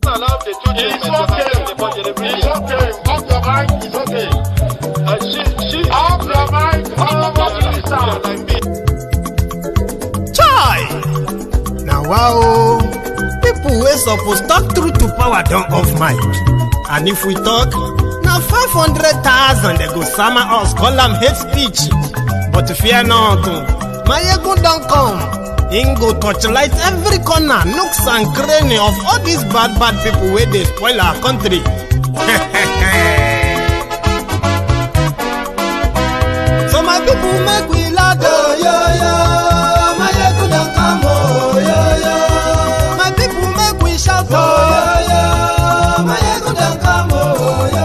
Allow the two it's okay. It's okay. Off your mind. It's okay. Off your mind. Chai! Now wow, people wey suppose talk true to power don't off mic. And if we talk, now 500,000 they go summer us, call them hate speech. But fear not, Mayegun don't come. Him go torchlight every corner, nooks and cranny of all these bad people where they spoil our country. So my people make we laugh, oh, yo. Mayegun don't come, oh, yo. My people make we shout, oh, yo. Mayegun don't come, oh, yo.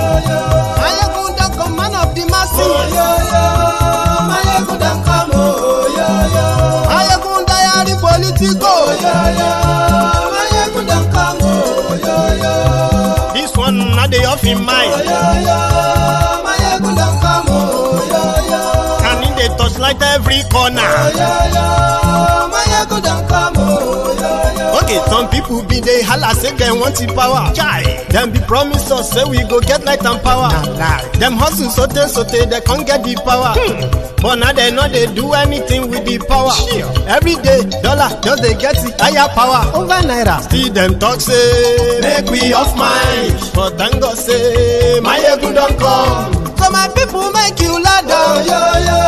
Mayegun don't come, man of the masses, oh, yo. Mayegun don't come, oh, yo. Mayegun diary politico, yo. Mayegun don't come, oh, yo. This one not the off in mind, oh, yo. Mayegun don't come, oh, yo. And in the touchlight every corner, oh, yo. Mayegun don't come, oh, yo. Okay, some people be they holla say they want the power. Chai. Them be promise us say we go get light and power. Nah. Them hustle sote they can't get the power. But now they know they do anything with the power. Sure. Every day, dollar just they get the higher power over naira. Still them talk say make we off mind. But thank God say Mayegun don't come. So my people make you ladder, oh, yo.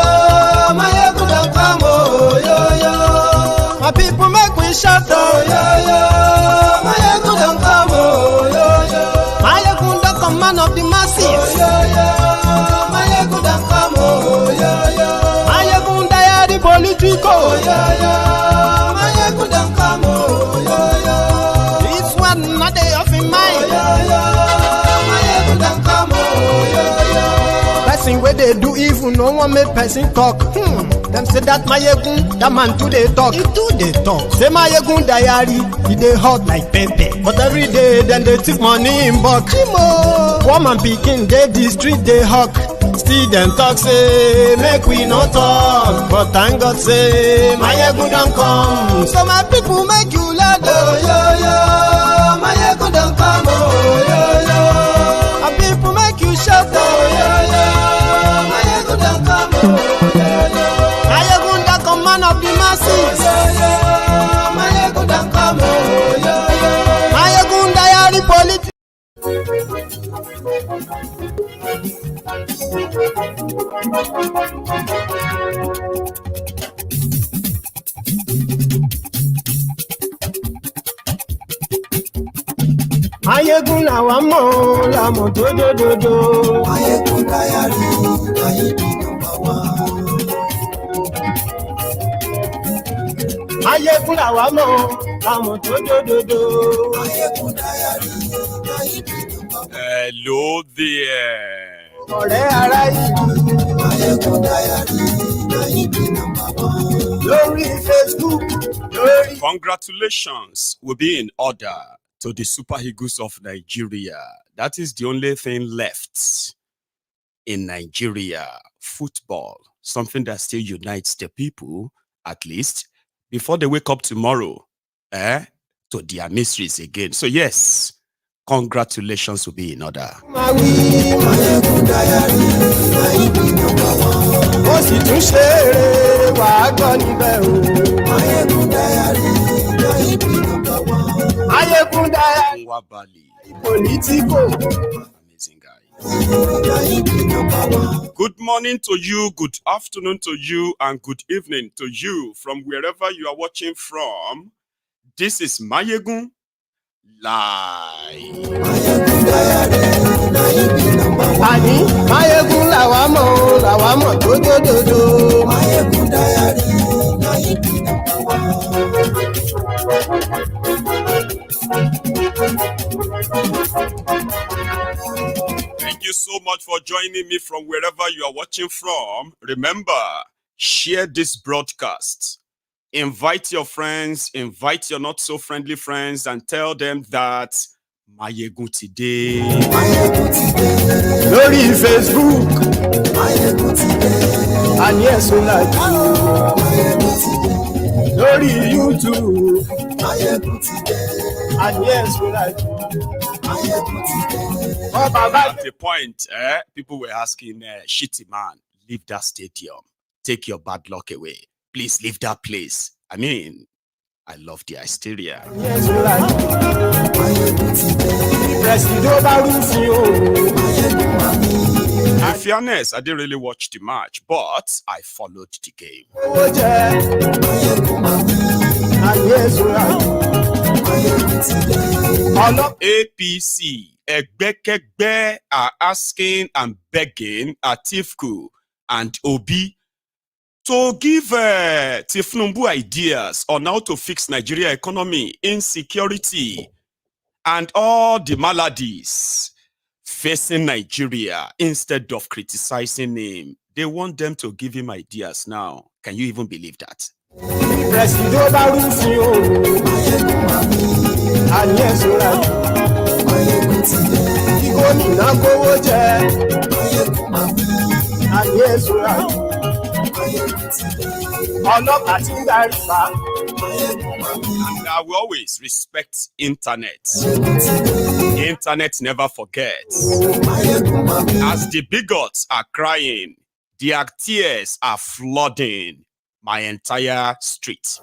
Mayegun don't come, oh, yo. My people make we shout, oh, yo. Mayegun don't come, oh, yo. Mayegun don't come, man of the masses, oh, yo. Mayegun don't come, oh, yo. Mayegun diary politico, oh, yo. Mayegun don't come, oh, yo. This one not they off in mind, oh, yo. Mayegun don't come, oh, yo. Person where they do evil, no one make person talk. Them say that Mayegun, that man too they talk. He too they talk. Say Mayegun diary, he they hot like pepper. But every day then they take money in bulk. Woman picking, they the street they hawk. Still them talk say make we not talk. But thank God say Mayegun don't come. So my people make you laugh, oh, yo. Mayegun don't come, oh, yo. My people make you shout, oh, yo. Mayegun don't come, oh, yo. Mayegun don't come, man of the masses, oh, yo. Mayegun don't come, oh, yo. Mayegun diary politics. Mayegun làwa mọ̀ làmọ̀ dódódódó. Mayegun diary, Mayegun number one. Mayegun làwa mọ̀ làmọ̀ dódódódó. Mayegun diary, Mayegun number one. Hello there. Ọ̀rẹ́ ara ìlú. Mayegun diary, Mayegun number one. Lórí Facebook, lórí. Congratulations will be in order to the Super Eagles of Nigeria. That is the only thing left in Nigeria. Football, something that still unites the people, at least, before they wake up tomorrow, to their mysteries again. So yes, congratulations will be in order. Amazing guy. Good morning to you, good afternoon to you, and good evening to you from wherever you are watching from. This is Mayegun Live. Mayegun làwa mọ̀ dódódódó. Mayegun diary, Mayegun Thank you so much for joining me from wherever you are watching from. Remember, share this broadcast. Invite your friends, invite your not so friendly friends, and tell them that Mayegun today. Lórí Facebook, Mayegun today. And yes, Suleja. Lórí YouTube, Mayegun today. And yes, we like. At the point, people were asking, shitty man, leave that stadium. Take your bad luck away. Please leave that place. I mean, I love the hysteria. Yes, we like. In fairness, I didn't really watch the match, but I followed the game. APC, Egbekegbe are asking and begging Atiku and Obi to give Tinubu ideas on how to fix Nigeria economy, insecurity, and all the maladies facing Nigeria. Instead of criticizing him, they want them to give him ideas now. Can you even believe that? And I will always respect internet. The internet never forgets. As the bigots are crying, their tears are flooding my entire street.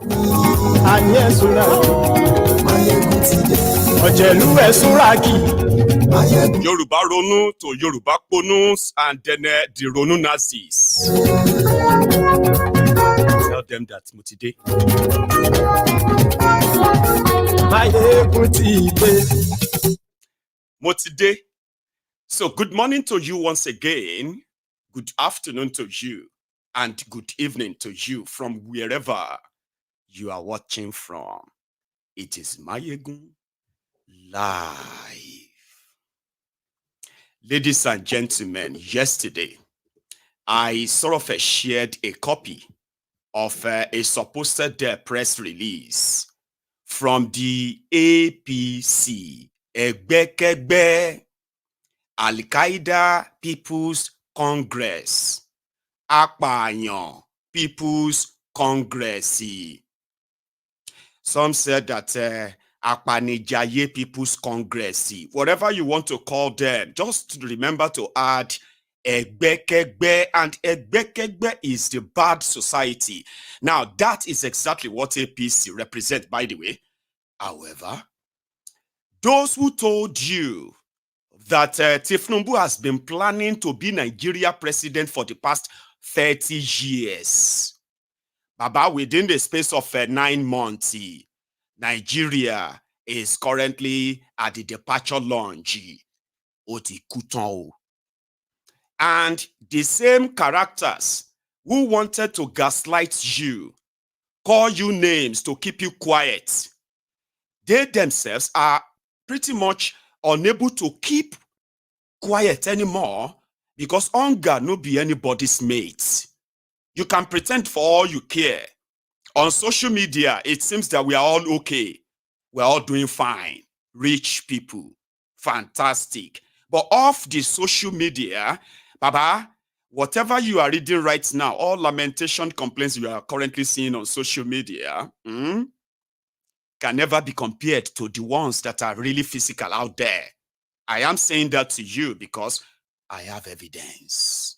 Yoruba Ronu to Yoruba Ponus, and then the Ronu Nazis. Tell them that Mutide. Mutide. So good morning to you once again. Good afternoon to you. And good evening to you from wherever you are watching from. It is Mayegun live. Ladies and gentlemen, yesterday, I sort of shared a copy of a supposed press release from the APC, Egbekegbe, Al-Qaeda People's Congress, Apanyan People's Congress. Some said that Apanijaye People's Congress, whatever you want to call them, just remember to add Egbekegbe, and Egbekegbe is the bad society. Now, that is exactly what APC represent, by the way. However, those who told you that Tinubu has been planning to be Nigeria president for the past 30 years, Baba, within the space of 9 months, Nigeria is currently at the departure lounge. And the same characters who wanted to gaslight you, call you names to keep you quiet, they themselves are pretty much unable to keep quiet anymore because hunger no be anybody's mate. You can pretend for all you care. On social media, it seems that we are all okay. We're all doing fine. Rich people. Fantastic. But off the social media, Baba, whatever you are reading right now, all lamentation complaints you are currently seeing on social media, can never be compared to the ones that are really physical out there. I am saying that to you because I have evidence.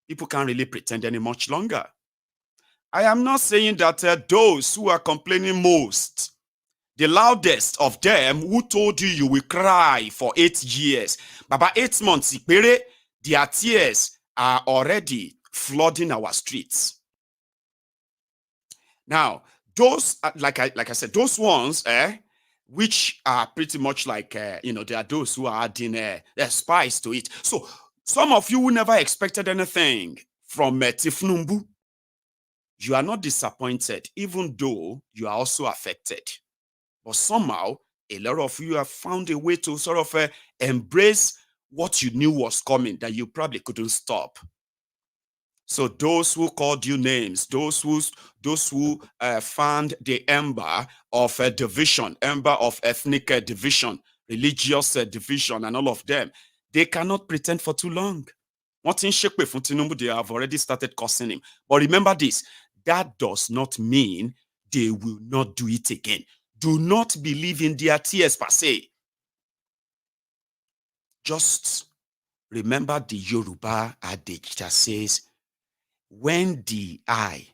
People can't really pretend any much longer. I am not saying that those who are complaining most, the loudest of them who told you you will cry for 8 years, Baba, 8 months, their tears are already flooding our streets. Now, those, like I said, those ones, which are pretty much like, there are those who are adding spice to it. So, some of you who never expected anything from Tinubu, you are not disappointed, even though you are also affected. But somehow, a lot of you have found a way to sort of embrace what you knew was coming that you probably couldn't stop. So those who called you names, those who found the ember of a division, ember of ethnic division, religious division, and all of them, they cannot pretend for too long. What in Shege from Tinubu, they have already started cursing him. But remember this, that does not mean they will not do it again. do not believe in their tears per se. Just remember the Yoruba adage that says, when the eye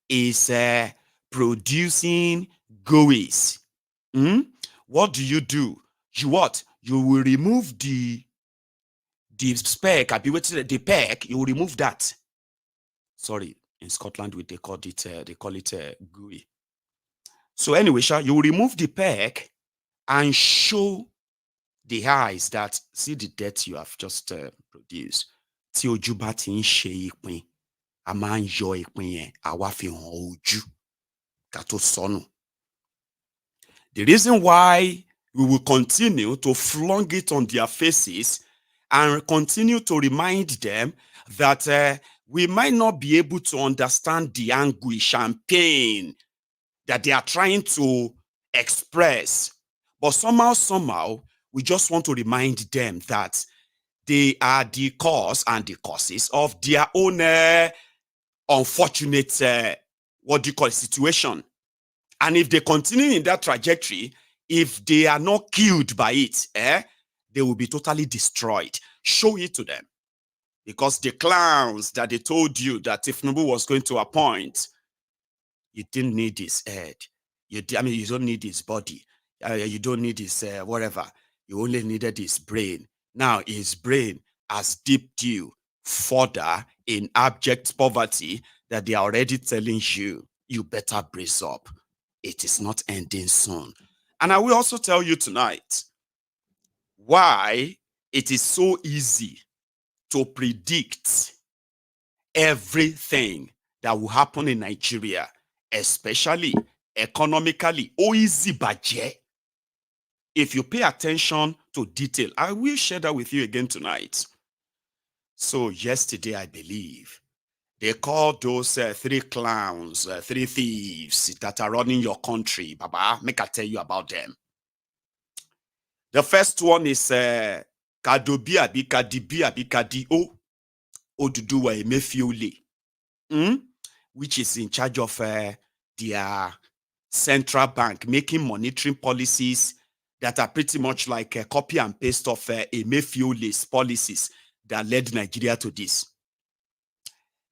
is producing goings, what do? You what? You will remove the speck, the peck, you will remove that. Sorry, in Scotland they call it gooey. So anyway, you will remove the peck and show the eyes that see the debt you have just produced. Tí ojú bá ti ń ṣe ìpín, a máa ń yọ ìpín yẹn, àwa fi hàn ojú ká tó sọnù. The reason why we will continue to flung it on their faces and continue to remind them that we might not be able to understand the anguish and pain that they are trying to express. But somehow, we just want to remind them that they are the cause and the causes of their own unfortunate, situation. And if they continue in that trajectory, if they are not killed by it, they will be totally destroyed. Show it to them. Because the clowns that they told you that Tinubu was going to appoint, you didn't need his head. You don't need his body. You don't need his whatever. You only needed his brain. Now his brain has dipped you further in abject poverty that they are already telling you, you better brace up. It is not ending soon. And I will also tell you tonight why it is so easy to predict everything that will happen in Nigeria, especially economically. Easy budget. If you pay attention to detail, I will share that with you again tonight. So yesterday, I believe, they called those three clowns, three thieves that are running your country. Baba, make I tell you about them. The first one is Kadobi Abikadio Oduduwa Emefiole, which is in charge of their central bank, making monetary policies that are pretty much like a copy and paste of Emefiole's policies that led Nigeria to this.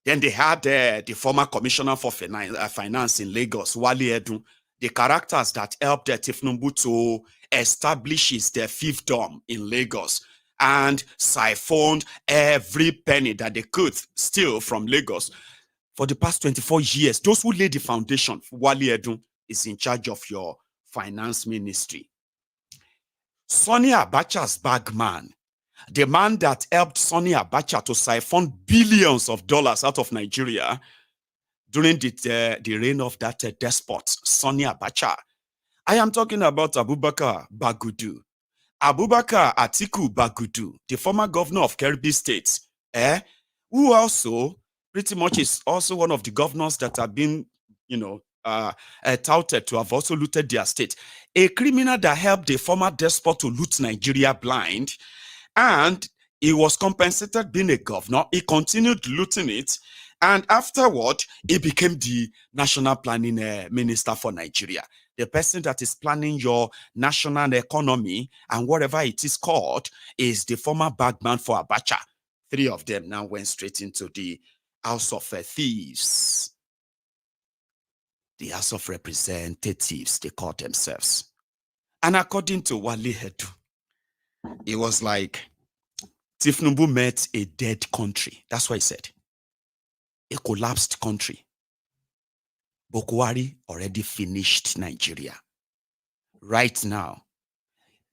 Then they had the former commissioner for finance in Lagos, Wale Edun, the characters that helped Tinubu to establish his fiefdom in Lagos and siphoned every penny that they could steal from Lagos. For the past 24 years, those who laid the foundation, Wale Edun is in charge of your finance ministry. Sonny Abacha's bagman, the man that helped Sonny Abacha to siphon billions of dollars out of Nigeria during the reign of that despot, Sonny Abacha. I am talking about Abubakar Bagudu. Abubakar Atiku Bagudu, the former governor of Kebbi State, who also pretty much is also one of the governors that have been, touted to have also looted their state. A criminal that helped the former despot to loot Nigeria blind, and he was compensated being a governor. He continued looting it, and afterward, he became the national planning minister for Nigeria. The person that is planning your national economy and whatever it is called is the former bagman for Abacha. Three of them now went straight into the House of Thieves. The House of Representatives, they call themselves. And according to Wale Edun, it was like Tinubu met a dead country. That's what he said. A collapsed country. Buhari already finished Nigeria. Right now,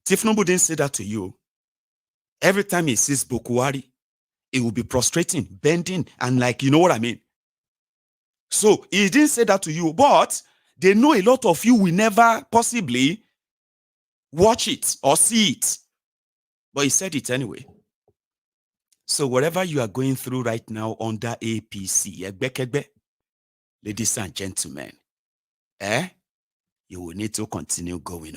Tinubu didn't say that to you. Every time he sees Buhari, it will be prostrating, bending, and like, you know what I mean? So he didn't say that to you, but they know a lot of you will never possibly watch it or see it. But he said it anyway. So whatever you are going through right now under APC, ladies and gentlemen, you will need to continue going.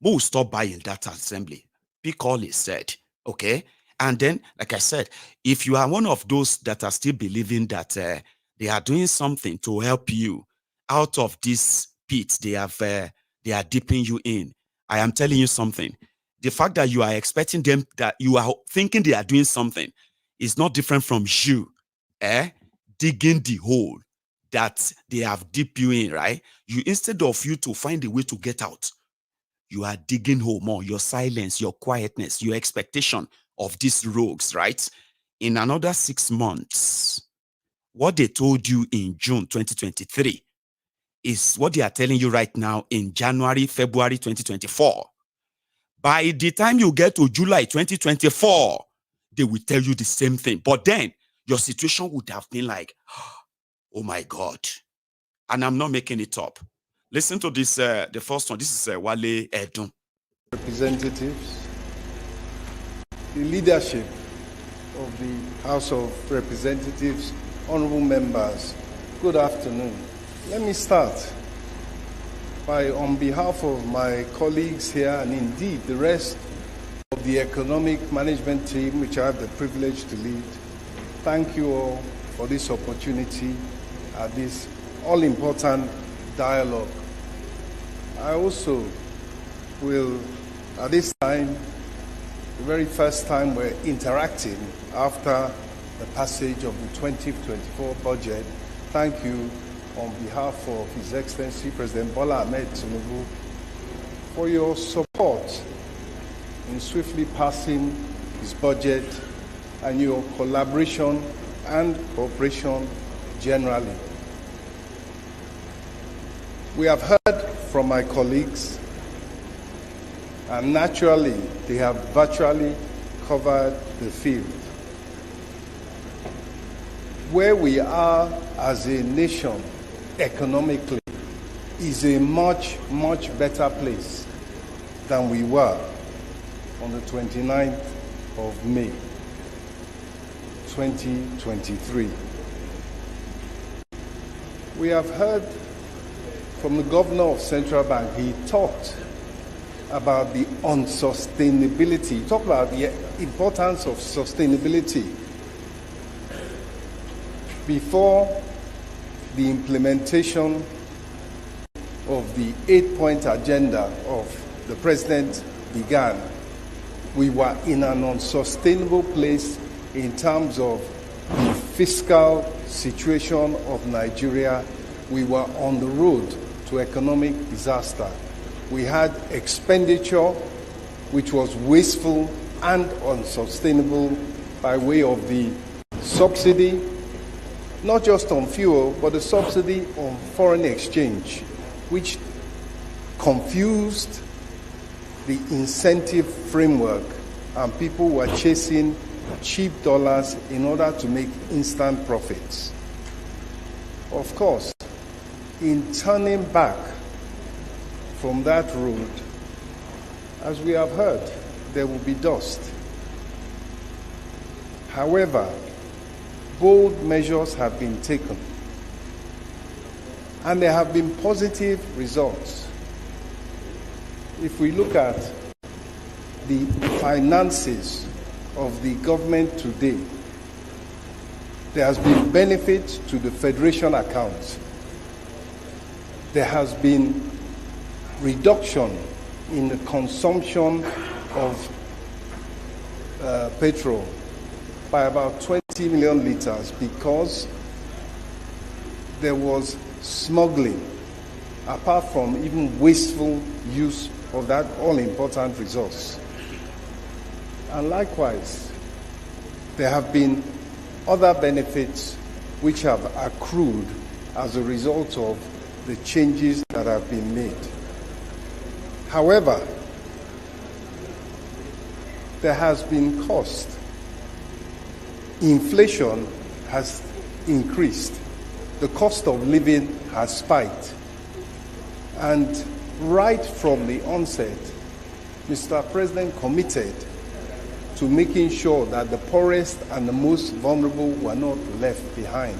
We'll stop by in that assembly. Pick all he said, okay? And then, like I said, if you are one of those that are still believing that they are doing something to help you out of this pit they are dipping you in. I am telling you something. The fact that you are expecting them, that you are thinking they are doing something, is not different from you digging the hole that they have dipped you in, right? You, instead of you to find a way to get out, you are digging hole more. Your silence, your quietness, your expectation of these rogues, right? In another 6 months, what they told you in June 2023 is what they are telling you right now in January, February 2024. By the time you get to July 2024, they will tell you the same thing. But then your situation would have been like, oh my God. And I'm not making it up. Listen to this, the first one. This is Wale Edun. Representatives, the leadership of the House of Representatives, honorable members, good afternoon. Let me start by, on behalf of my colleagues here and indeed the rest of the economic management team, which I have the privilege to lead, thank you all for this opportunity at this all-important dialogue. I also will, at this time, the very first time we're interacting after the passage of the 2024 budget, thank you on behalf of His Excellency President Bola Ahmed Tinubu for your support in swiftly passing his budget and your collaboration and cooperation generally. We have heard from my colleagues, and naturally they have virtually covered the field. Where we are as a nation economically is a much, much better place than we were on the 29th of May, 2023. We have heard from the governor of Central Bank. He talked about the unsustainability. He talked about the importance of sustainability before the implementation of the 8-point agenda of the president began. We were in an unsustainable place in terms of the fiscal situation of Nigeria. We were on the road to economic disaster. We had expenditure which was wasteful and unsustainable by way of the subsidy, not just on fuel, but the subsidy on foreign exchange, which confused the incentive framework, and people were chasing cheap dollars in order to make instant profits. Of course, in turning back from that road, as we have heard, there will be dust. However, bold measures have been taken, and there have been positive results. If we look at the finances of the government today, there has been benefit to the federation account. There has been reduction in the consumption of petrol by about 20 million liters because there was smuggling, apart from even wasteful use of that all-important resource. And likewise, there have been other benefits which have accrued as a result of the changes that have been made. However, there has been cost. Inflation has increased. The cost of living has spiked. And right from the onset, Mr. President committed to making sure that the poorest and the most vulnerable were not left behind.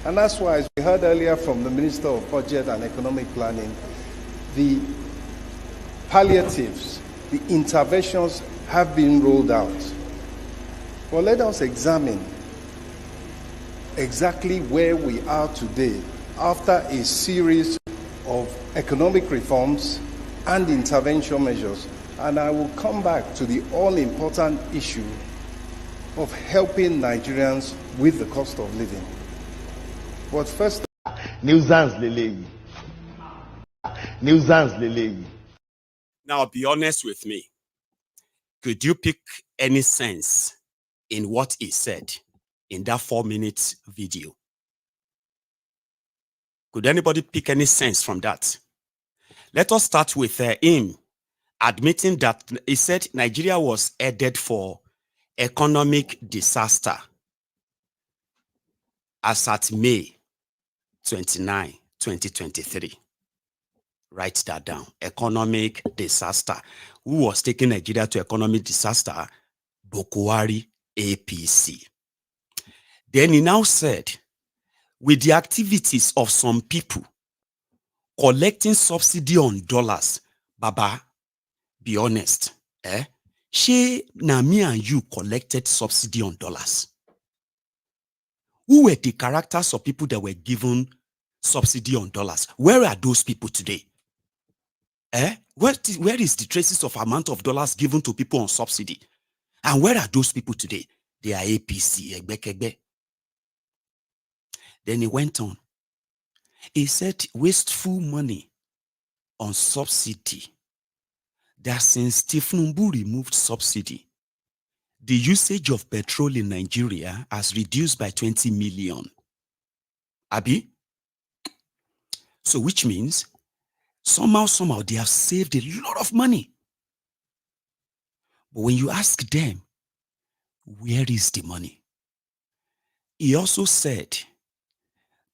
And that's why, as we heard earlier from the Minister of Budget and Economic Planning, the palliatives, the interventions have been rolled out. Well, let us examine exactly where we are today after a series of economic reforms and intervention measures. And I will come back to the all-important issue of helping Nigerians with the cost of living. But first, nuisance lele. Now, be honest with me. Could you pick any sense in what he said in that 4-minute video? Could anybody pick any sense from that? Let us start with him admitting that he said Nigeria was headed for economic disaster as at May 29, 2023. Write that down. Economic disaster. Who was taking Nigeria to economic disaster? Buhari, APC. Then he now said, with the activities of some people collecting subsidy on dollars, Baba, be honest, she na me and you collected subsidy on dollars. Who were the characters of people that were given subsidy on dollars? Where are those people today? Where is the traces of amount of dollars given to people on subsidy? And where are those people today? They are APC, Egbe. Then he went on. He said wasteful money on subsidy. That since Tinubu removed subsidy, the usage of petrol in Nigeria has reduced by 20 million. Abi? So which means somehow they have saved a lot of money. But when you ask them, where is the money? He also said,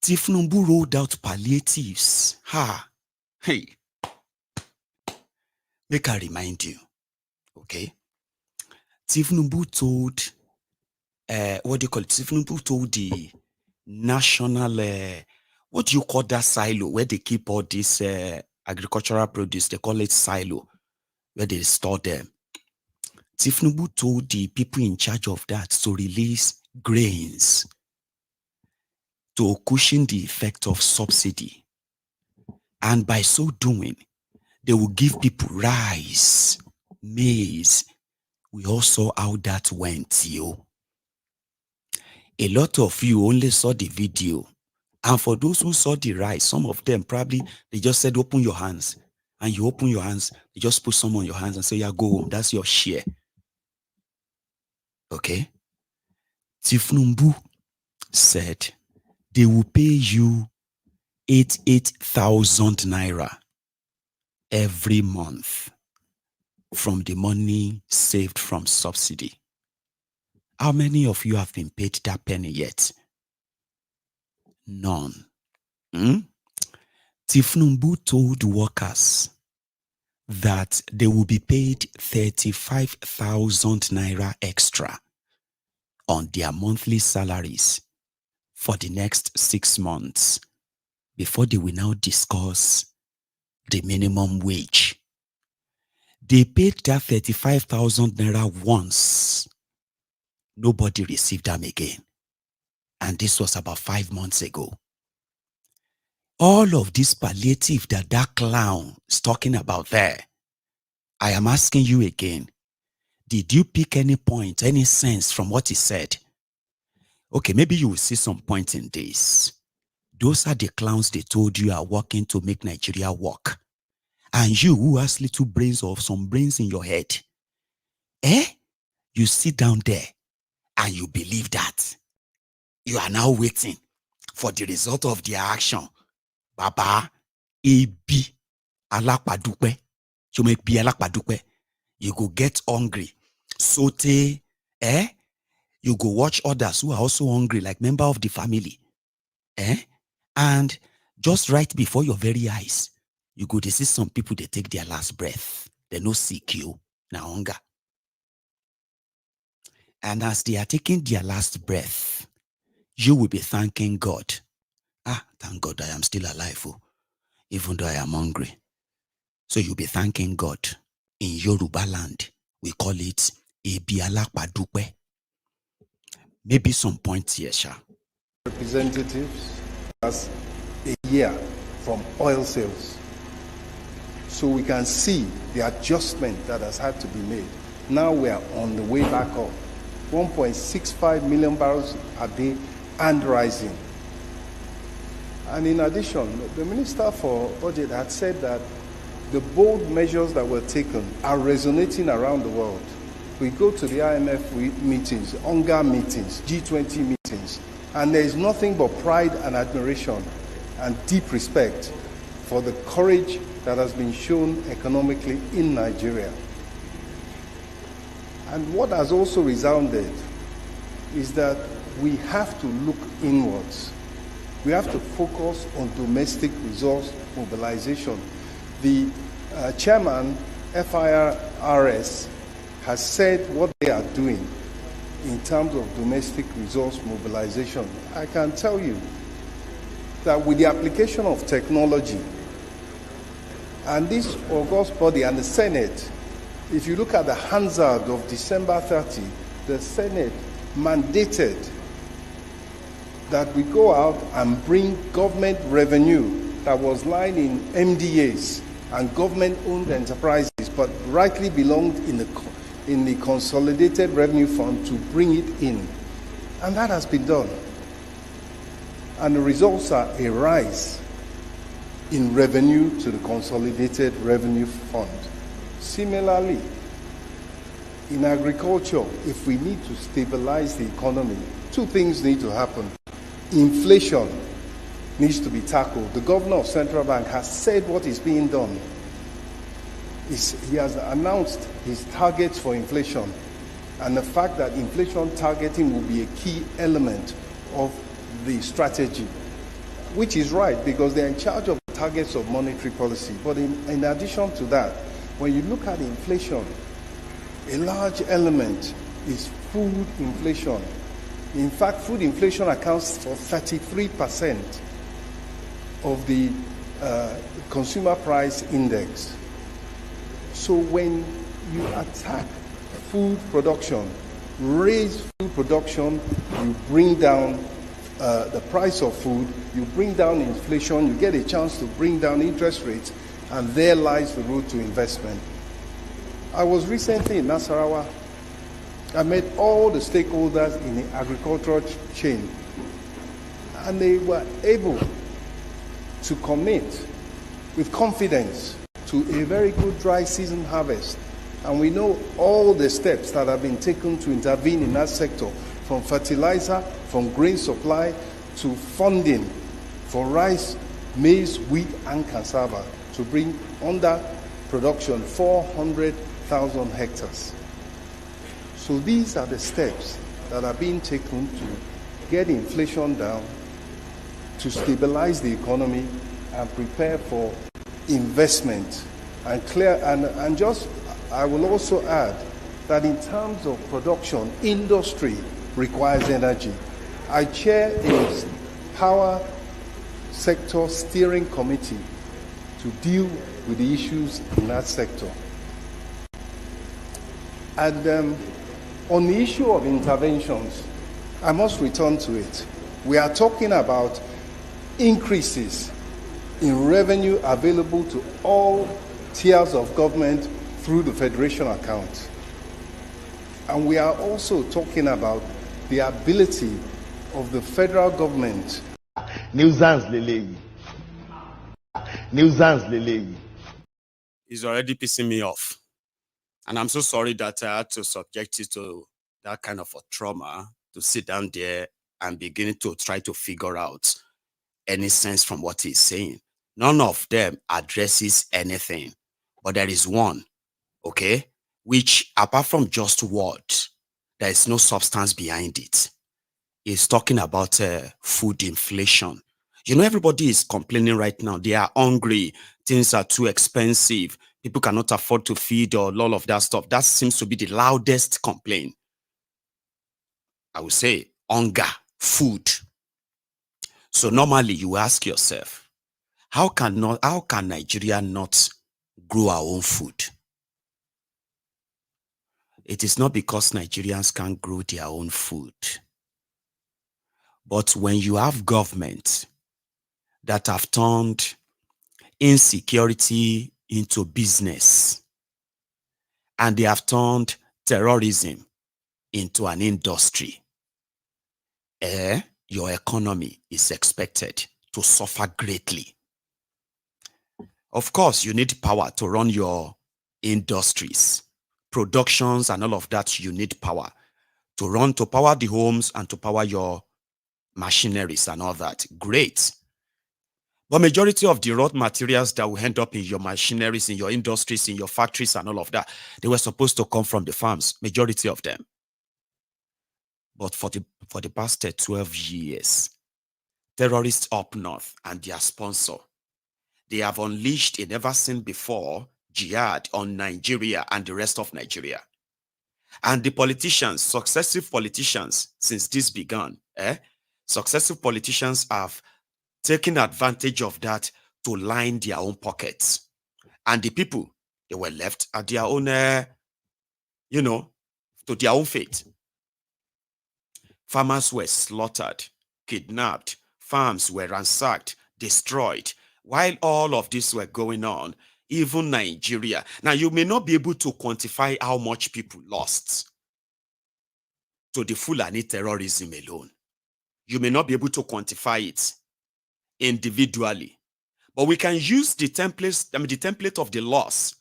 Tinubu rolled out palliatives. Hey, make I remind you, okay? Tinubu told, what do you call it? Tinubu told the national, what do you call that silo where they keep all this agricultural produce? They call it silo, where they store them. Tinubu told the people in charge of that to release grains to cushion the effect of subsidy. And by so doing, they will give people rice, maize. We all saw how that went, yo. A lot of you only saw the video. And for those who saw the rice, some of them probably, they just said, open your hands. And you open your hands, you just put some on your hands and say, yeah, go home. That's your share. Okay? Tinubu said, they will pay you 88,000 naira every month from the money saved from subsidy. How many of you have been paid that penny yet? None. Tinubu told workers that they will be paid 35,000 naira extra on their monthly salaries for the next 6 months before they will now discuss the minimum wage. They paid that 35,000 naira once. Nobody received them again. And this was about 5 months ago. All of this palliative that clown is talking about there, I am asking you again, did you pick any point, any sense from what he said? Okay, maybe you will see some point in this. Those are the clowns they told you are working to make Nigeria work. And you who has little brains or some brains in your head, you sit down there and you believe that. You are now waiting for the result of their action. Baba, ebi alakpadupe. You make be alakpadupe. You go get hungry. Sote, you go watch others who are also hungry, like member of the family. And just right before your very eyes, you go to see some people, they take their last breath. They no sick you, na hunger. And as they are taking their last breath, you will be thanking God. Thank God I am still alive, even though I am hungry. So you'll be thanking God. In Yoruba land, we call it ebi alakpadupe. Maybe some points here, Sha. Representatives, as a year from oil sales. So we can see the adjustment that has had to be made. Now we are on the way back up. 1.65 million barrels a day and rising. And in addition, the Minister for Budget had said that the bold measures that were taken are resonating around the world. We go to the IMF meetings, UNGA meetings, G20 meetings, and there is nothing but pride and admiration and deep respect for the courage that has been shown economically in Nigeria. And what has also resounded is that we have to look inwards. We have to focus on domestic resource mobilization. The chairman, FIRS, has said what they are doing in terms of domestic resource mobilization. I can tell you that with the application of technology and this august body and the Senate, if you look at the Hansard of December 30, the Senate mandated that we go out and bring government revenue that was lying in MDAs and government-owned enterprises, but rightly belonged in the Consolidated Revenue Fund, to bring it in. And that has been done. And the results are a rise in revenue to the Consolidated Revenue Fund. Similarly, in agriculture, if we need to stabilize the economy, two things need to happen. Inflation needs to be tackled. The governor of Central Bank has said what is being done. He has announced his targets for inflation, and the fact that inflation targeting will be a key element of the strategy, which is right because they're in charge of the targets of monetary policy. But in addition to that, when you look at inflation, a large element is food inflation. In fact, food inflation accounts for 33% of the consumer price index. So when you attack food production, raise food production, you bring down the price of food, you bring down inflation, you get a chance to bring down interest rates, and there lies the road to investment. I was recently in Nasarawa. I met all the stakeholders in the agricultural chain, and they were able to commit with confidence to a very good dry season harvest. And we know all the steps that have been taken to intervene in that sector, from fertilizer, from grain supply, to funding for rice, maize, wheat, and cassava, to bring under production 400,000 hectares. So these are the steps that are being taken to get inflation down, to stabilize the economy, and prepare for investment. And just, I will also add that in terms of production, industry requires energy. I chair a power sector steering committee to deal with the issues in that sector. And on the issue of interventions, I must return to it. We are talking about increases in revenue available to all tiers of government through the federation account. And we are also talking about the ability of the federal government. Nuisance lele. Nuisance lele. It's already pissing me off. And I'm so sorry that I had to subject it to that kind of a trauma, to sit down there and begin to try to figure out any sense from what he's saying. None of them addresses anything. But there is one, okay, which apart from just words, there is no substance behind it. He's talking about food inflation. You know, everybody is complaining right now. They are hungry. Things are too expensive. People cannot afford to feed or all of that stuff. That seems to be the loudest complaint. I would say hunger, food. So normally you ask yourself, how can Nigeria not grow our own food? It is not because Nigerians can't grow their own food. But when you have government that have turned insecurity into business. And they have turned terrorism into an industry. Your economy is expected to suffer greatly. Of course, you need power to run your industries, productions, and all of that. You need power to power the homes and to power your machineries and all that. Great. But majority of the raw materials that will end up in your machineries, in your industries, in your factories and all of that, they were supposed to come from the farms, majority of them. But for the past 12 years, terrorists up north and their sponsor, they have unleashed a never seen before jihad on Nigeria and the rest of Nigeria. And the politicians, successive politicians, since this began, successive politicians have taken advantage of that to line their own pockets. And the people, they were left at their own, to their own fate. Farmers were slaughtered, kidnapped, farms were ransacked, destroyed. While all of this were going on, even Nigeria. Now, you may not be able to quantify how much people lost to the Fulani terrorism alone. You may not be able to quantify it individually. But we can use the template of the loss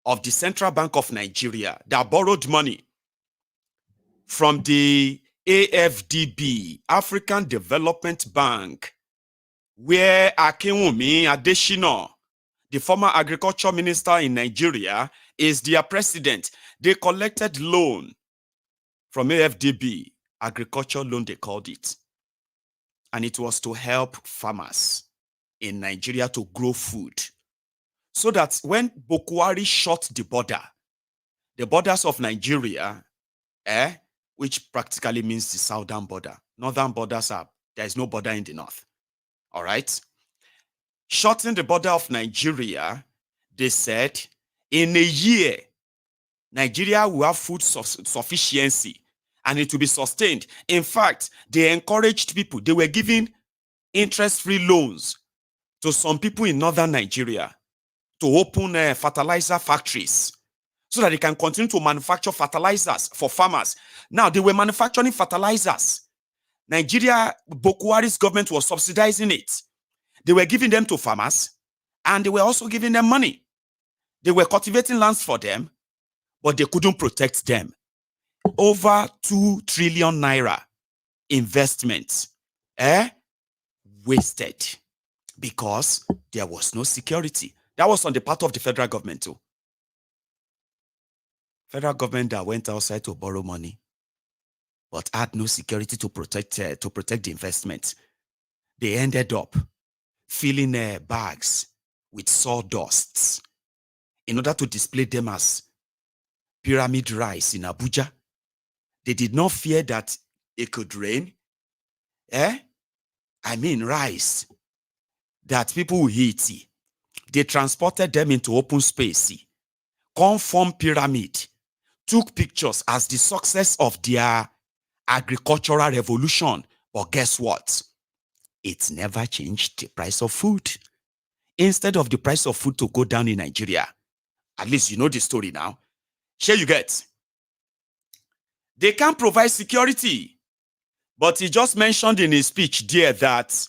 of the Central Bank of Nigeria that borrowed money from the AFDB, African Development Bank, where Akinwumi Adesina, the former agriculture minister in Nigeria, is their president. They collected loan from AFDB, agriculture loan they called it. And it was to help farmers in Nigeria to grow food. So that when Buhari shut the borders of Nigeria, which practically means the southern border. Northern borders there is no border in the north. All right? Shutting the border of Nigeria, they said, in a year, Nigeria will have food sufficiency and it will be sustained. In fact, they encouraged people. They were giving interest-free loans to some people in northern Nigeria to open fertilizer factories so that they can continue to manufacture fertilizers for farmers. Now, they were manufacturing fertilizers. Nigeria, Buhari's government was subsidizing it. They were giving them to farmers, and they were also giving them money. They were cultivating lands for them, but they couldn't protect them. Over 2 trillion naira investments, wasted because there was no security. That was on the part of the federal government too. Federal government that went outside to borrow money, but had no security to protect the investment. They ended up filling bags with sawdusts in order to display them as pyramid rice in Abuja. They did not fear that it could rain. Rice that people will eat. They transported them into open space. Conform pyramid. Took pictures as the success of their agricultural revolution. But guess what? It never changed the price of food. Instead of the price of food to go down in Nigeria, at least you know the story now. Here you get. They can't provide security. But he just mentioned in his speech there that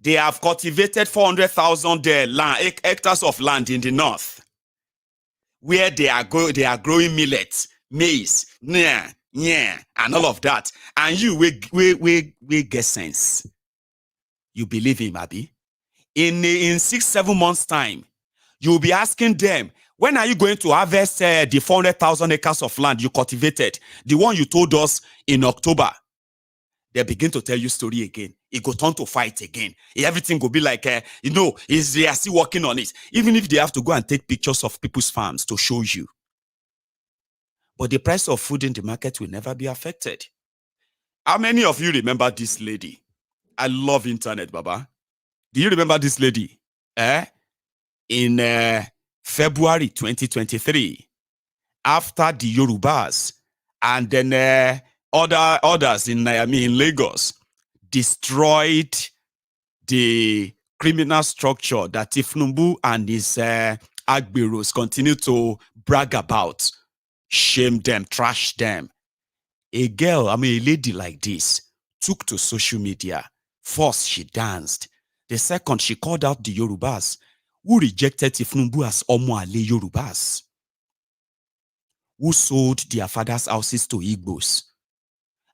they have cultivated 400,000 hectares of land in the north, where they are growing millet, maize, and all of that. And you we get sense. You believe him, Abi? In 6-7 months' time, you'll be asking them, when are you going to harvest the 400,000 acres of land you cultivated? The one you told us in October. They begin to tell you story again. It go turn to fight again. Everything will be like, they are still working on it. Even if they have to go and take pictures of people's farms to show you. But the price of food in the market will never be affected. How many of you remember this lady? I love internet, Baba. Do you remember this lady? In February 2023, after the Yorubas and then others in Lagos destroyed the criminal structure that Tinubu and his Agberos continue to brag about, shame them, trash them. A girl, a lady like this, took to social media. First, she danced. The second, she called out the Yorubas, who rejected Tinubu as Omoale Yorubas, who sold their father's houses to Igbos.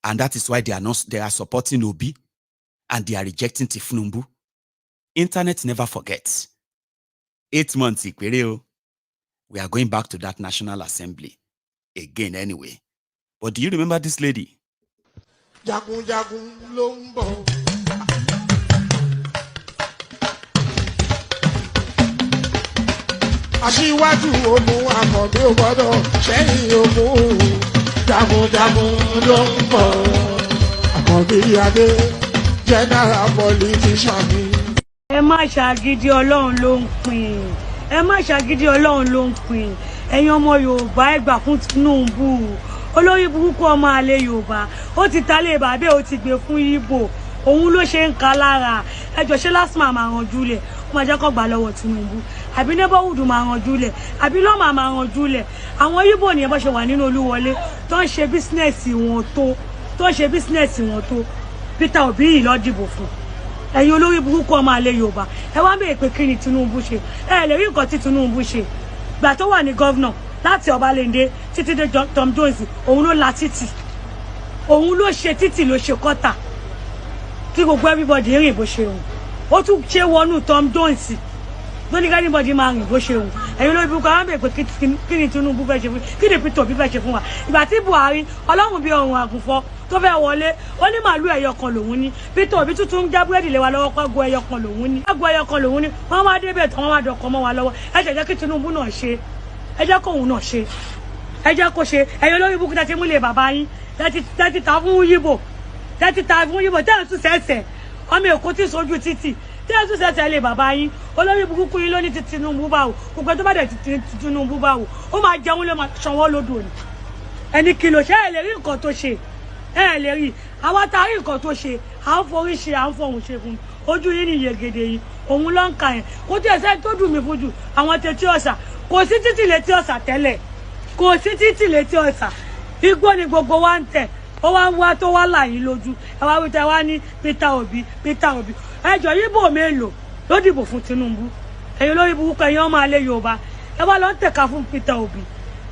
And that is why they are supporting Obi and they are rejecting Tinubu. Internet never forgets. 8 months, we are going back to that National Assembly again anyway. But do you remember this lady? Jagun jagun ló ń bọ̀. Aṣíwájú ogun àkàndé ò gbọ́dọ̀ ṣẹ́yìn ogun. Jagun jagun ló ń bọ̀. Àkàndé adé general politician ni. Ẹ má ṣàgídí Ọlọ́run ló ń pín. Ẹ má ṣàgídí Ọlọ́run ló ń pín. Ẹ̀yin ọmọ Yorùbá ẹ gbà fún Tinubu. Olórí burúkú ọmọ àlè Yorùbá. Ó ti talé bàbá ó ti gbé fún Ìgbò. Òun ló ṣe ń ka lára. Ẹjọ́ ṣe lásìmọ̀ máa ranjú lẹ̀. Ó máa jẹ́ kó gbà lọ́wọ́ Tinubu. Àbí neighborhood máa ranjú lẹ̀. Àbí lọ́mà máa ranjú lẹ̀. Àwọn Ìgbò nìyẹn bó ṣe wà nínú Olúwọlé tó ń ṣe bísínẹ́sì wọn tó. Peter Obi yìí ló dìbò fún. Ẹ̀yin olórí burúkú ọmọ àlè Yorùbá. Ẹ wá bèèrè pé kí ni Tinubu ṣe. Ẹ lè rí nǹkan tí Tinubu ṣe. Gbà tó wà ní governor láti Ọbalende títí dé Tom Jones, òun ló la títì. Òun ló ṣe títì ló ṣe kọ́tà. Kí gbogbo everybody rìn bó ṣe hùn. Ó tún ṣe wọnú Tom Jones. Don't need anybody máa rìn bó ṣe hùn. Ẹ̀yin olórí burúkú àwọn bèèrè pé kí ni Tinubu fẹ́ ṣe fún. Kí ni Peter Obi fẹ́ ṣe fún wa. Ìgbà tí Buhari Ọlọ́run bí ọrùn àgùnfọ́ tó fẹ́ wọlé ó ní màálù ẹyọ kan lòun ní. Peter Obi tuntun já búrẹ́dì lé wa lọ́wọ́ kó go ẹyọ kan lòun ní. Go ẹyọ kan lòun ní. Wọ́n máa débẹ̀ tán wọ́n máa dọ̀kọ̀ mọ́ wa lọ́wọ́. Ẹ jẹ́ kí Tinubu náà ṣe. Ẹ jẹ́ kó òun náà ṣe. Ẹ jẹ́ kó ṣe. Ẹ̀yin olórí burúkú tẹ́tí múlẹ̀ bàbá yín tẹ́tí ta fún Yíbò tẹ́ẹ̀ tún sẹ́sẹ̀ ọmọ Èkó tí sojú títì tẹ́ẹ̀ tún sẹ́sẹ̀ lé bàbá yín olórí burúkú yín ló ní ti Tinubu bá wò gbogbo tó bá dẹ̀ ti Tinubu bá wò ó máa jẹun ló máa ṣanwó lódò ni ẹni kìlọ̀ ṣe ẹ̀ lè rí nǹkan tó ṣe ẹ̀ lè rí àwa tá a rí nǹkan tó ṣe à ń forí ṣe à ń fọhùn ṣe fún ojú yín ní yegede yìí òun ló ń ka yẹn kó tí ẹsẹ̀ tó dùn mí fún jù àwọn tètè ọ̀sà kò sí títì létí ọ̀sà tẹ́lẹ̀ kò sí títì létí ọ̀sà igbó ni gbogbo wa ń tẹ̀ ó wá ń wá tó wá là yín lójú ẹ wá wíta wá ní Peter Obi ẹjọ Yíbò mélòó ló dìbò fún Tinubu ẹ̀yin olórí burúkú ẹ̀yin ọmọ alẹ́ Yorùbá ẹ wá lọ ń tẹ̀ka fún Peter Obi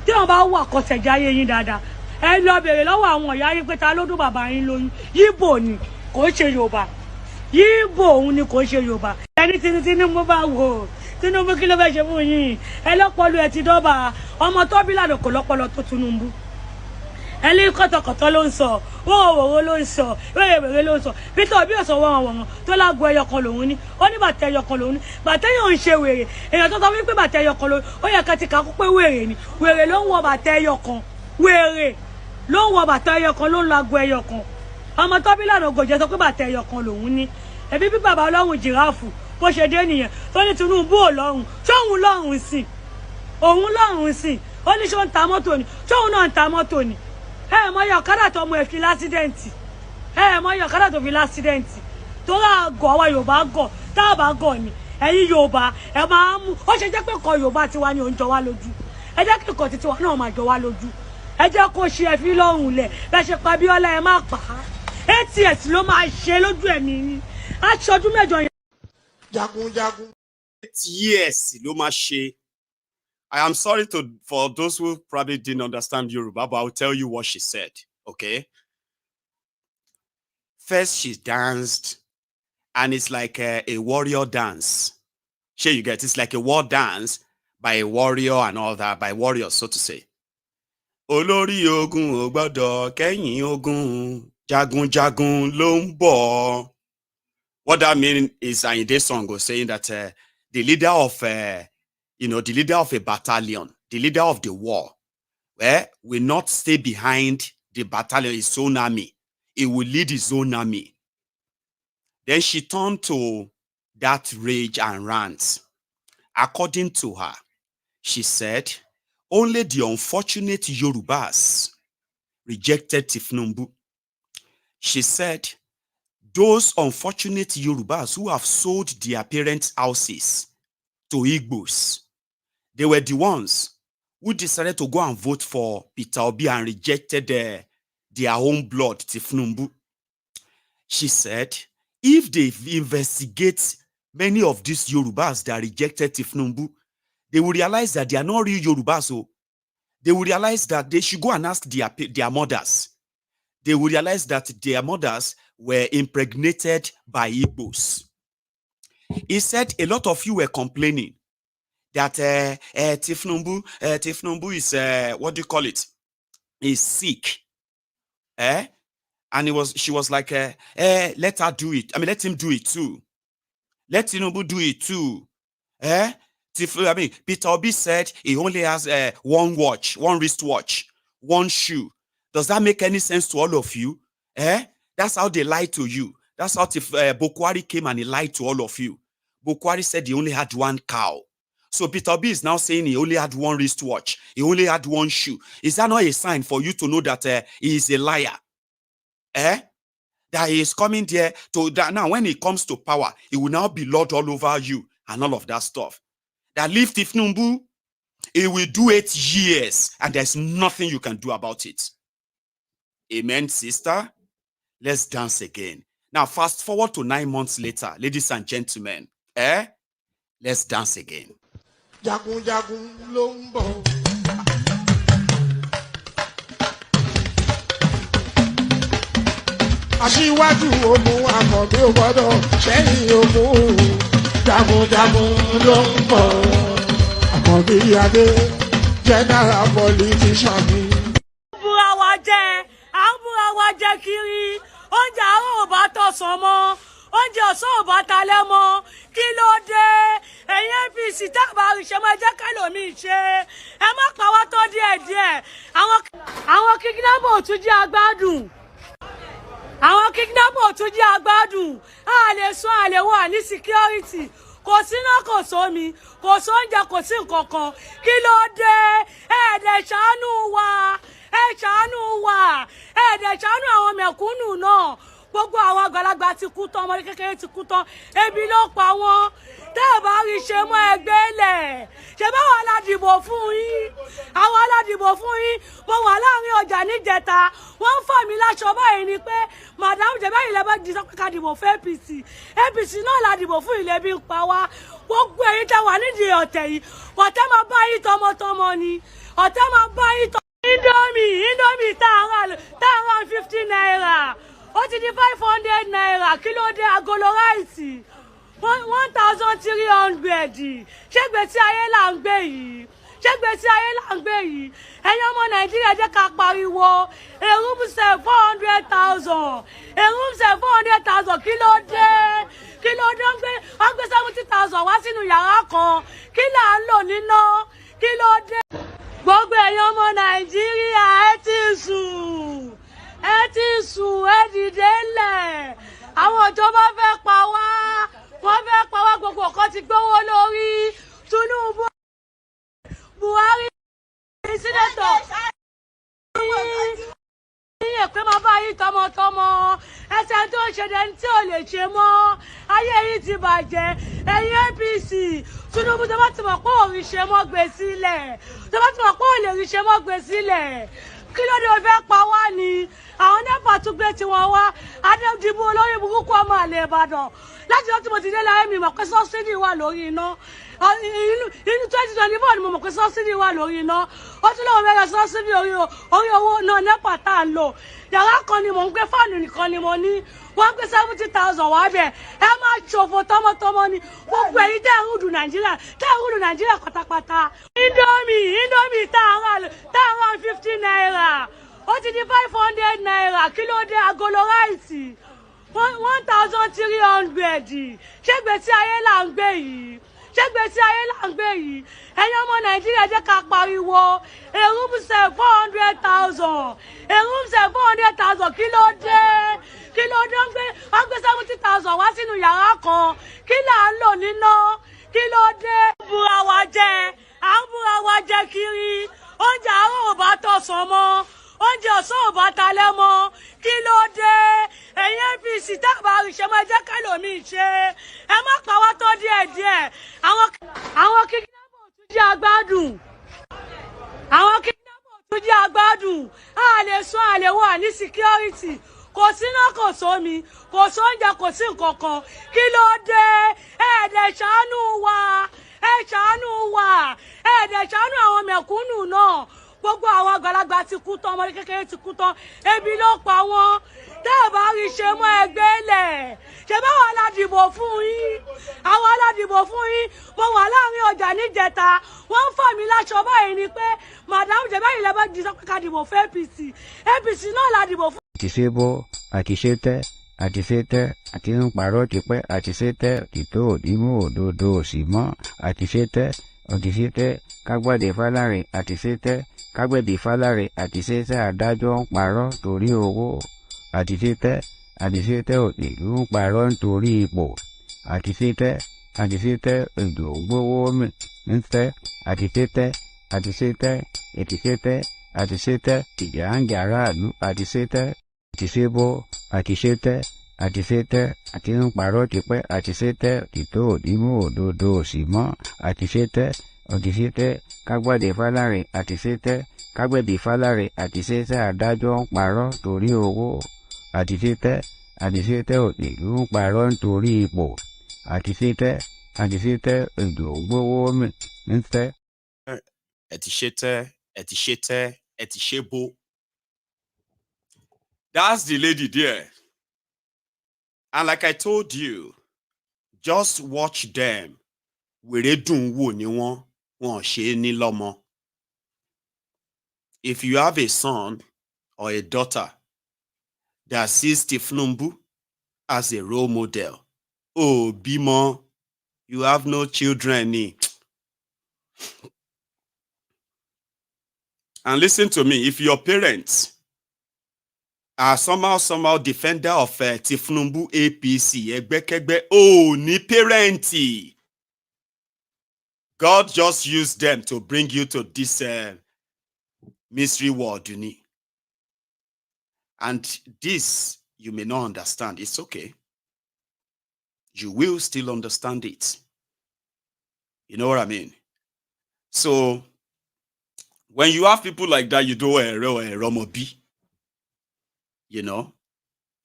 tí wọn bá wà kọsẹ̀já ayé yín dáadáa ẹ lọ bèrè lọ́wọ́ àwọn ìyá yín pé ta ló dún bàbá yín lóyún Yíbò ni kò ṣe Yorùbá Yíbò òun ni kò ṣe Yorùbá ẹni Tinubu bá wò Tinubu kí ló fẹ́ ṣe fún yín ẹ lọ́pọ̀lọ́ ẹ ti dọ́ba ọmọ tó bí lànà kò lọ́pọ̀lọ́ tó Tinubu ẹni kọ̀tọ̀kọ̀tọ̀ ló ń sọ wọ́wọ́wọ́ ló ń sọ wẹ́rẹ́wẹ́rẹ́ ló ń sọ Peter Obi ọ̀sọ̀ wọ́wọ́wọ́ tó lágbo ẹyọ kan lòun ní ó ní bàtà ẹyọ kan lòun ní bàtà yóò ń ṣe wèrè èèyàn tó sọ wípé bàtà ẹyọ kan lòun ó yẹ ká ti kà kó pé wèrè ni wèrè ló ń wọ bàtà ẹyọ kan wèrè ló ń wọ bàtà ẹyọ kan ló ń lágbo ẹyọ kan ọmọ tó bí lànà gòjẹ sọ pé bàtà ẹyọ kan lòun ní ẹbí bí bàbá Ọlọ́run jìráàfù bó ṣe dé nìyẹn tó ní Tinubu ò lọ́rùn ṣóun lọ́rùn sí òun lọ́rùn sí ó ní ṣó ń ta mọ́tò ni ṣóun náà ń ta mọ́tò ni ẹ mọ yọ ọ̀kadà tó mú ẹ fi lásídẹ̀ǹtì ẹ mọ yọ ọ̀kadà tó fi lásídẹ̀ǹtì tó rà gọ̀ àwa Yorùbá gọ̀ tá a bá gọ̀ ni ẹ̀yin Yorùbá ẹ máa mú ó ṣe jẹ́ pé kọ Yorùbá tiwa ni ò ń jọ wá lójú ẹ jẹ́ kí nǹkan titiwa náà máa jọ wá lójú ẹ jẹ́ kó ṣe ẹ fi lọ́rùn lẹ̀ bẹ́ẹ̀ ṣe pa Abíọ́lá ẹ má pa á ATS ló máa ṣe lójú ẹ̀mí ni aṣojú mẹ́jọ yẹn. Jagunjagun. 8 years ló máa ṣe. I am sorry for those who probably didn't understand Yoruba, but I'll tell you what she said, okay? First, she danced, and it's like a warrior dance. Sure, you get it's like a war dance by a warrior and all that, by warriors, so to say. Olórí ogun ò gbọ́dọ̀ kẹ́yìn ogun, jagun jagun ló ń bọ̀. What that means is, in this song was saying that the leader of the leader of a battalion, the leader of the war, will not stay behind the battalion, his own army. He will lead his own army. Then she turned to that rage and rant. According to her, she said, only the unfortunate Yorubas rejected Tinubu. She said, those unfortunate Yorubas who have sold their parents' houses to Igbos, they were the ones who decided to go and vote for Peter Obi and rejected their own blood, Tifnumbu. She said, if they investigate many of these Yorubas that rejected Tifnumbu, they will realize that they are not real Yorubas. So they will realize that they should go and ask their mothers. They will realize that their mothers were impregnated by Igbos. He said a lot of you were complaining that Tifnumbu is, what do you call it? Is sick. And she was like, let her do it. I mean, let him do it too. Let Tinubu do it too. Peter Obi said he only has one watch, one wristwatch, one shoe. Does that make any sense to all of you? That's how they lied to you. That's how Buhari came and he lied to all of you. Buhari said he only had one cow. So Peter Obi is now saying he only had one wristwatch. He only had one shoe. Is that not a sign for you to know that he is a liar? That he is coming there to that now when he comes to power, he will now be Lord all over you and all of that stuff. That leave Tifnumbu, he will do 8 years and there's nothing you can do about it. Amen, sister. Let's dance again. Now, fast forward to 9 months later, ladies and gentlemen. Let's dance again. Jagun jagun lombo. Aṣíwájú ogun àkànbí ò gbọ́dọ̀ ṣẹ́yìn ogun. Jagun jagun lombo. Àkànbí adé general politician ni. Búra wa jẹ́, à ń búra wa jẹ́ kiri. Oúnjẹ àárọ̀ ò bá tọ̀sán mọ́. Oúnjẹ ọ̀sán ò bá talẹ́ mọ́. Kí ló dé? Ẹ̀yin APC tá a bá rí ṣe máa jẹ́ kẹ́lòmíì ṣe. Ẹ má pa wá tó díẹ̀díẹ̀. Àwọn kidnapper ò tún jẹ́ agbádùn. Àwọn kidnapper ò tún jẹ́ agbádùn. A lè sún àlè wà ní security. Kò síná kò sómi. Kò sóúnjẹ kò sí nǹkan kan. Kí ló dé? Ẹ̀ẹ́dẹ̀ ṣàánú wa. Ẹ ṣàánú wa. Ẹ̀ẹ́dẹ̀ ṣàánú àwọn mẹ̀kúnnù náà. Gbogbo àwọn àgbàlagbà ti kú tán, ọmọdé kékeré ti kú tán, ebi ló pa wọ́n. Tẹ́ ẹ bá rí ṣe mọ́ ẹgbẹ́ lẹ̀. Ṣé báwo aládìbò fún yín? Àwọn aládìbò fún yín. Mo wà láàrin ọjà níjẹta. Wọ́n ń fà mí láṣọ báyìí ni pé madam jẹ̀bẹ́ yìí lẹ́bàá di sọ́kà dìbò fún APC. APC náà ládìbò fún ilé bí ń pa wá. Gbogbo èyí tẹ́ wà nídìí ọ̀tẹ̀ yìí. Ọ̀tẹ̀ máa bá yín tọmọtọmọ ni. Ọ̀tẹ̀ máa bá yín tọmọ. Indomie tá a rà 50 naira. Ó ti di 500 naira. Kí ló dé agolo ráìsì 1,300. Ṣé gbèsè ayé là ń gbé yìí? Ṣé gbèsè ayé là ń gbé yìí? Ẹ̀yin ọmọ Nàìjíríà jẹ́ ká pariwo. Èrúmùsẹ̀ 400,000. Èrúmùsẹ̀ 400,000. Kí ló dé? Kí ló dé? Wọ́n gbé 70,000 wá sínú yàrá kan. Kí là ń lò níná? Kí ló dé? Gbogbo ẹ̀yin ọmọ Nàìjíríà ẹ ti sùn. Ẹ ti sùn, ẹ dìde lẹ̀. Àwọn ìjọba fẹ́ pa wá. Wọ́n fẹ́ pa wá, gbogbo nǹkan ti gbówó lórí. Tinubu, Buhari, sínétọ̀. Ní èpè máa bá yín tọmọtọmọ. Ẹsẹ̀ tó ń ṣe dẹni tí ò lè ṣe mọ́. Ayé yìí ti bàjẹ́. Ẹ̀yin APC, Tinubu tó bá ti mọ̀ pé òun ṣe mọ́ gbé sílẹ̀. Tó bá ti mọ̀ pé òun lè rí ṣe mọ́ gbé sílẹ̀. Kí ló dé o fẹ́ pa wá ni? Àwọn NEPA tún gbé tiwọn wá. Adédìbò olórí burúkú ọmọ àlè Ìbàdàn. Láti ọtí mo ti dé láyé mi mọ̀ pé sọ́sídì wà lórí iná. Inú 2024 ni mo mọ̀ pé sọ́sídì wà lórí iná. Ó tún lóun bẹ̀rẹ̀ sọ́sídì orí owó náà NEPA tá à ń lò. Yàrá kan ni mò ń gbé, fáànù nìkan ni mo ní. Wọ́n gbé 70,000 wá bẹ̀. Ẹ máa ṣòfò tọmọtọmọ ni. Gbogbo èyí tẹ́ ẹ̀ ń rúdù Nàìjíríà pátápátá. Indomie tá a rà 50 naira. Ó ti di 500 naira. Kí ló dé agolo ráìsì 1,300. Ṣé gbèsè ayé là ń gbé yìí? Ṣé gbèsè ayé là ń gbé yìí? Ẹ̀yin ọmọ Nàìjíríà jẹ́ ká pariwo. Èrúmùsẹ̀ 400,000. Èrúmùsẹ̀ 400,000. Kí ló dé? Kí ló dé? Wọ́n gbé 70,000 wá sínú yàrá kan. Kí là ń lò níná? Kí ló dé? Búra wa jẹ́, à ń búra wa jẹ́ kiri. Oúnjẹ àárọ̀ ò bá tọ̀sán mọ́. oúnjẹ ọ̀sán ò bá ta lẹ́mọ́ kí ló dé ẹ̀yin APC tábà ìṣẹ́ máa jẹ́ kẹ́lòmíì ṣe ẹ má pa wá tó díẹ̀díẹ̀ àwọn kidnapper tún jẹ́ agbádùn àwọn kidnapper tún jẹ́ agbádùn a lè sún àlè wà ní security kò síná kò sómi kò sóúnjẹ kò sí nǹkan kan kí ló dé ẹ̀ẹ́dẹ̀ ṣàánú wa ẹ̀ẹ́dẹ̀ ṣàánú àwọn mẹ̀kúnnù náà gbogbo àwọn àgbàlagbà ti kú tán ọmọdé kékeré ti kú tán ebi ló pa wọn tẹ́ ẹ bá rí ṣe mọ́ ẹgbẹ́ lẹ̀ ṣe bá wà ládìbò fún yín àwọn aládìbò fún yín mo wà láàrin ọjà níjẹta wọ́n ń fà mí láṣọ báyìí ni pé madam ṣe báyìí lẹ́ bá di sọ pé ká dìbò fún APC náà ládìbò fún. Àti ṣe bó àti ṣe tẹ́ àti ṣe tẹ́ àti ń parọ́ tipẹ́ àti ṣe tẹ́ tìtó òdìmú òdodo òsì mọ́ àti ṣe tẹ́ kágbọ́dé fáláre àti ṣe tẹ́ kágbẹ̀bí fáláre àti ṣe tẹ́ adájọ́ ń parọ́ torí owó àti ṣe tẹ́ òṣèlú ń parọ́ nítorí ipò àti ṣe tẹ́ èdò gbówó ń tẹ́ àti ṣe tẹ́ ìjà ń jà aráàlú àti ṣe tẹ́ àti ṣe bó àti ṣe tẹ́ àti ń parọ́ tipẹ́ àti ṣe tẹ́ tìtó òdìmú òdodo òsì mọ́ àti ṣe tẹ́ kágbọ́dé fáláre àti ṣe tẹ́ kágbẹ̀bí fáláre àti ṣe tẹ́ adájọ́ ń parọ́ torí owó àti ṣe tẹ́ òṣèlú ń parọ́ nítorí ipò àti ṣe tẹ́ èdò gbówó ń tẹ́. ẹ ti ṣe bó. That's the lady there. And like I told you, just watch them. Wèrè dùn wò ni wọ́n ṣe ní lọ́mọ. If you have a son or a daughter that sees Tinubu as a role model, oh, bímọ, you have no children. And listen to me, if your parents are somehow defender of Tinubu APC, ẹgbẹ́kẹ́gbẹ́, oh, ní parenti. God just used them to bring you to this mystery world, you need. And this, you may not understand. It's okay. You will still understand it. You know what I mean? So, when you have people like that, you do a Romobi. You know,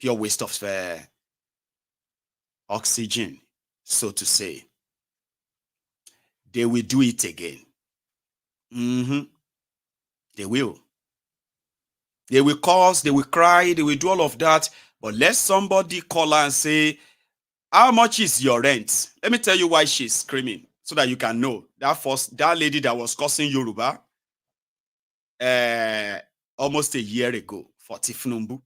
pure waste of oxygen, so to say. They will do it again. They will. They will curse, they will cry, they will do all of that. But let somebody call her and say, how much is your rent? Let me tell you why she's screaming, so that you can know. That lady that was cursing Yoruba almost a year ago for Tinubu.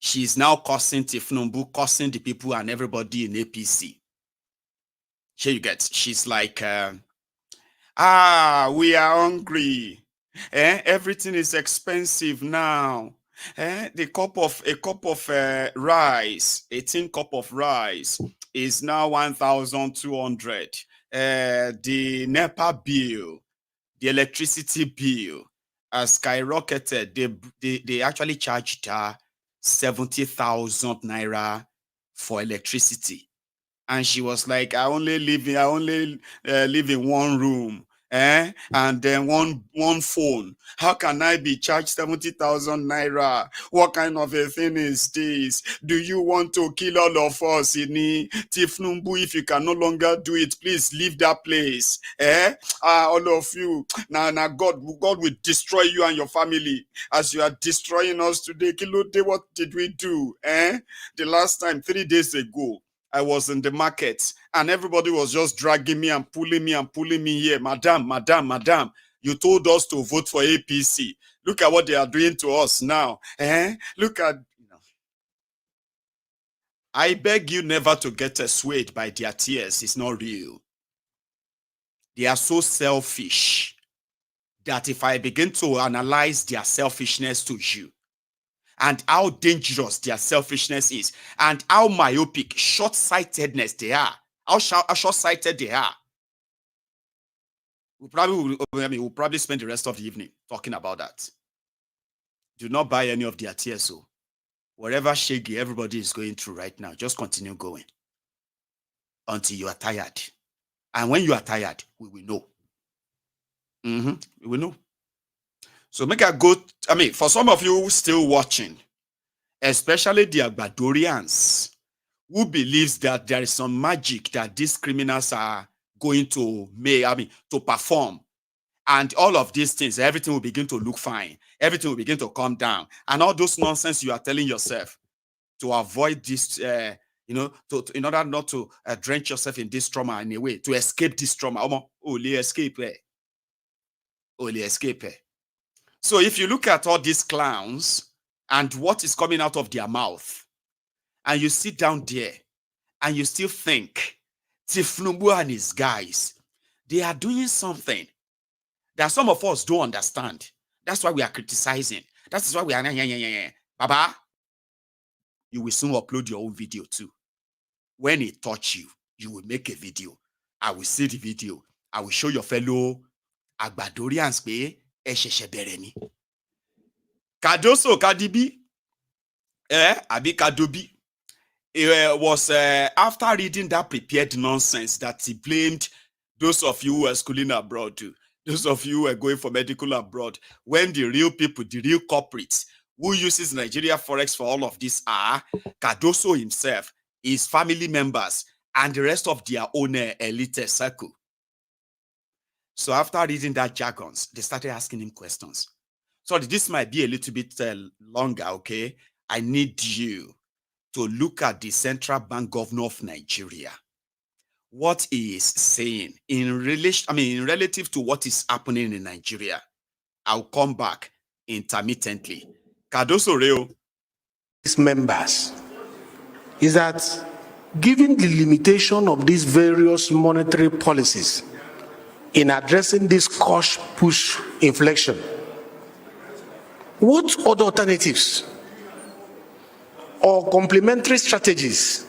She's now cursing Tinubu, cursing the people and everybody in APC. Here you get, she's like, we are hungry. Everything is expensive now. A cup of rice, 18 cup of rice is now 1,200. The NEPA bill, the electricity bill has skyrocketed. They actually charged her 70,000 naira for electricity. And she was like, I only live in one room, and then one phone. How can I be charged 70,000 naira? What kind of a thing is this? Do you want to kill all of us? Tinubu, if you can no longer do it, please leave that place. All of you. Now God will destroy you and your family as you are destroying us today. Kilode, what did we do? The last time, 3 days ago, I was in the market and everybody was just dragging me and pulling me here. Madam, you told us to vote for APC. Look at what they are doing to us now. Look at, I beg you never to get swayed by their tears. It's not real. They are so selfish that if I begin to analyze their selfishness to you, and how dangerous their selfishness is, and how myopic, short-sightedness they are, how short-sighted they are. We'll probably spend the rest of the evening talking about that. do not buy any of their TSO. Whatever Shege everybody is going through right now, just continue going until you are tired. And when you are tired, we will know. We will know. So make a go. I mean, for some of you still watching, especially the Agbadorians, who believes that there is some magic that these criminals are going to perform. And all of these things, everything will begin to look fine. Everything will begin to calm down. And all those nonsense you are telling yourself to avoid this, in order not to drench yourself in this trauma in a way, to escape this trauma. Only escape. Only escape. So if you look at all these clowns and what is coming out of their mouth, and you sit down there and you still think Tinubu and his guys, they are doing something that some of us don't understand. That's why we are criticizing. That is why we are Baba, you will soon upload your own video too. When it touch you, you will make a video. I will see the video. I will show your fellow Agbadorians pé ẹ ṣẹ̀ṣẹ̀ bẹ̀rẹ̀ ni. Cardoso Kadibi, Abi Kadobi, it was after reading that prepared nonsense that he blamed those of you who are schooling abroad too. Those of you who are going for medical abroad, when the real people, the real culprits who uses Nigeria Forex for all of this are Cardoso himself, his family members, and the rest of their own elite circle. So after reading that jargons, they started asking him questions. So this might be a little bit longer, okay? I need you to look at the central bank governor of Nigeria. What he is saying in relation, relative to what is happening in Nigeria. I'll come back intermittently. Cardoso Reo. These members is that given the limitation of these various monetary policies in addressing this cost-push inflation, what other alternatives or complementary strategies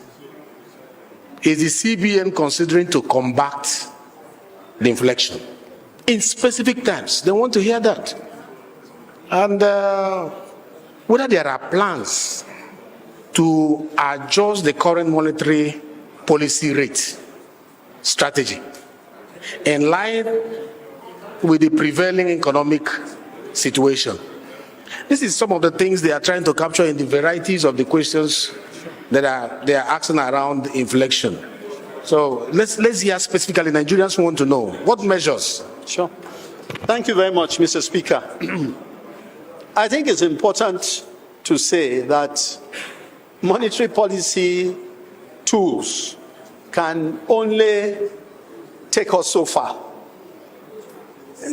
is the CBN considering to combat the inflation? In specific terms, they want to hear that. And whether there are plans to adjust the current monetary policy rate strategy in line with the prevailing economic situation. This is some of the things they are trying to capture in the varieties of the questions that they are asking around inflation. So let's hear specifically. Nigerians want to know what measures. Sure. Thank you very much, Mr. Speaker. I think it's important to say that monetary policy tools can only take us so far.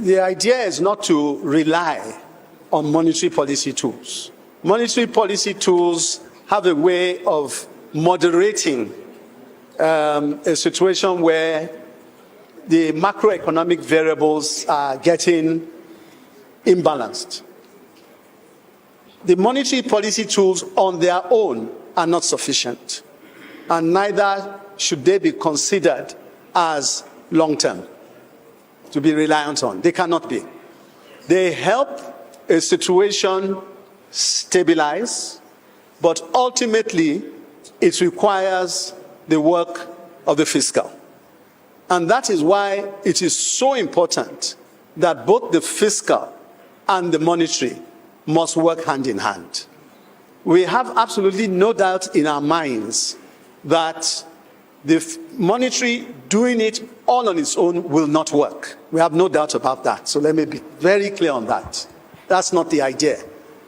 The idea is not to rely on monetary policy tools. Monetary policy tools have a way of moderating a situation where the macroeconomic variables are getting imbalanced. The monetary policy tools on their own are not sufficient, and neither should they be considered as long-term to be reliant on. They cannot be. They help a situation stabilize, but ultimately it requires the work of the fiscal. And that is why it is so important that both the fiscal and the monetary must work hand in hand. We have absolutely no doubt in our minds that the monetary doing it all on its own will not work. We have no doubt about that. So let me be very clear on that. That's not the idea.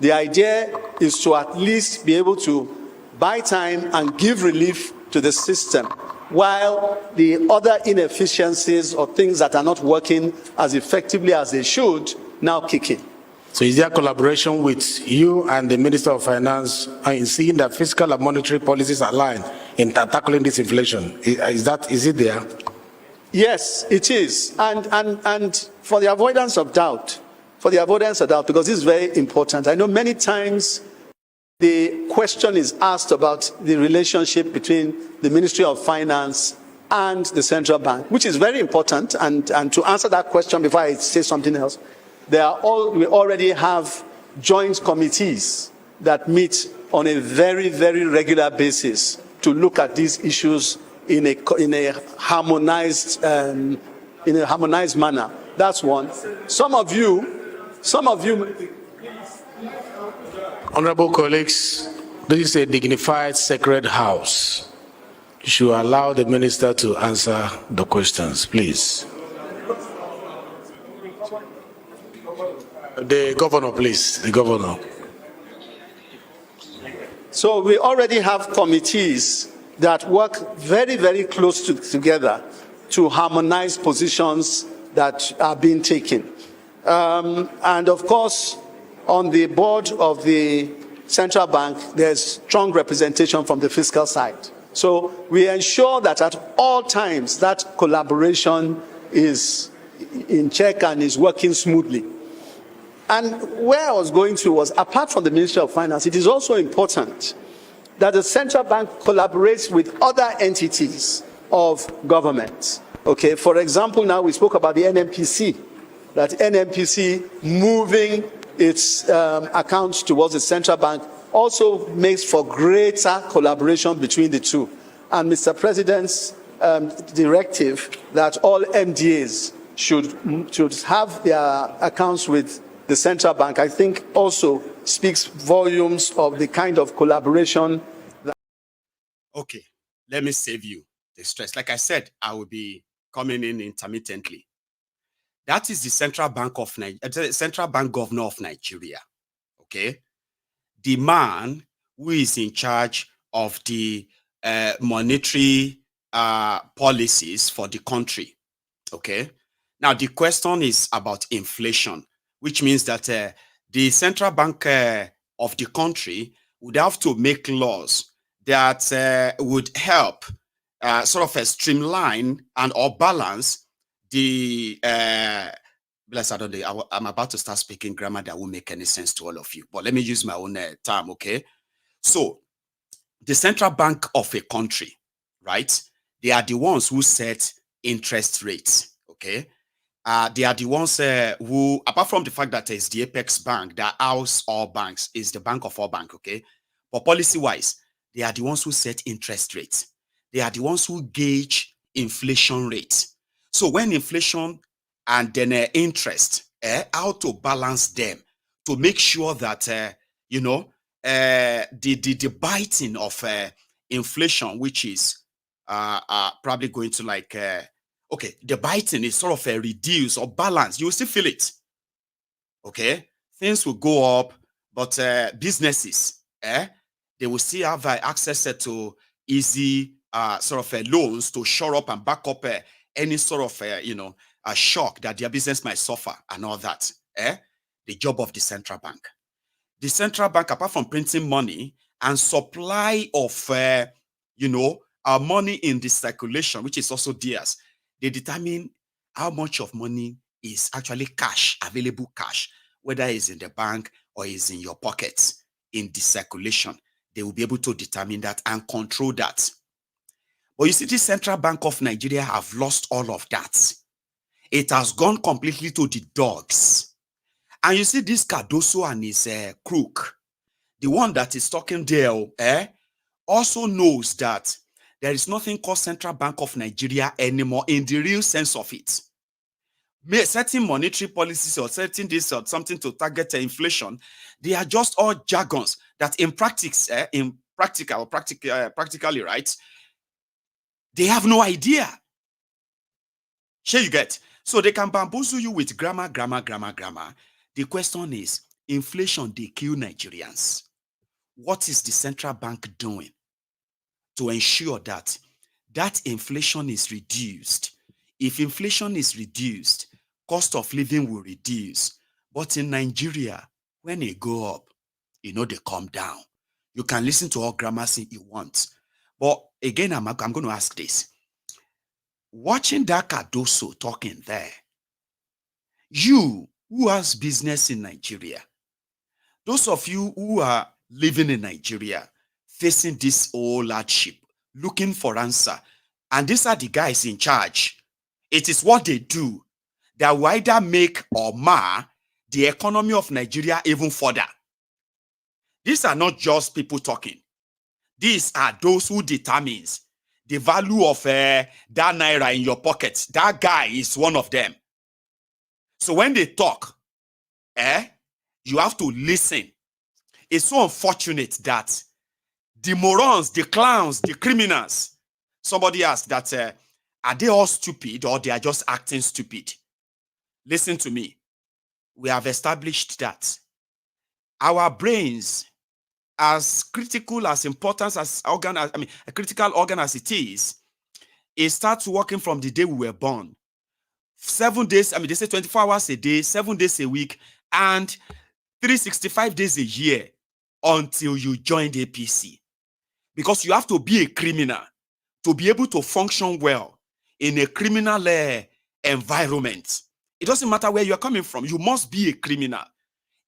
The idea is to at least be able to buy time and give relief to the system while the other inefficiencies or things that are not working as effectively as they should now kick in. So is there collaboration with you and the Minister of Finance in seeing that fiscal and monetary policies align in tackling this inflation? Is it there? Yes, it is. And for the avoidance of doubt, because this is very important, I know many times the question is asked about the relationship between the Ministry of Finance and the central bank, which is very important. And to answer that question before I say something else, we already have joint committees that meet on a very, very regular basis to look at these issues in a harmonized manner. That's one. Some of you. Honorable colleagues, this is a dignified, sacred house. You should allow the minister to answer the questions, please. The governor, please. The governor. So we already have committees that work very, very close together to harmonize positions that are being taken. And of course, on the board of the central bank, there's strong representation from the fiscal side. So we ensure that at all times that collaboration is in check and is working smoothly. And where I was going to was, apart from the Ministry of Finance, it is also important that the central bank collaborates with other entities of government. Okay, for example, now we spoke about the NNPC, that NNPC moving its accounts towards the central bank also makes for greater collaboration between the two. And Mr. President's directive that all MDAs should have their accounts with the central bank, I think also speaks volumes of the kind of collaboration. Okay, let me save you the stress. Like I said, I will be coming in intermittently. That is the central bank governor of Nigeria. Okay, the man who is in charge of the monetary policies for the country. Okay, now the question is about inflation, which means that the central bank of the country would have to make laws that would help sort of streamline and or balance the I'm about to start speaking grammar that won't make any sense to all of you, but let me use my own term. Okay, so the central bank of a country, right, they are the ones who set interest rates. Okay, they are the ones who, apart from the fact that it's the apex bank that house all banks, is the bank of all banks. Okay, but policy wise, they are the ones who set interest rates. They are the ones who gauge inflation rates. So when inflation and then interest, how to balance them to make sure that, the biting of inflation, which is probably going to the biting is sort of reduce or balance. You will still feel it. Okay, things will go up, but businesses, they will still have access to easy sort of loans to shore up and back up any sort of a shock that their business might suffer and all that. The job of the central bank. The central bank, apart from printing money and supply of money in the circulation, which is also theirs, they determine how much of money is actually cash, available cash, whether it's in the bank or is in your pockets in the circulation. They will be able to determine that and control that. But you see, the Central Bank of Nigeria have lost all of that. It has gone completely to the dogs. And you see this Cardoso and his crook, the one that is talking there, also knows that there is nothing called Central Bank of Nigeria anymore in the real sense of it. Certain monetary policies or setting this or something to target inflation, they are just all jargons that in practice, practically, right, they have no idea. Sure, you get. So they can bamboozle you with grammar. The question is, inflation, they kill Nigerians. What is the central bank doing to ensure that that inflation is reduced? If inflation is reduced, cost of living will reduce. But in Nigeria, when they go up, they come down. You can listen to all grammars you want. But again, I'm going to ask this. Watching that Cardoso talking there, you who has business in Nigeria, those of you who are living in Nigeria, facing this old hardship, looking for answer, and these are the guys in charge. It is what they do that will either make or mar the economy of Nigeria even further. These are not just people talking. These are those who determines the value of that naira in your pocket. That guy is one of them. So when they talk, you have to listen. It's so unfortunate that the morons, the clowns, the criminals, somebody asked that, are they all stupid or they are just acting stupid? Listen to me. We have established that our brains, as critical, as important as a critical organ as it starts working from the day we were born. 7 days, they say 24 hours a day, 7 days a week, and 365 days a year until you join the APC. Because you have to be a criminal to be able to function well in a criminal environment. It doesn't matter where you're coming from. You must be a criminal.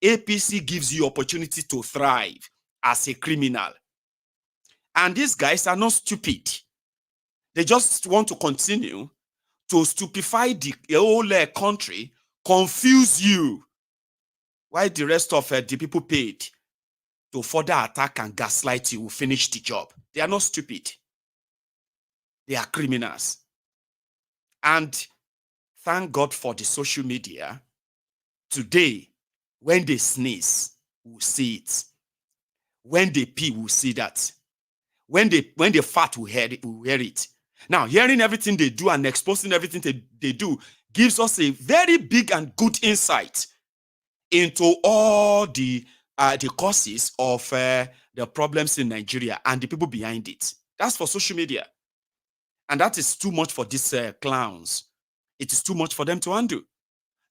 APC gives you opportunity to thrive as a criminal. And these guys are not stupid. They just want to continue to stupefy the whole country, confuse you, while the rest of the people paid to further attack and gaslight you will finish the job. They are not stupid. They are criminals. And thank God for the social media. Today, when they sneeze, we'll see it. When they pee, we'll see that. When they fart, we'll hear it. Now, hearing everything they do and exposing everything they do gives us a very big and good insight into all the causes of the problems in Nigeria and the people behind it. That's for social media. And that is too much for these clowns. It is too much for them to handle.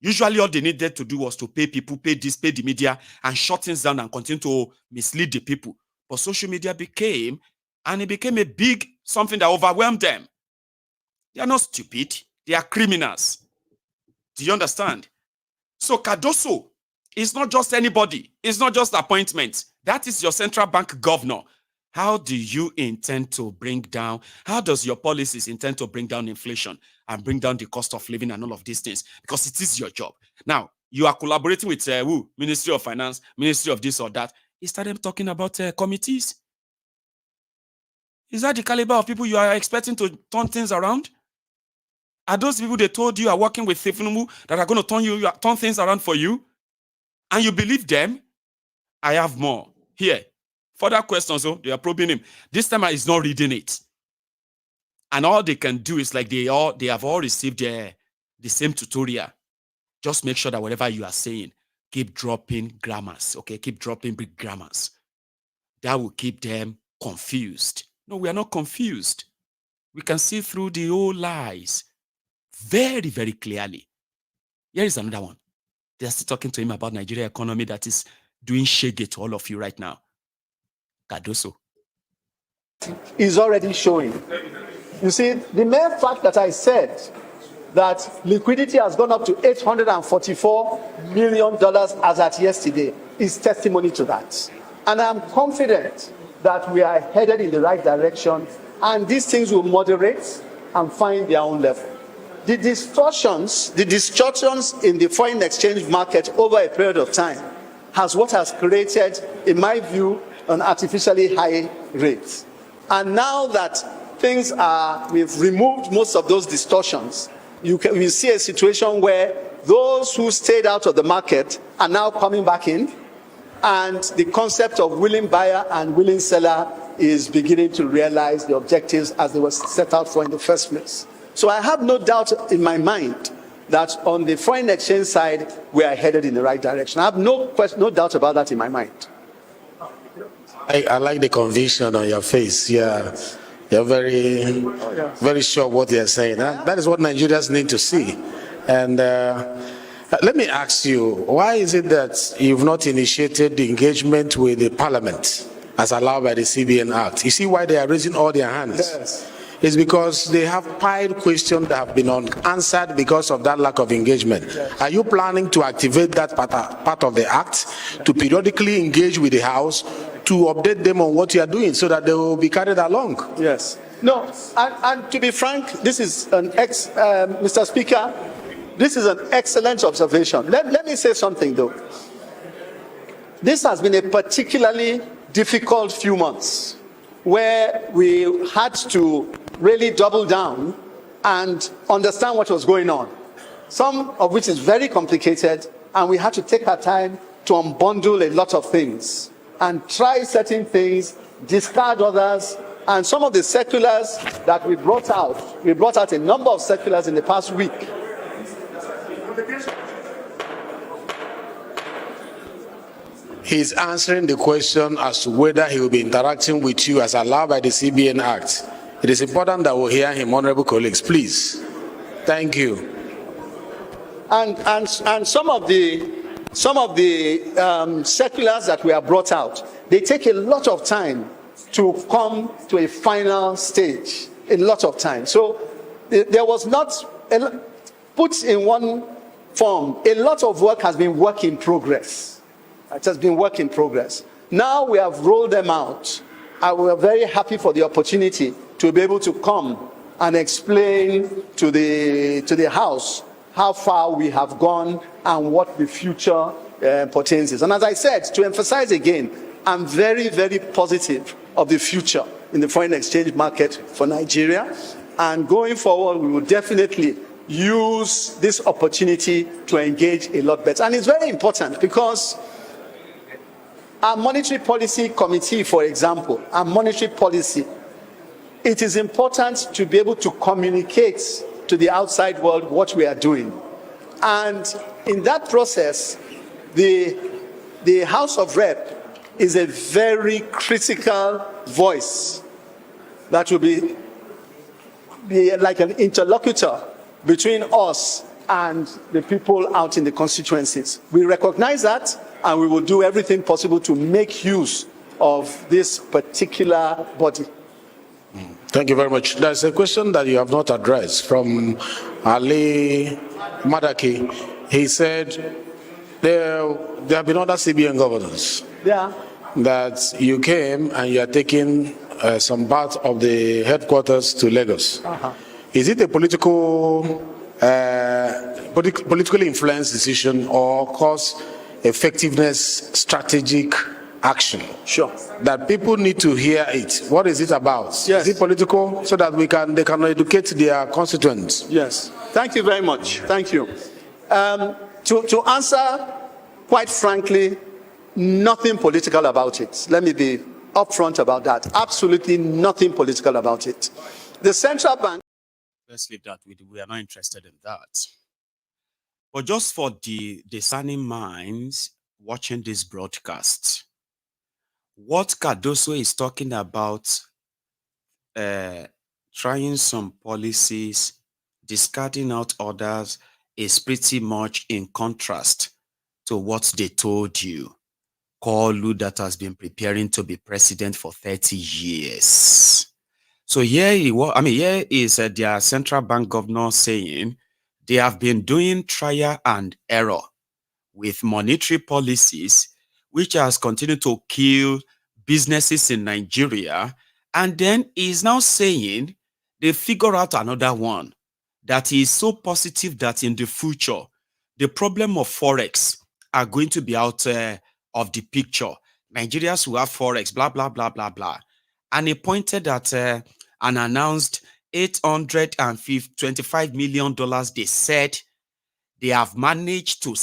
Usually all they needed to do was to pay people, pay the media, and shut things down and continue to mislead the people. But social media became a big something that overwhelmed them. They are not stupid. They are criminals. Do you understand? So Cardoso is not just anybody. It's not just appointment. That is your central bank governor. How do you intend to bring down, how does your policies intend to bring down inflation and bring down the cost of living and all of these things? Because it is your job. Now, you are collaborating with Ministry of Finance, Ministry of this or that. He started talking about committees. Is that the caliber of people you are expecting to turn things around? Are those people they told you are working with Tinubu that are going to turn things around for you? And you believe them? I have more. Here. Further questions, they are probing him. This time he's not reading it. And all they can do is like they have all received the same tutorial. Just make sure that whatever you are saying, keep dropping grammars, okay? Keep dropping big grammars. That will keep them confused. No, we are not confused. We can see through the old lies very, very clearly. Here is another one. They're still talking to him about Nigeria economy that is doing shege to all of you right now. Cardoso is already showing. You see, the mere fact that I said that liquidity has gone up to $844 million as at yesterday is testimony to that. And I'm confident that we are headed in the right direction and these things will moderate and find their own level. The distortions in the foreign exchange market over a period of time has created, in my view, an artificially high rate. And now that we've removed most of those distortions, we see a situation where those who stayed out of the market are now coming back in, and the concept of willing buyer and willing seller is beginning to realize the objectives as they were set out for in the first place. So I have no doubt in my mind that on the foreign exchange side, we are headed in the right direction. I have no doubt about that in my mind. I like the conviction on your face. Yeah, you're very sure what you're saying. That is what Nigerians need to see. And let me ask you, why is it that you've not initiated the engagement with the Parliament as allowed by the CBN Act? You see why they are raising all their hands? Yes. It's because they have piled questions that have been unanswered because of that lack of engagement. Yes. Are you planning to activate that part of the Act to periodically engage with the House to update them on what you are doing so that they will be carried along? Yes. No, and to be frank, this is Mr. Speaker, This is an excellent observation. Let me say something, though. This has been a particularly difficult few months where we had to really double down and understand what was going on, some of which is very complicated, and we had to take our time to unbundle a lot of things and try certain things, discard others, and some of the circulars that we brought out a number of circulars in the past week. He's answering the question as to whether he will be interacting with you as allowed by the CBN Act. It is important that we hear him, honorable colleagues, please. Thank you. And some of the circulars that we have brought out, they take a lot of time to come to a final stage, a lot of time. So there was not, put in one form, a lot of work has been work in progress. It has been work in progress. Now we have rolled them out, and we are very happy for the opportunity to be able to come and explain to the House how far we have gone and what the future pertains is. And as I said, to emphasize again, I'm very, very positive of the future in the foreign exchange market for Nigeria. And going forward, we will definitely use this opportunity to engage a lot better. And it's very important because our monetary policy committee, for example, our monetary policy, it is important to be able to communicate to the outside world what we are doing. And in that process, the House of Rep is a very critical voice that will be like an interlocutor between us and the people out in the constituencies. We recognize that, and we will do everything possible to make use of this particular body. Thank you very much. There's a question that you have not addressed from Ali Madaki. He said there have been other CBN governors. Yeah. That you came and you are taking some part of the headquarters to Lagos. Is it a politically influenced decision or cost effectiveness strategic action? Sure. That people need to hear it. What is it about? Yes. Is it political so that they can educate their constituents? Yes. Thank you very much. Thank you. To answer, quite frankly, nothing political about it. Let me be upfront about that. Absolutely nothing political about it. The central bank. Let's leave that. We are not interested in that. But just for the discerning minds watching this broadcast, what Cardoso is talking about, trying some policies, discarding out others, is pretty much in contrast to what they told you. Kolu that has been preparing to be president for 30 years. So here is their central bank governor saying they have been doing trial and error with monetary policies, which has continued to kill businesses in Nigeria. And then is now saying they figure out another one that is so positive that in the future, the problem of Forex are going to be out of the picture. Nigerians who have Forex, blah, blah, blah, blah, blah. And he pointed at and announced $825 million. They said they have managed to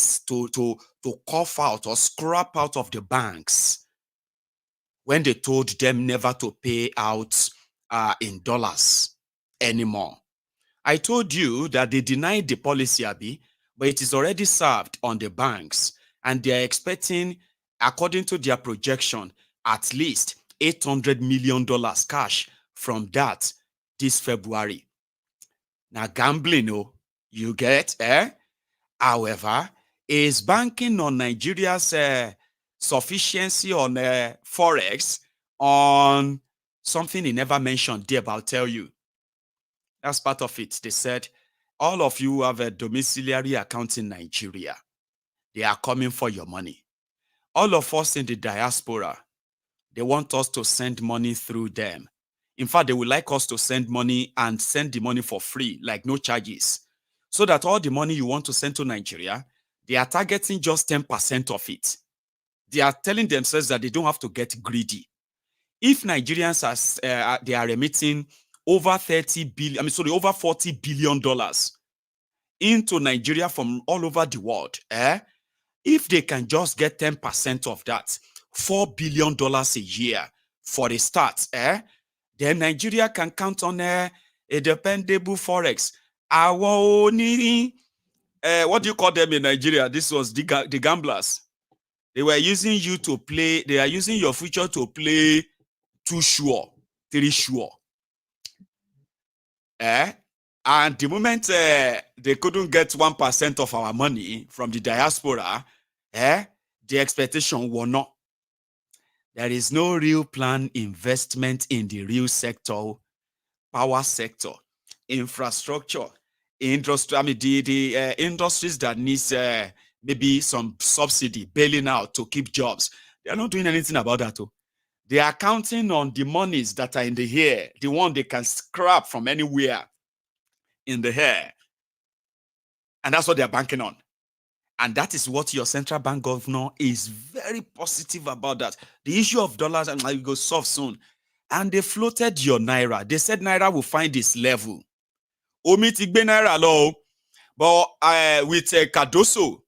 cough out or scrap out of the banks when they told them never to pay out in dollars anymore. I told you that they denied the policy, Abi, but it is already served on the banks, and they are expecting, according to their projection, at least $800 million cash from that this February. Now, gambling, oh, you get, eh? However, is banking on Nigeria's sufficiency on Forex on something he never mentioned there, but I'll tell you. That's part of it. They said, all of you have a domiciliary account in Nigeria. They are coming for your money. All of us in the diaspora, they want us to send money through them. In fact, they would like us to send money and send the money for free, like no charges. so that all the money you want to send to Nigeria, they are targeting just 10% of it. They are telling themselves that they don't have to get greedy. If Nigerians they are emitting over over $40 billion into Nigeria from all over the world, if they can just get 10% of that, $4 billion a year for a start, then Nigeria can count on a dependable Forex. What do you call them in Nigeria? This was the gamblers. They were using you to play, they are using your future to play 2 sure, 3 sure. And the moment they couldn't get 1% of our money from the diaspora, the expectation was not. There is no real planned investment in the real sector, power sector, infrastructure, industry. I mean, the industries that needs maybe some subsidy, bailing out to keep jobs. They are not doing anything about that. Too. They are counting on the monies that are in the air, the one they can scrap from anywhere in the air. And that's what they're banking on. And that is what your central bank governor is very positive about that. The issue of dollars, and I will go soft soon. And they floated your Naira. They said Naira will find its level. Omitigbe Naira low. But with Cardoso,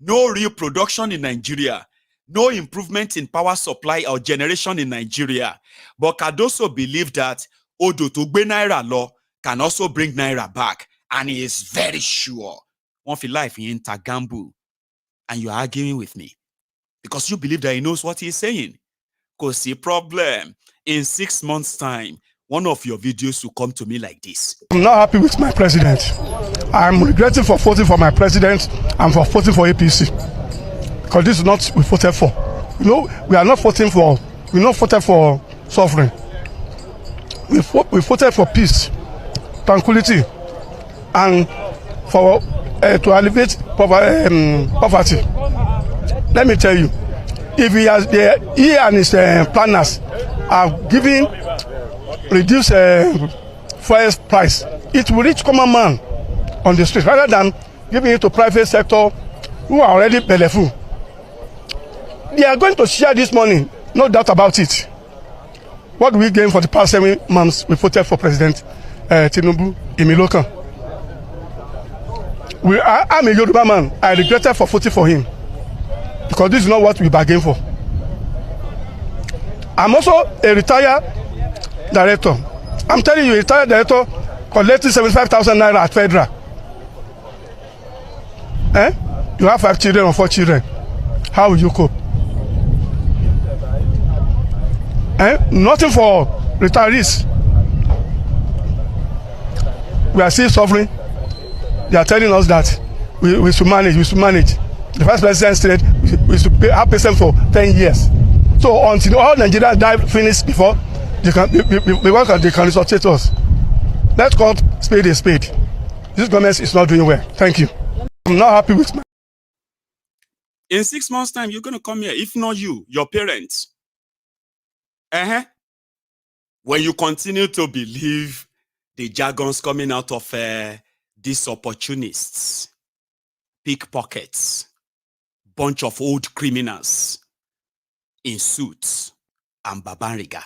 no real production in Nigeria. No improvement in power supply or generation in Nigeria. But Cardoso believed that Odo to Gbe Naira law can also bring Naira back. And he is very sure. One for life in Tagambu. And you're arguing with me. Because you believe that he knows what he's saying. Because the problem, in 6 months' time, one of your videos will come to me like this. I'm not happy with my president. I'm regretting for voting for my president and for voting for APC. Because this is not what we voted for. You know, we are not voting for, we're not voted for suffering. We voted for peace, tranquility, and for to alleviate poverty. Let me tell you, if he and his planners are giving reduced fuel price, it will reach common man on the street rather than giving it to private sector who are already bellyful. They are going to share this money, no doubt about it. What do we gain for the past 7 months? We voted for President Tinubu Inherited. I'm a Yoruba man. I regretted for voting for him because this is not what we bargained for. I'm also a retired director. I'm telling you, a retired director collecting 75,000 naira at federal. You have 5 children or 4 children. How will you cope? Nothing for retirees. We are still suffering. They are telling us that we should manage. The first president said we should pay APC for 10 years. So until all Nigerians die finish before they can resuscitate us. Let's call spade a spade. This government is not doing well. Thank you. I'm not happy with my. In 6 months' time, you're going to come here. If not you, your parents. When you continue to believe the jargons coming out of these opportunists, pickpockets, bunch of old criminals in suits and babariga.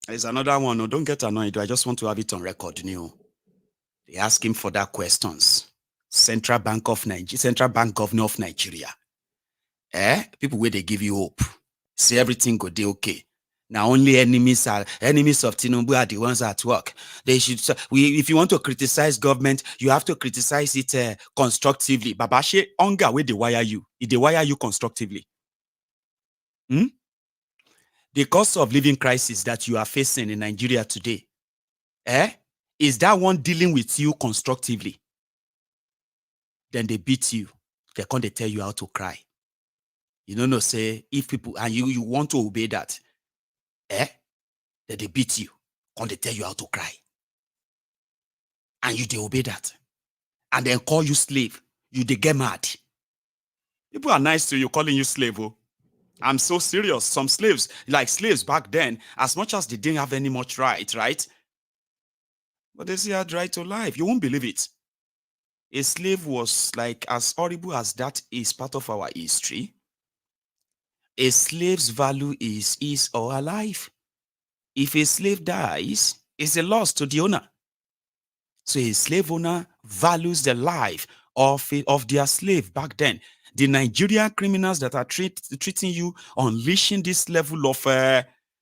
There's another one. No, don't get annoyed. I just want to have it on record. New. They ask him for that questions. Central Bank Governor of Nigeria. People where they give you hope. Say everything go be okay. Now only enemies of Tinubu are the ones at work. They should. If you want to criticize government, you have to criticize it constructively. Babashe Onga where they wire you. They wire you constructively. The cost of living crisis that you are facing in Nigeria today, is that one dealing with you constructively? Then they beat you. They can't tell you how to cry. You know, say if people and you want to obey that, then they beat you. Can't they tell you how to cry? And they obey that. And then call you slave. They get mad. People are nice to you calling you slave. Oh. I'm so serious. Some slaves, like slaves back then, as much as they didn't have any much right? But they still had right to life. You won't believe it. A slave was like, as horrible as that is part of our history, a slave's value is his or her life. If a slave dies, it's a loss to the owner. So a slave owner values the life of their slave back then. The Nigerian criminals that are treating you, unleashing this level of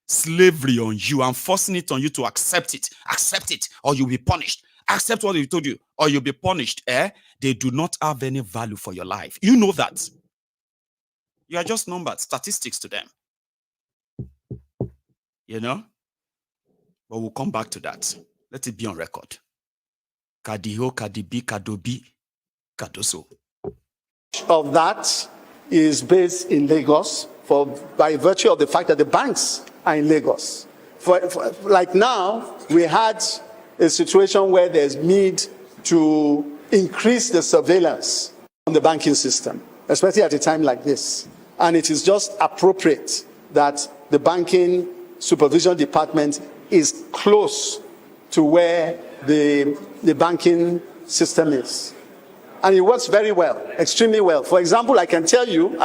slavery on you and forcing it on you to accept it, or you'll be punished. Accept what they told you, or you'll be punished. They do not have any value for your life. You know that. You are just numbers, statistics to them. You know? But we'll come back to that. Let it be on record. Kadiho, Kadibi, Kadobi, Cardoso. Of that is based in Lagos by virtue of the fact that the banks are in Lagos. Like now, we had a situation where there's need to increase the surveillance on the banking system, especially at a time like this. And it is just appropriate that the banking supervision department is close to where the banking system is. And it works very well, extremely well. For example, I can tell you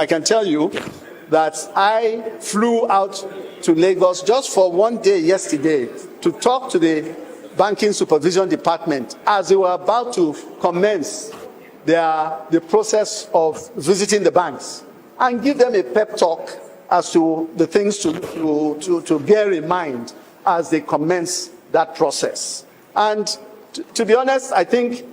that I flew out to Lagos just for one day yesterday to talk to the banking supervision department as they were about to commence the process of visiting the banks, and give them a pep talk as to the things to bear in mind as they commence that process. And to be honest, I think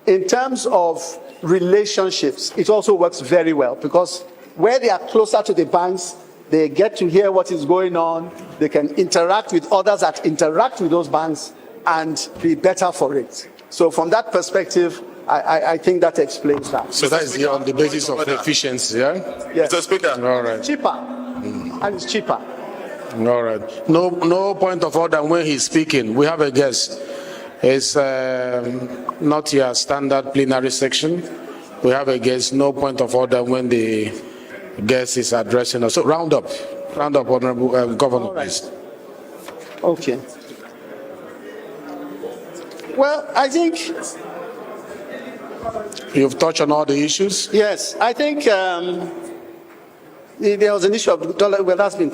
in terms of relationships, it also works very well, because where they are closer to the banks, they get to hear what is going on, they can interact with others that interact with those banks and be better for it. So from that perspective, I think that explains that. So that is on the basis of efficiency, yeah? Yes. Mr. Speaker. All right. Cheaper. And it's cheaper. All right. No point of order when he's speaking. We have a guest. It's not your standard plenary section. We have a guest. No point of order when the guest is addressing us. So round up, Honorable Governor, please. Okay. Well, I think you've touched on all the issues. Yes, I think there was an issue of dollar. Well, that's been.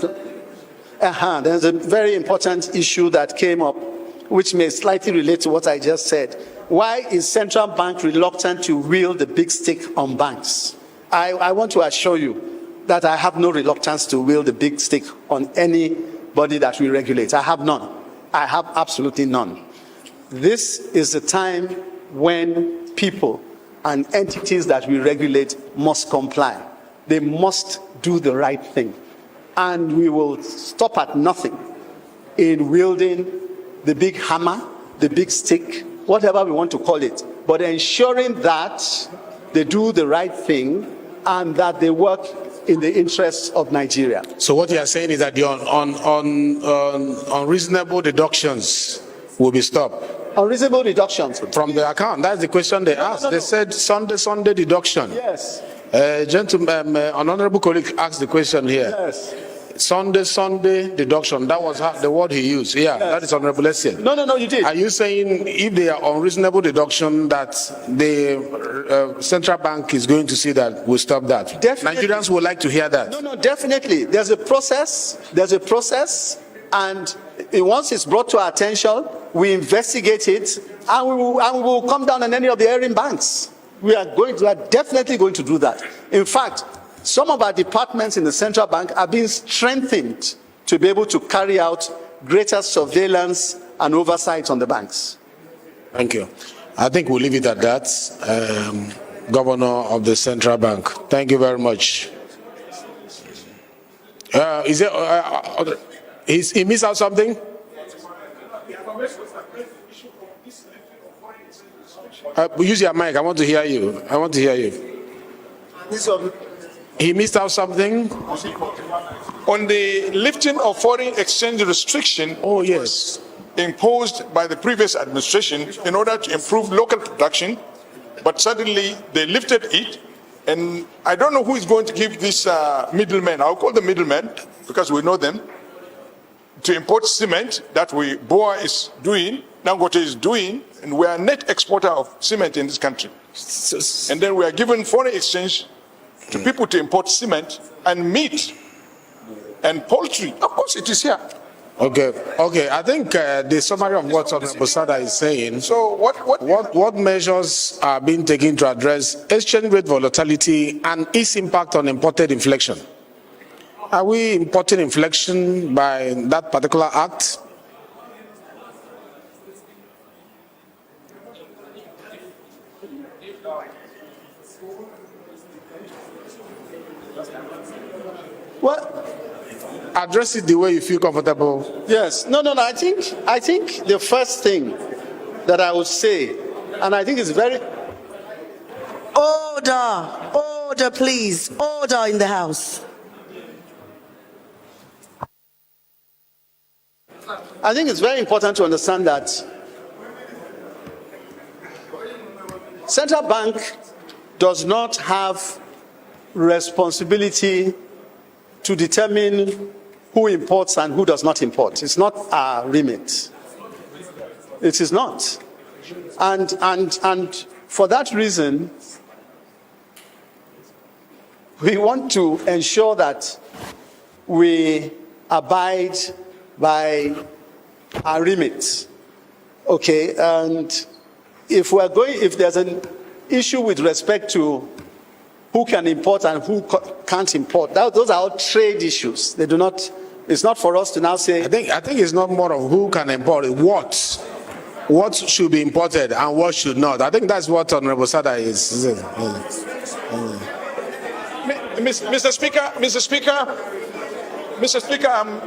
There's a very important issue that came up, which may slightly relate to what I just said. Why is central bank reluctant to wield the big stick on banks? I want to assure you that I have no reluctance to wield the big stick on anybody that we regulate. I have none. I have absolutely none. This is the time when people and entities that we regulate must comply. They must do the right thing. And we will stop at nothing in wielding the big hammer, the big stick, whatever we want to call it, but ensuring that they do the right thing and that they work in the interests of Nigeria. So what you are saying is that the unreasonable deductions will be stopped. Unreasonable deductions from the account. That's the question they asked. No. They said Sunday deduction. Yes. Gentleman, an honorable colleague asked the question here. Yes. Sunday deduction. That was the word he used. Yeah, yes. That is Honorable Lesson. No, you did. Are you saying if they are unreasonable deduction that the central bank is going to see that will stop that? Definitely. Nigerians would like to hear that. No, definitely. There's a process, and once it's brought to our attention, we investigate it, and we will come down on any of the erring banks. We are definitely going to do that. In fact, some of our departments in the central bank are being strengthened to be able to carry out greater surveillance and oversight on the banks. Thank you. I think we'll leave it at that. Governor of the central bank. Thank you very much. He missed out something? Use your mic. I want to hear you. He missed out something? On the lifting of foreign exchange restriction. Oh, yes. Imposed by the previous administration in order to improve local production, but suddenly they lifted it, and I don't know who is going to give this middlemen. I'll call them middlemen because we know them, to import cement that Boa is doing, Dangote is doing, and we are a net exporter of cement in this country. And then we are given foreign exchange to people to import cement and meat and poultry. Of course, it is here. Okay. I think the summary of what Honorable Sada is saying. So what measures are being taken to address exchange rate volatility and its impact on imported inflation? Are we importing inflation by that particular act? Well, address it the way you feel comfortable. Yes. No. I think the first thing that I would say, and I think it's very... Order, please. Order in the House. I think it's very important to understand that central bank does not have responsibility to determine who imports and who does not import. It's not our remit. It is not. And for that reason, we want to ensure that we abide by our remit. Okay, and if there's an issue with respect to who can import and who can't import, those are all trade issues. They do not. It's not for us to now say. I think it's not more of who can import. What should be imported and what should not. I think that's what Honorable Sada is saying. Mr. Speaker,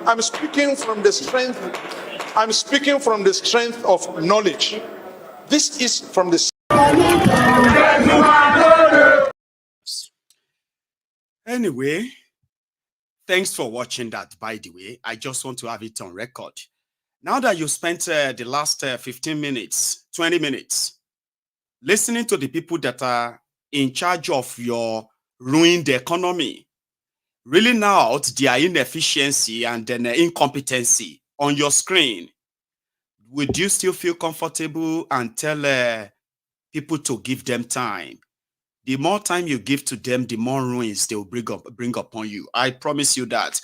I'm speaking from the strength. I'm speaking from the strength of knowledge. This is from the. Anyway, thanks for watching that, by the way. I just want to have it on record. Now that you spent the last 15 minutes, 20 minutes, listening to the people that are in charge of your ruined economy, reeling out their inefficiency and then incompetency on your screen, would you still feel comfortable and tell people to give them time? The more time you give to them, the more ruins they will bring upon you. I promise you that.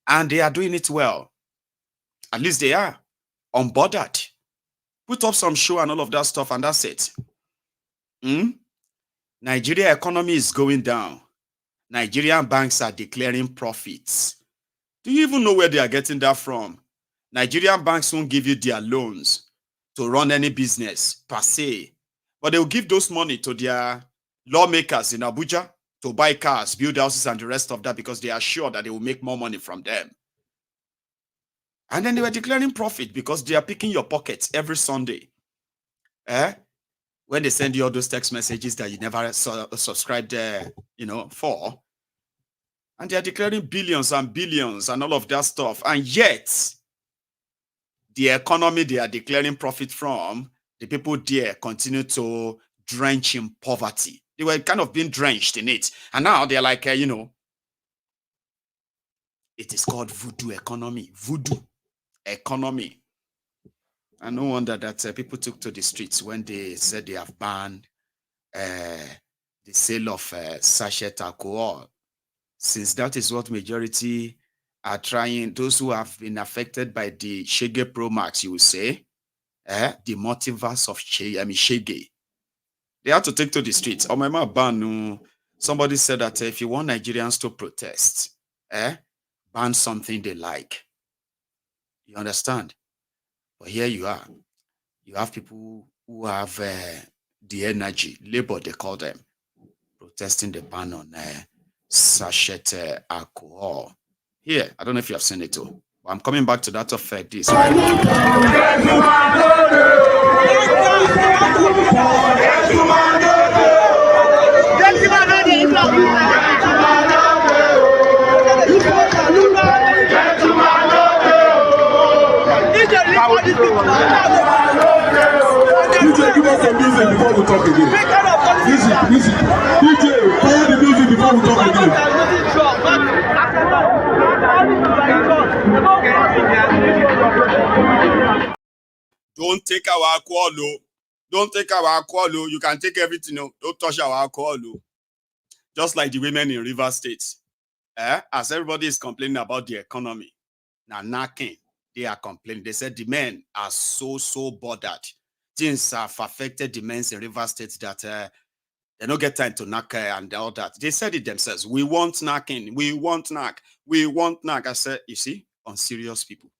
And they are doing it well. At least they are unbothered. Put up some show and all of that stuff, and that's it. Nigeria economy is going down. Nigerian banks are declaring profits. Do you even know where they are getting that from? Nigerian banks won't give you their loans to run any business per se, but they will give those money to their lawmakers in Abuja to buy cars, build houses, and the rest of that because they are sure that they will make more money from them. And then they were declaring profit because they are picking your pockets every Sunday. When they send you all those text messages that you never subscribed for. And they are declaring billions and billions and all of that stuff. And yet, the economy they are declaring profit from, the people there continue to drench in poverty. They were kind of being drenched in it. And now they're like, it is called voodoo economy. Voodoo economy. And no wonder that people took to the streets when they said they have banned the sale of sachet alcohol. Since that is what majority are trying, those who have been affected by the Shege Pro Max, you will say, the multiverse of Shege. They had to take to the streets. Somebody said that if you want Nigerians to protest, ban something they like. You understand? But here you are. You have people who have the energy, labor they call them, protesting the ban on sachet alcohol. Here, I don't know if you have seen it too. But I'm coming back to that of this. DJ, give us some music before we talk again. Music. DJ, play the music before we talk again. Don't take our alcohol, Don't take our alcohol. You can take everything. Don't touch our alcohol. Just like the women in River State. As everybody is complaining about the economy, now knocking, they are complaining. They said the men are so bothered. Things have affected the men in River State that they don't get time to knock and all that. They said it themselves. We want knocking. We want knock. We want knock. I said, you see, unserious people.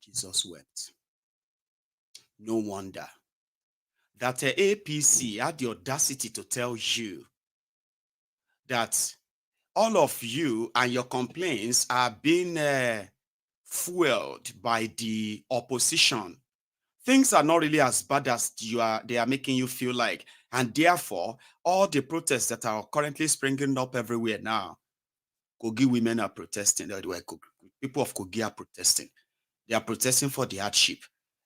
Jesus wept. No wonder that the APC had the audacity to tell you that all of you and your complaints are being fueled by the opposition. Things are not really as bad as they are making you feel like. And therefore, all the protests that are currently springing up everywhere now, Kogi women are protesting. People of Kogi are protesting. They are protesting for the hardship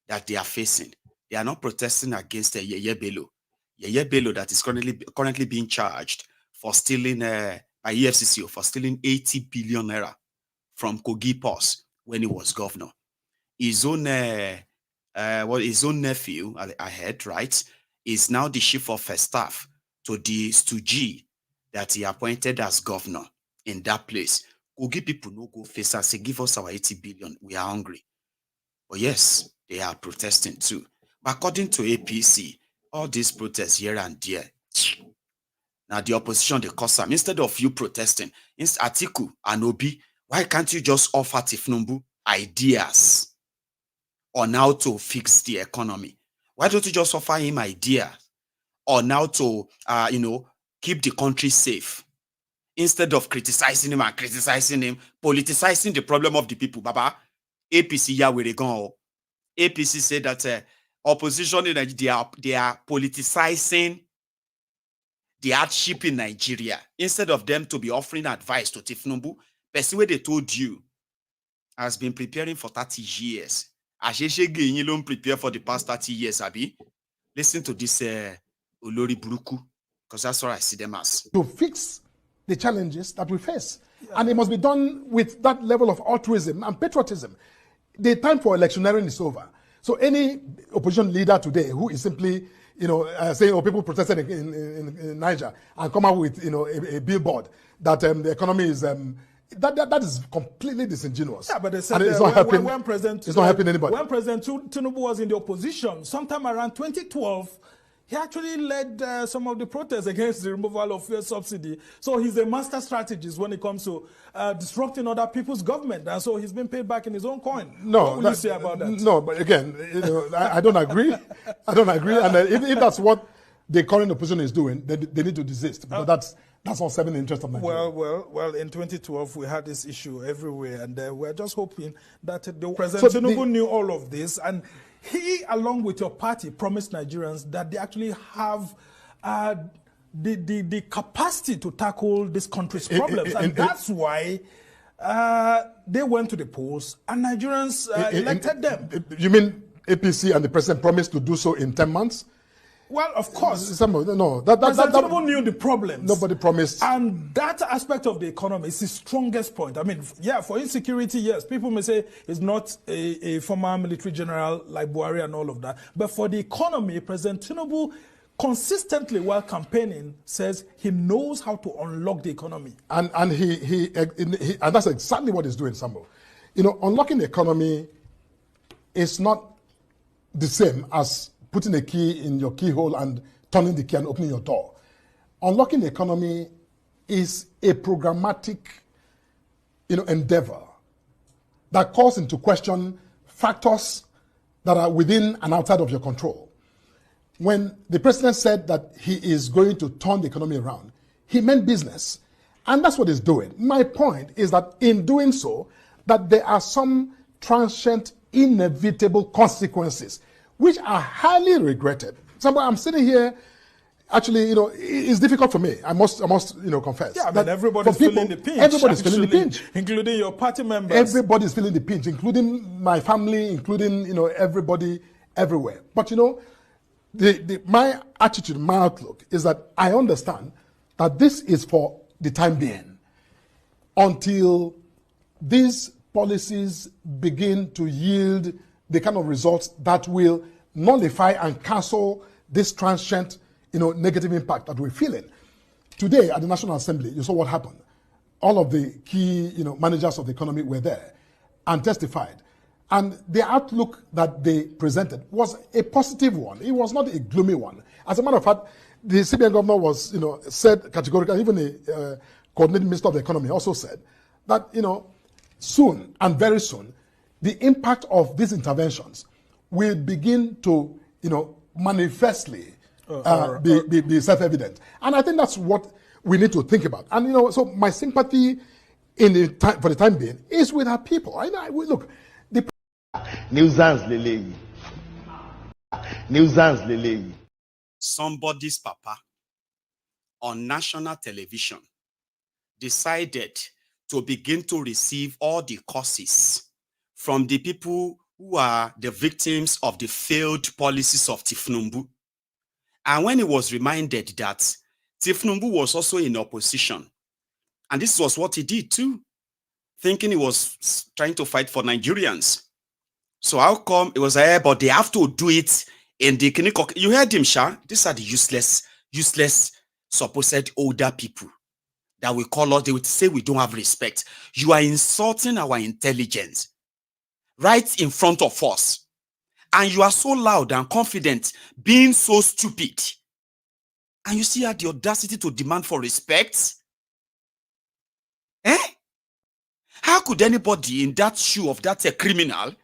that they are facing. They are not protesting against Yeye Bello. Yeye Bello that is currently being charged for stealing by EFCC for stealing 80 billion naira from Kogi purse when he was governor. His own his own nephew, I heard, right, is now the chief of staff to the stooge that he appointed as governor in that place. Kogi people no go face and say, give us our 80 billion. We are hungry. But yes, they are protesting too. But according to APC, all these protests here and there, now the opposition, they cause them. Instead of you protesting, Atiku and Obi, why can't you just offer Tinubu ideas on how to fix the economy? Why don't you just offer him ideas on how to, keep the country safe? Instead of criticizing him, politicizing the problem of the people. Baba, APC, yeah, where they go. APC said that opposition in Nigeria, they are politicizing the hardship in Nigeria. Instead of them to be offering advice to Tinubu, person where they told you has been preparing for 30 years. Shege you don't prepare for the past 30 years, Abi. Listen to this Olori Buruku, because that's what I see them as. To fix the challenges that we face. Yeah. And it must be done with that level of altruism and patriotism. The time for electioneering is over. So any opposition leader today who is simply, saying, oh, people protested in Niger and come out with, a billboard that the economy is, that is completely disingenuous. Yeah, but they said it's not helping. It's not helping anybody. When President Tinubu was in the opposition, sometime around 2012, he actually led some of the protests against the removal of fuel subsidy. So he's a master strategist when it comes to disrupting other people's government. And so he's been paid back in his own coin. No, what will you say about that? No, but again, I don't agree. I don't agree. And if that's what the current opposition is doing, they need to desist. Because that's not serving the interest of Nigeria. Well, in 2012, we had this issue everywhere. And we're just hoping that the President Tinubu knew all of this. And he, along with your party, promised Nigerians that they actually have the capacity to tackle this country's problems. And that's why they went to the polls and Nigerians elected them. You mean APC and the president promised to do so in 10 months? Well, of course. President Tinubu knew the problems. Nobody promised. And that aspect of the economy is his strongest point. I mean, yeah, for insecurity, yes, people may say he's not a former military general like Buhari and all of that. But for the economy, President Tinubu consistently, while campaigning, says he knows how to unlock the economy. And that's exactly what he's doing, Sambo. Unlocking the economy is not the same as putting a key in your keyhole and turning the key and opening your door. Unlocking the economy is a programmatic, endeavor that calls into question factors that are within and outside of your control. When the president said that he is going to turn the economy around, he meant business. And that's what he's doing. My point is that in doing so, that there are some transient, inevitable consequences, which are highly regretted. Somebody, I'm sitting here, actually, it's difficult for me. I must, confess. Yeah, but everybody's feeling the pinch. Everybody's feeling the pinch. Including your party members. Everybody's feeling the pinch, including my family, including, everybody everywhere. But, my attitude, my outlook is that I understand that this is for the time being until these policies begin to yield the kind of results that will nullify and cancel this transient, negative impact that we're feeling. Today at the National Assembly, you saw what happened. All of the key, managers of the economy were there and testified. And the outlook that they presented was a positive one. It was not a gloomy one. As a matter of fact, the CBN governor was, said categorically, even the coordinating minister of the economy also said that, soon and very soon, the impact of these interventions will begin to, manifestly be self-evident. And I think that's what we need to think about. And, so my sympathy for the time being is with our people. Look, somebody's papa on national television decided to begin to receive all the curses from the people who are the victims of the failed policies of Tinubu. And when he was reminded that Tinubu was also in opposition, and this was what he did too, thinking he was trying to fight for Nigerians. So how come it was but they have to do it in the clinical? You heard him, Sha? These are the useless, supposed older people that we call us. They would say we don't have respect. You are insulting our intelligence right in front of us. And you are so loud and confident, being so stupid. And you still had the audacity to demand for respect? How could anybody in that shoe of that criminal,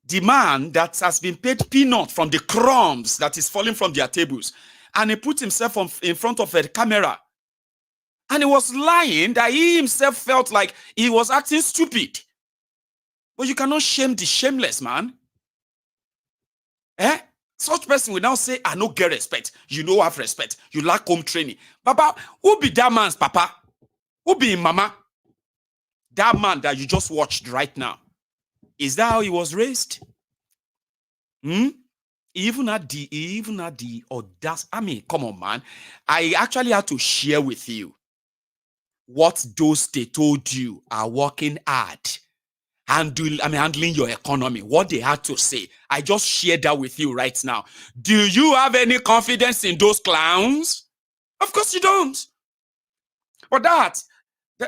the man that has been paid peanut from the crumbs that is falling from their tables, and he put himself in front of a camera, and he was lying that he himself felt like he was acting stupid? But you cannot shame the shameless, man. Such person will now say, I no get respect. You no have respect. You lack home training. Baba, who be that man's papa? Who be him mama? That man that you just watched right now. Is that how he was raised? Even at the audacity. I mean, come on, man. I actually had to share with you what those they told you are working hard, handling your economy, what they had to say. I just shared that with you right now. Do you have any confidence in those clowns? Of course you don't. But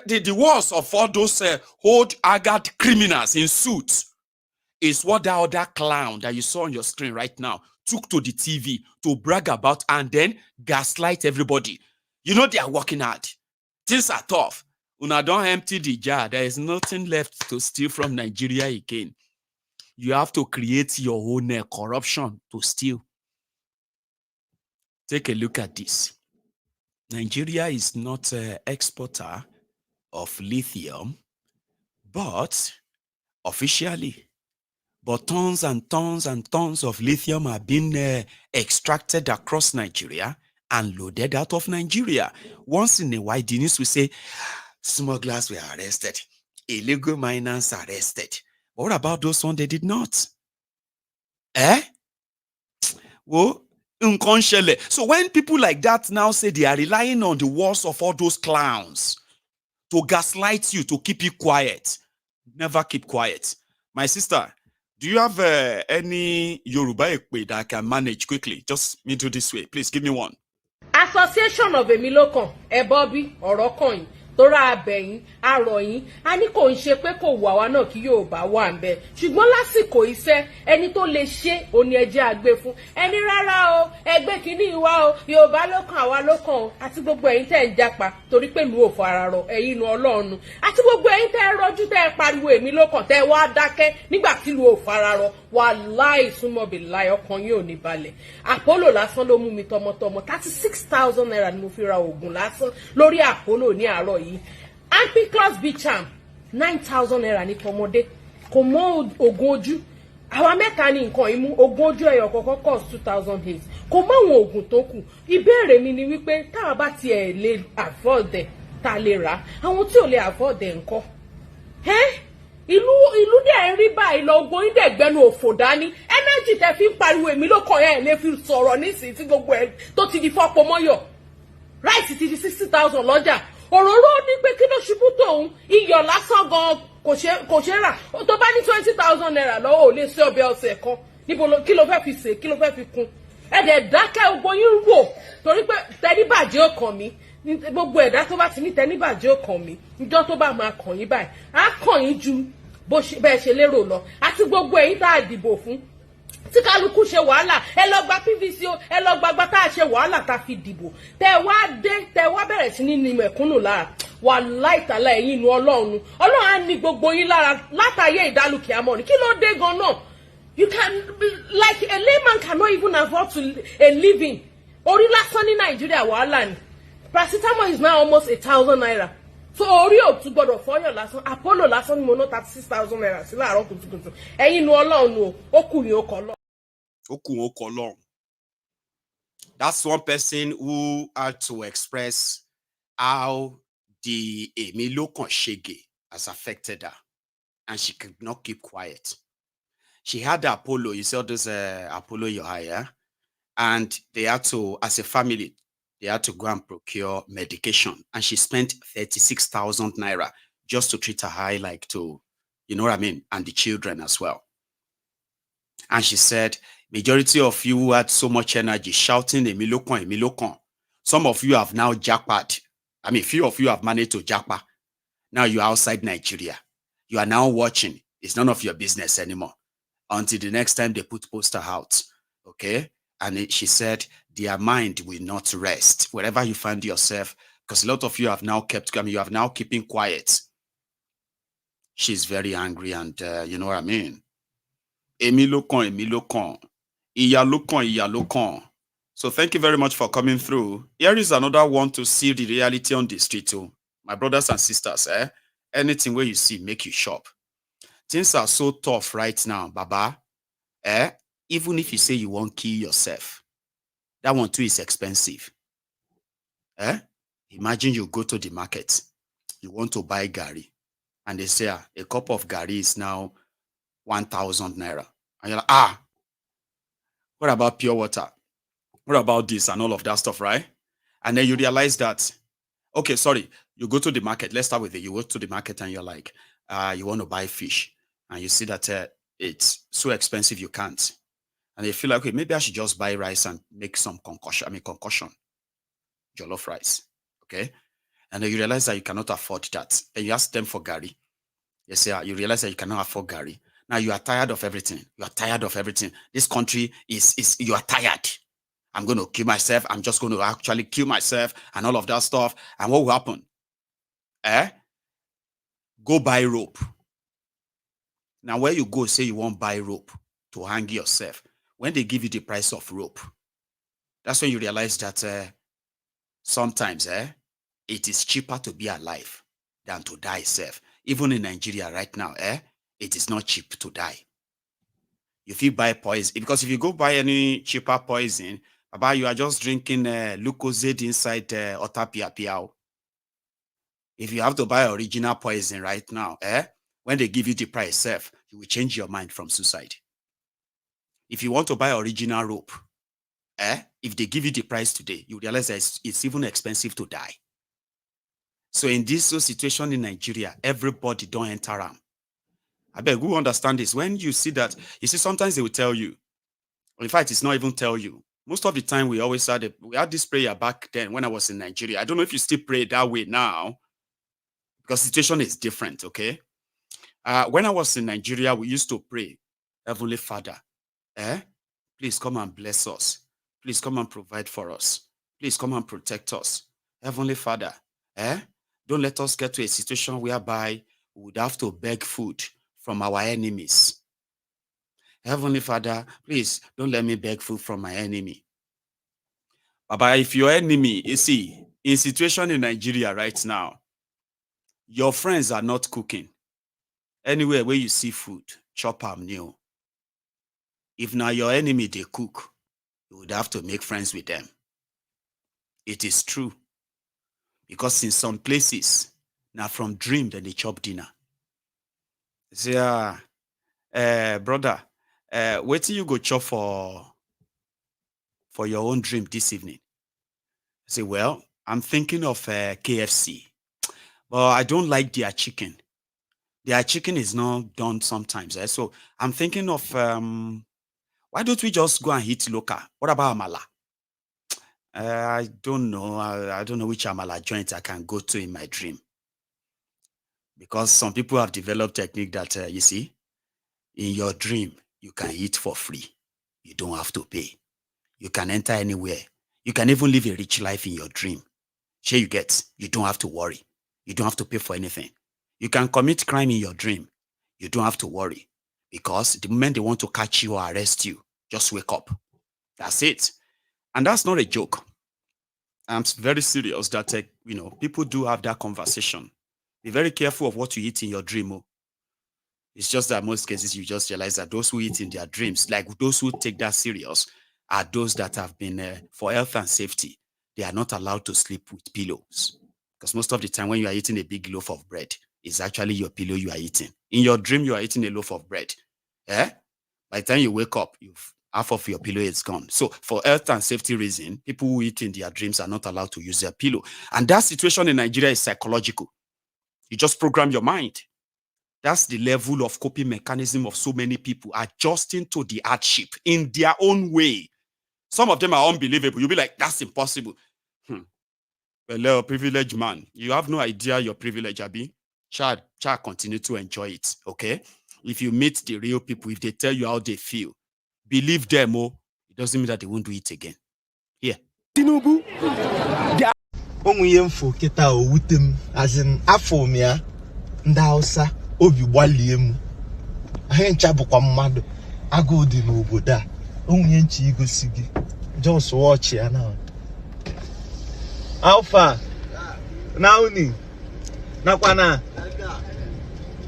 the worst of all those old haggard criminals in suits is what that other clown that you saw on your screen right now took to the TV to brag about and then gaslight everybody. You know they are working hard. Things are tough. Una don't empty the jar. There is nothing left to steal from Nigeria again. You have to create your own corruption to steal. Take a look at this. Nigeria is not an exporter of lithium, but officially. But tons and tons and tons of lithium are being extracted across Nigeria and loaded out of Nigeria. Once in a while, the news will say, smugglers were arrested, illegal miners arrested. What about those ones they did not? Well, so when people like that now say they are relying on the words of all those clowns to gaslight you, to keep you quiet, never keep quiet. My sister, do you have any Yoruba ekpe that I can manage quickly? Just me do this way. Please give me one. Association of Emilokan, Ebobi, Orokoin, Tora Abeyin, Aroyin, ani kò ń ṣe pé kò wà wá náà kí Yorùbá wà ńbẹ̀. Ṣùgbọ́n lásìkò iṣẹ́ ẹni tó lè ṣe òní ẹjẹ́ àgbẹ̀ fún. Ẹni rárá o, ẹgbẹ́ kìíní wa o, Yorùbá ló kàn àwa ló kàn o, àti gbogbo ẹ̀yin tẹ́ ń japa torí pé ìlú ò fara rọ ẹ̀yin inú Ọlọ́run. Àti gbogbo ẹ̀yin tẹ́ rọjú tẹ́ pariwo èmi ló kàn tẹ́ wá dákẹ́ nígbà tí ìlú ò fara rọ. wàláì súnmọ́ bí láì ọkàn yóò ní balẹ̀ Apollo lásán ló mú mi tọmọtọmọ 36,000 naira ni mo fi ra oògùn lásán lórí Apollo ní àárọ̀ yìí ampiclox bicham 9,000 naira ní tọmọdé kò mọ oògùn ojú àwa mẹ́ta ní nǹkan ìmú oògùn ojú ẹyọ kọ̀ọ̀kan cost 2,008 kò mọ àwọn oògùn tó kù ìbéèrè mi ni wípé táwa bá tiẹ̀ lè afford ẹ̀ tá a lè rà àwọn tí ò lè afford ẹ̀ ńkọ́ ìlú dẹ̀ ń rí báyìí lọ ogun yín dẹ̀ gbẹnu òfò dání energy tẹ fi ń pariwo èmi ló kàn yẹn lè fi sọ̀rọ̀ nísìnyí tí gbogbo ẹ̀ tó ti di fọ́pọ̀ mọ́yọ̀ rice ti di 60,000 lọ́jà òróró ní pé kí ló ṣubú tóun iyọ̀ lásán gan kò ṣe rà tó bá ní 20,000 naira lọ́wọ́ ò lè ṣe ọbẹ̀ ọ̀sẹ̀ kan níbo kí ló fẹ́ fi ṣe kí ló fẹ́ fi kún ẹ̀dẹ̀ dákẹ́ ogun yín wò torí pé tẹ́níbàjẹ́ ò kàn mí gbogbo ẹ̀dá tó bá ti ní tẹ́níbàjẹ́ ò kàn mí ìjọ tó bá máa kàn yín báyìí á kàn yín ju bẹ́ẹ̀ ṣe lérò lọ àti gbogbo ẹ̀yin tá a dìbò fún tí kálukú ṣe wàhálà ẹ lọ gba PVC o ẹ lọ gbagba tá a ṣe wàhálà tá a fi dìbò tẹ wá bẹ̀rẹ̀ sí ní mẹ̀kúnnù lára wàláhì tàlá ẹ̀yin inú Ọlọ́run á ní gbogbo yín lára látàyè ìdálùkì àmọ́ ni kí ló dé gan náà you can like a layman cannot even afford to a living orí lásán ní Nàìjíríà wàhálà ni paracetamol is now almost 1,000 naira so orí ò tún gbọdọ̀ fọyọ̀ lásán Apollo lásán ni mo ná 36,000 naira sí láàárọ̀ kùtùkùtù ẹ̀yin inú Ọlọ́run ó kù yín ó kọ́ lọ. That's one person who had to express how the Emilokan Shege has affected her, and she could not keep quiet. She had the Apollo, you saw this Apollo you hire, and they had to, as a family, they had to go and procure medication, and she spent 36,000 naira just to treat her eye, like to, you know what I mean, and the children as well. And she said, majority of you who had so much energy shouting Emilokon, Emilokon, some of you have now jackpot. I mean, few of you have managed to jackpot. Now you're outside Nigeria. You are now watching. It's none of your business anymore until the next time they put poster out. Okay? And she said, their mind will not rest wherever you find yourself, because a lot of you have now kept, I mean, you have now keeping quiet. She's very angry, and you know what I mean? Emilokon, Emilokon, Iyalokon, Iyalokon. So thank you very much for coming through. Here is another one to see the reality on the street too. My brothers and sisters, anything where you see, make you shop. Things are so tough right now, Baba. Even if you say you won't kill yourself, that one too is expensive. Imagine you go to the market, you want to buy gari, and they say a cup of gari is now 1,000 naira. And you're like, what about pure water? What about this and all of that stuff, right? And then you realize that, okay, sorry, you go to the market. Let's start with it. You go to the market and you're like, you want to buy fish. And you see that it's so expensive you can't. And you feel like, okay, maybe I should just buy rice and make some concoction, jollof rice, okay? And then you realize that you cannot afford that. Then you ask them for gari. They say, you realize that you cannot afford gari. Now you are tired of everything. You are tired of everything. This country you are tired. I'm going to kill myself. I'm just going to actually kill myself and all of that stuff. And what will happen? Go buy rope. Now where you go, say you won't buy rope to hang yourself. When they give you the price of rope, that's when you realize that sometimes it is cheaper to be alive than to die self. Even in Nigeria right now, it is not cheap to die. If you buy poison, because if you go buy any cheaper poison, Baba, you are just drinking Lucozade inside Otapia Piao. If you have to buy original poison right now, when they give you the price self, you will change your mind from suicide. If you want to buy original rope, if they give you the price today, you realize that it's even expensive to die. So in this situation in Nigeria, everybody don't enter them. I beg you understand this. When you see that, you see, sometimes they will tell you, in fact, it's not even tell you. Most of the time, we always had this prayer back then when I was in Nigeria. I don't know if you still pray that way now, because the situation is different, okay? When I was in Nigeria, we used to pray, Heavenly Father, please come and bless us. Please come and provide for us. Please come and protect us. Heavenly Father, don't let us get to a situation whereby we would have to beg food from our enemies. Heavenly Father, please don't let me beg food from my enemy. Baba, if your enemy, you see, in situation in Nigeria right now, your friends are not cooking. Anywhere where you see food, chop am new. If now your enemy they cook, you would have to make friends with them. It is true. Because in some places, now from dream that they chop dinner. Say, brother, wait till you go chop for your own dream this evening. Say, well, I'm thinking of KFC, but I don't like their chicken. Their chicken is not done sometimes. So I'm thinking of, why don't we just go and eat local? What about amala? I don't know. I don't know which amala joint I can go to in my dream. Because some people have developed technique that, you see, in your dream, you can eat for free. You don't have to pay. You can enter anywhere. You can even live a rich life in your dream. Sure, you get, you don't have to worry. You don't have to pay for anything. You can commit crime in your dream. You don't have to worry. Because the moment they want to catch you or arrest you, just wake up. That's it. And that's not a joke. I'm very serious that, people do have that conversation. Be very careful of what you eat in your dream. Oh. It's just that most cases you just realize that those who eat in their dreams, like those who take that serious, are those that have been, for health and safety, they are not allowed to sleep with pillows. Because most of the time when you are eating a big loaf of bread, it's actually your pillow you are eating. In your dream, you are eating a loaf of bread. By the time you wake up, half of your pillow is gone. So for health and safety reason, people who eat in their dreams are not allowed to use their pillow. And that situation in Nigeria is psychological. You just program your mind. That's the level of coping mechanism of so many people adjusting to the hardship in their own way. Some of them are unbelievable. You'll be like, that's impossible. Well, privileged man, you have no idea your privilege, Abi. Child, continue to enjoy it, okay? If you meet the real people, if they tell you how they feel, believe them, it doesn't mean that they won't do it again. Here. Tinubu. Onwuyemfo kita owutem as in afomia nda Hausa obi gbalie mu. Ahe ncha bukwa mmadu agụ dị n'obodo a. Onwunye nchi igosi gị. Just watch ya now. Alpha. Nauni. Nakwana.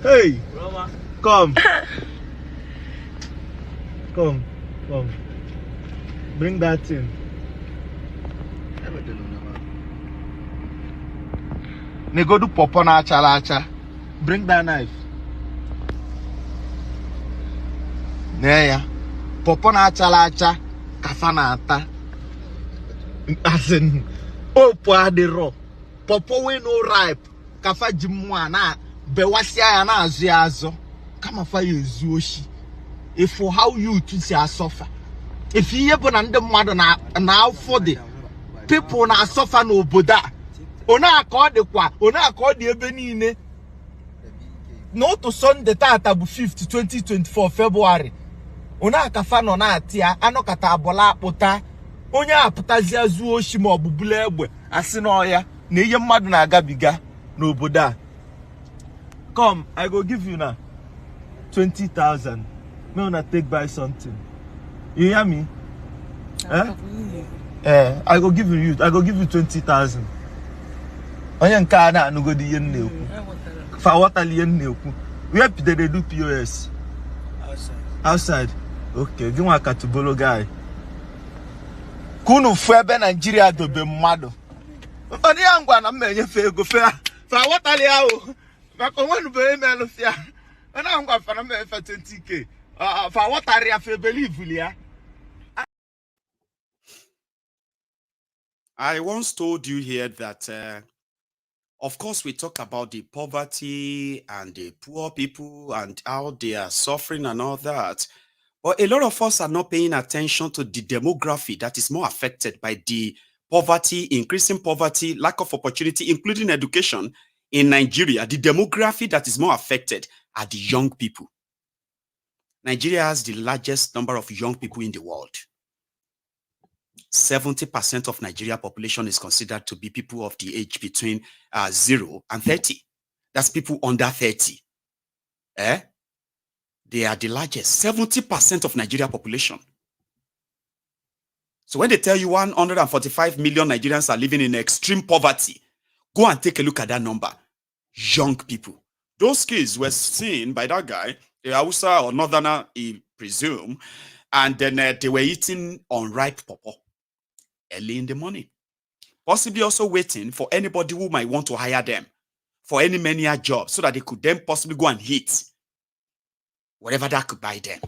Hey. Come. Come. Bring that in. Negodu popo na acha. Bring that knife. Neya. Popo na acha. Kafana ata. As in, popo adiro. Popo we no ripe. Kafa jimwa na bewasia ya na azo. Kama fa yezu oshi. If for how you to see suffer. If you ever under mother now for the people na suffer no boda. Ona accord the kwa, ona accord the ebenine. No to Sunday tatabu 5th 2024 February. Ona kafano na atia, ano kata abola pota. Onya aputazia zuo oshi ma obubule egbe. Asi na oya, na iye mmadu na agabiga no boda. Come, I go give you now 20,000. Me wanna take buy something. You hear me? I go give you 20,000. Onye nke a na go di yen na-ekwu. Fa water yen na-ekwu. Where did they do POS? Outside. Okay, give one katubolo guy. Kunu fu ebe Nigeria dobe mmadu. Oni angwa na menye fe ego fe. Fa water li awo. Fa ko wonu be email fia. Ona angwa fa na me fe 20k. Fa water ria fe believe lia. I once told you here that, of course, we talk about the poverty and the poor people and how they are suffering and all that. But a lot of us are not paying attention to the demography that is more affected by the poverty, increasing poverty, lack of opportunity, including education in Nigeria. The demography that is more affected are the young people. Nigeria has the largest number of young people in the world. 70% of Nigeria population is considered to be people of the age between 0 and 30. That's people under 30. They are the largest, 70% of Nigeria population. So when they tell you 145 million Nigerians are living in extreme poverty, go and take a look at that number. Young people. Those kids were seen by that guy, a Hausa or Northerner, I presume, and then they were eating unripe pawpaw early in the morning. Possibly also waiting for anybody who might want to hire them for any menial job so that they could then possibly go and hit whatever that could buy them.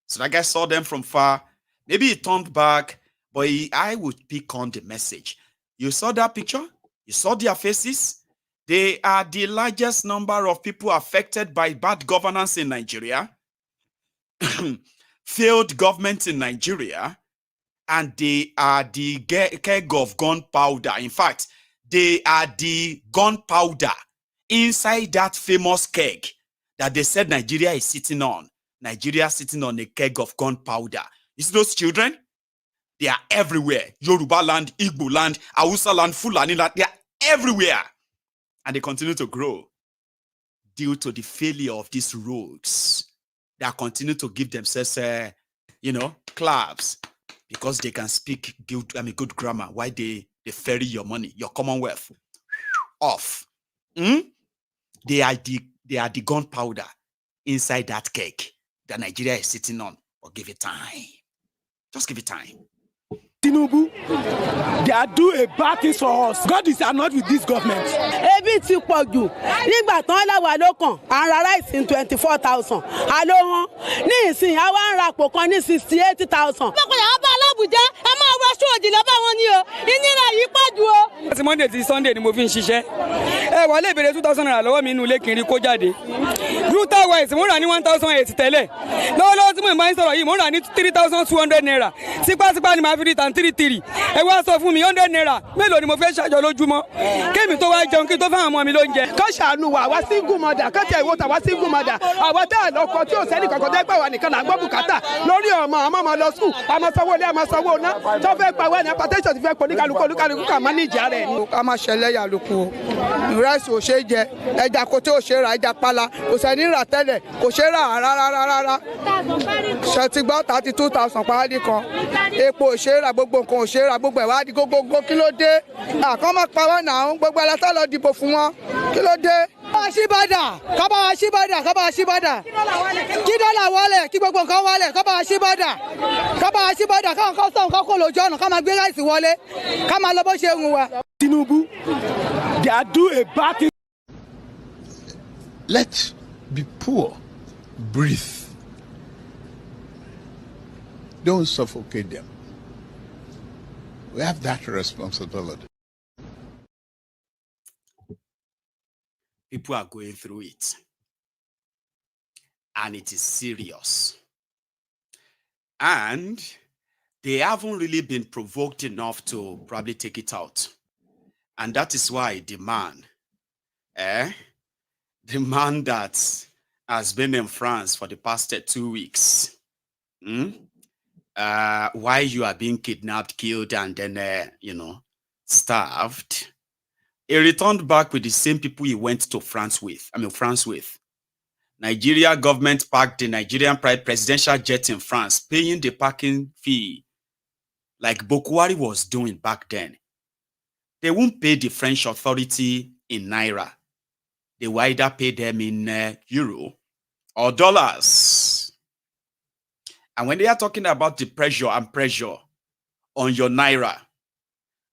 So that guy saw them from far. Maybe he turned back, but I would pick on the message. You saw that picture? You saw their faces? They are the largest number of people affected by bad governance in Nigeria, failed government in Nigeria, and they are the keg of gunpowder. In fact, they are the gunpowder inside that famous keg that they said Nigeria is sitting on. Nigeria sitting on a keg of gunpowder. You see those children? They are everywhere. Yoruba land, Igbo land, Hausa land, Fulani land. They are everywhere. And they continue to grow due to the failure of these rogues that continue to give themselves, claps because they can speak good grammar. Why they ferry your money, your commonwealth off. They are the gunpowder inside that cake that Nigeria is sitting on. Or give it time. Just give it time. Tinubu, they are doing a bad thing for us. God is not with this government. Ebi ti pọ̀ jù. Nígbà tán láwa ló kàn, à ń ra rice in 24,000. Àló wọn. Ní ìsìn, àwa ń ra àpò kan ní 68,000. Bákan yàrá bá Abuja, ẹ máa wá ṣòdì lọ́ba wọn ni o. Ìnira yìí pọ̀ jù o. Láti Monday ti Sunday ni mo fi ń ṣiṣẹ́. Ẹ wọlé ìbéèrè 2,000 naira lọ́wọ́ mi inú ilé kiri kó jáde. Router wise, mo rà ní 1,008 tẹ́lẹ̀. Lọ́wọ́lọ́wọ́ tí mo máa ń sọ̀rọ̀ yìí, mo rà ní 3,200 naira. Sípàsípà ni màá fi rí tàn 33. Ẹ wá sọ fún mi 100 naira. Mélòó ni mo fẹ́ ṣàjọ lójúmọ́? Kémi tó wá jẹun kí tó fáwọn ọmọ mi lóúnjẹ. Kọ́ ṣàánú wa, àwa single mother, kọ́tẹ̀ ìwò tàwa single mother. Àwa tá lọ́kọ tí ò sẹ́ni kankan tẹ́ gbà wá nìkan là ń gbọ́ bùkátà lórí ọmọ lọ sùn. Àmọ́ sanwó ilé, àmọ́ sanwó ná. Tó fẹ́ pa wá ní apatẹ́sọ̀ ti fẹ́ pọ̀ oníkàlùkù kà má ní ìjà rẹ̀ ni. Ká má ṣẹlẹ̀ yà lóko. Ìrẹsì ò ṣe é jẹ, ẹja koté ò ṣe é ra, ẹja pala, kò sẹ́ni rà tẹ́lẹ̀, kò ṣe é rà rárá. Ṣètìgbọ́ 32,000 pàdé kan. Epo ò ṣe é rà, gbogbo nǹkan ò ṣe é rà, gbogbo ẹ̀wá di gógógó kí ló dé? Àkọ́ máa pa wọ́n náà, gbogbo ẹlẹ́sà lọ dìbò fún wọn. Kí ló dé? Kábàá ṣíbàdà. Kí dọ́là wọlé, kí gbogbo nǹkan wọlé, kábàá ṣíbàdà, káwọn kan sọ̀rọ̀ ká kó lójú ọ̀nà, ká máa gbé láìsí wọlé, ká máa lọ bó ṣe ń wa. Tinubu, they are doing a bad thing. Let the poor breathe. Don't suffocate them. We have that responsibility. People are going through it. And it is serious. And they haven't really been provoked enough to probably take it out. And that is why I demand, the man that has been in France for the past 2 weeks, why you are being kidnapped, killed, and then, starved, he returned back with the same people he went to France with. Nigeria government parked the Nigerian presidential jet in France, paying the parking fee like Buhari was doing back then. They won't pay the French authority in Naira. They will either pay them in euro or dollars. And when they are talking about the pressure on your Naira,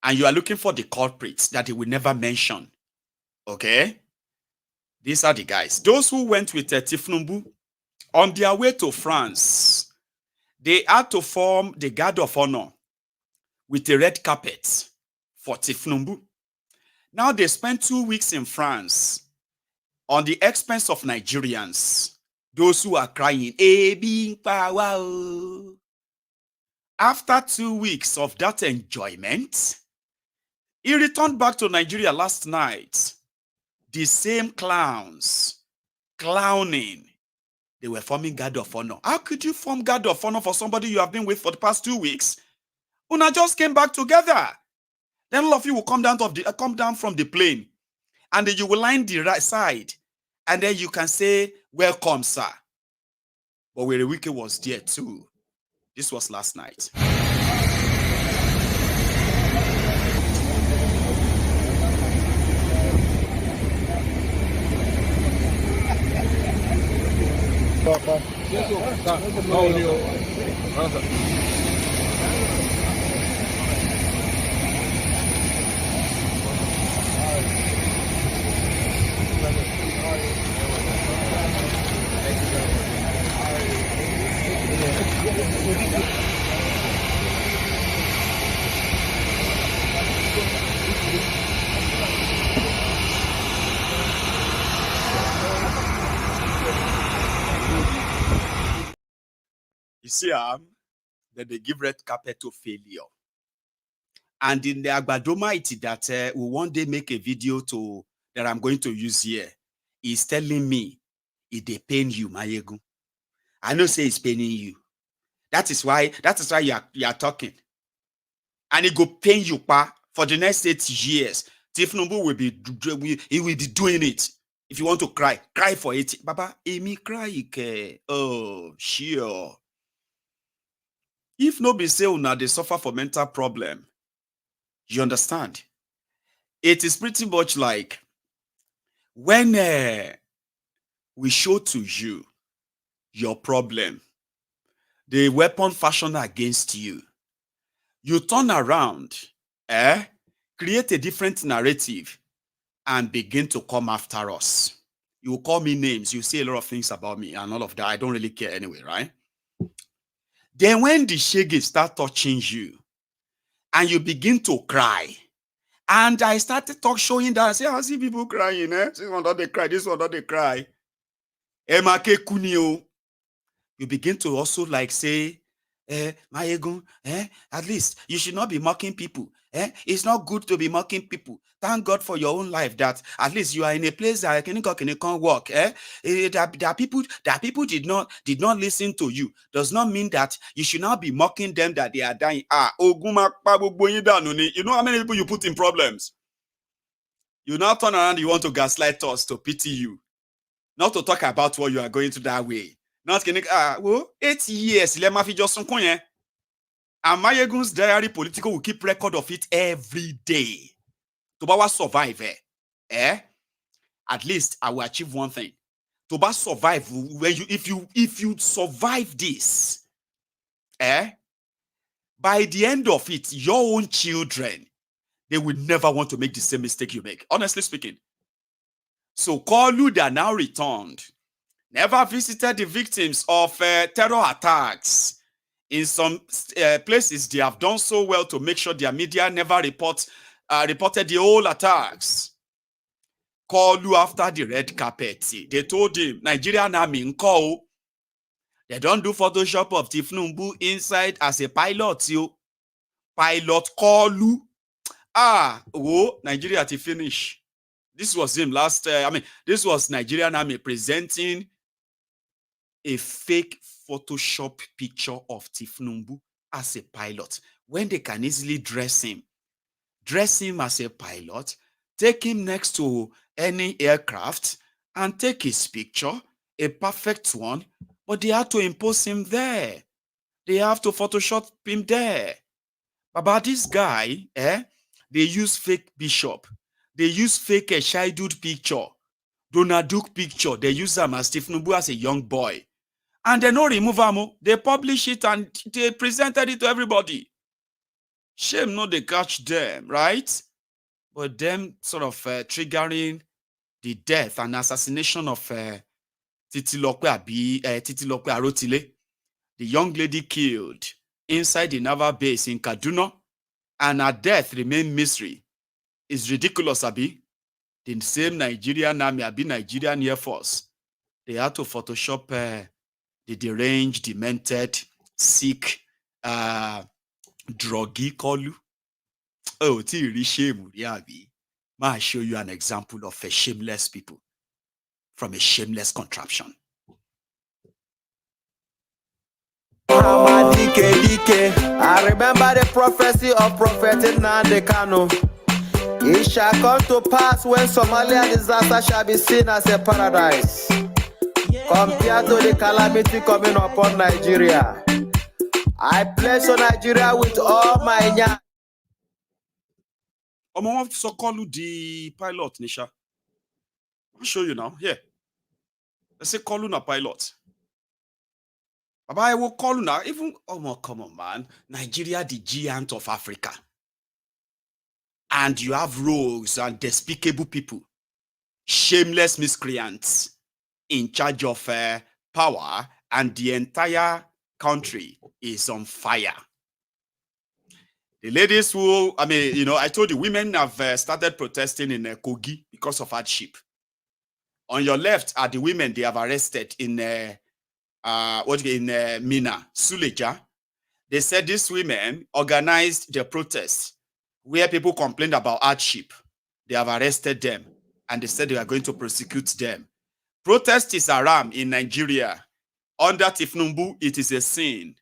and you are looking for the culprits that they will never mention, okay? These are the guys. Those who went with Tinubu on their way to France, they had to form the guard of honor with a red carpet for Tinubu. Now they spent 2 weeks in France on the expense of Nigerians, those who are crying, "Ebi power." After 2 weeks of that enjoyment, he returned back to Nigeria last night. The same clowns, clowning. They were forming guard of honor. How could you form guard of honor for somebody you have been with for the past 2 weeks? Una just came back together. Then all of you will come down from the plane, and then you will line the right side, and then you can say, "Welcome, sir." But Wale Edun was there too. This was last night. You see, that they give red carpet to failure. And in the Agbadomite that will one day make a video that I'm going to use here, is telling me it pain you, Mayegu. I know say it's paining you. That is why you are talking. And it go pain you for the next 8 years. Tinubu will be doing it. If you want to cry for it. Baba, Amy cry. Oh, sure. If no be say una they suffer for mental problem, you understand? It is pretty much like when we show to you your problem, the weapon fashioned against you, you turn around, create a different narrative, and begin to come after us. You call me names, you say a lot of things about me and all of that. I don't really care anyway, right? Then when the Shege start touching you and you begin to cry, and I started showing that, I say, I see people crying, This one don't they cry, this one don't they cry. Emake kunio. You begin to also like say, Mayegu, at least you should not be mocking people. It's not good to be mocking people. Thank God for your own life that at least you are in a place that can work. That people did not listen to you does not mean that you should not be mocking them that they are dying. You know how many people you put in problems? You now turn around, you want to gaslight us to pity you. Not to talk about what you are going through that way. Not 8 years. Let me just and Mayegun's diary political will keep record of it every day. To survive, at least I will achieve one thing. To survive when if you survive this, by the end of it, your own children, they will never want to make the same mistake you make. Honestly speaking. So Koluda now returned. Never visited the victims of terror attacks. In some places, they have done so well to make sure their media never reported the whole attacks. Kolu after the red carpet. They told him, Nigerian army in call. They don't do Photoshop of Tinubu inside as a pilot. Pilot Kolu. Nigeria to finish. This was him last. This was Nigerian army presenting a fake Photoshop picture of Tinubu as a pilot when they can easily dress him as a pilot, take him next to any aircraft and take his picture, a perfect one, but they have to impose him there. They have to Photoshop him there. But this guy, they use fake bishop. They use fake childhood picture, Donald Duke picture. They use him as Tinubu as a young boy. And they no remove him. They publish it and they presented it to everybody. Shame no they catch them, right? But them sort of triggering the death and assassination of Titilope Arotile, the young lady killed inside the naval base in Kaduna, and her death remained mystery. It's ridiculous, Abi. The same Nigerian army, Abi Nigerian Air Force, they had to Photoshop the deranged, demented, sick, druggy Kolu. Oh, shame, Abi. May I show you an example of a shameless people from a shameless contraption. I remember the prophecy of Prophet Nandekano. It shall come to pass when Somalia disaster shall be seen as a paradise. compared to the calamity coming upon Nigeria. I pledge to Nigeria with all my nya. I'm going to call you the pilot, Nisha. I'll show you now. Here. Let's say call you na pilot. But I will call you now. Even, oh, come on, man. Nigeria, the giant of Africa. And you have rogues and despicable people, shameless miscreants in charge of power, and the entire country is on fire. The ladies who, I told you, women have started protesting in Kogi because of hardship. On your left are the women they have arrested in Minna, Suleja. They said these women organized the protests where people complained about hardship. They have arrested them and they said they are going to prosecute them. Protest is haram in Nigeria. Under Tinubu, it is a sin.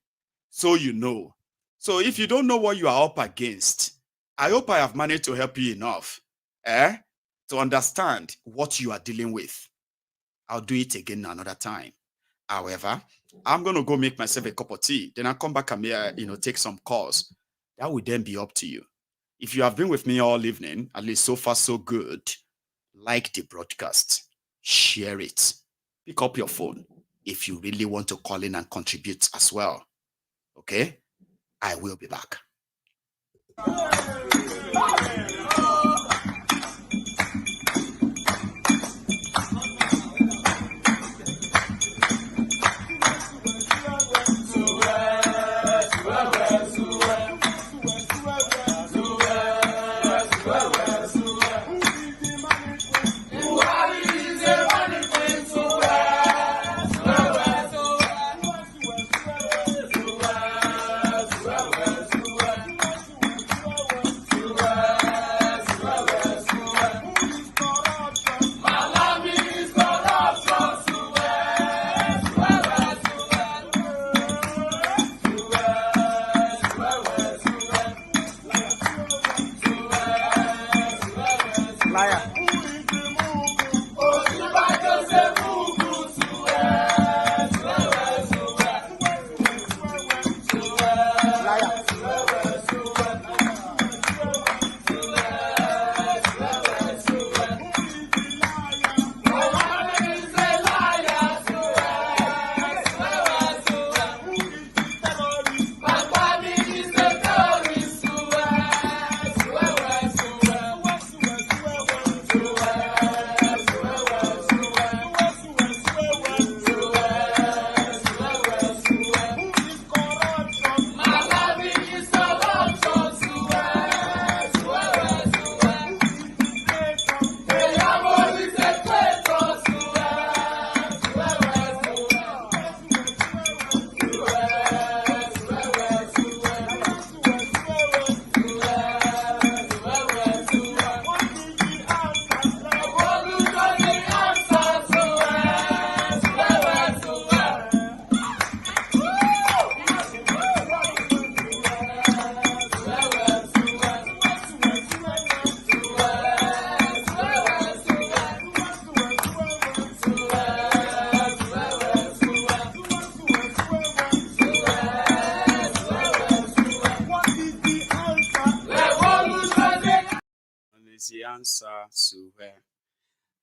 So you know. So if you don't know what you are up against, I hope I have managed to help you enough to understand what you are dealing with. I'll do it again another time. However, I'm going to go make myself a cup of tea. Then I'll come back and take some calls. That will then be up to you. If you have been with me all evening, at least so far so good, like the broadcast, share it, pick up your phone if you really want to call in and contribute as well. Okay? I will be back.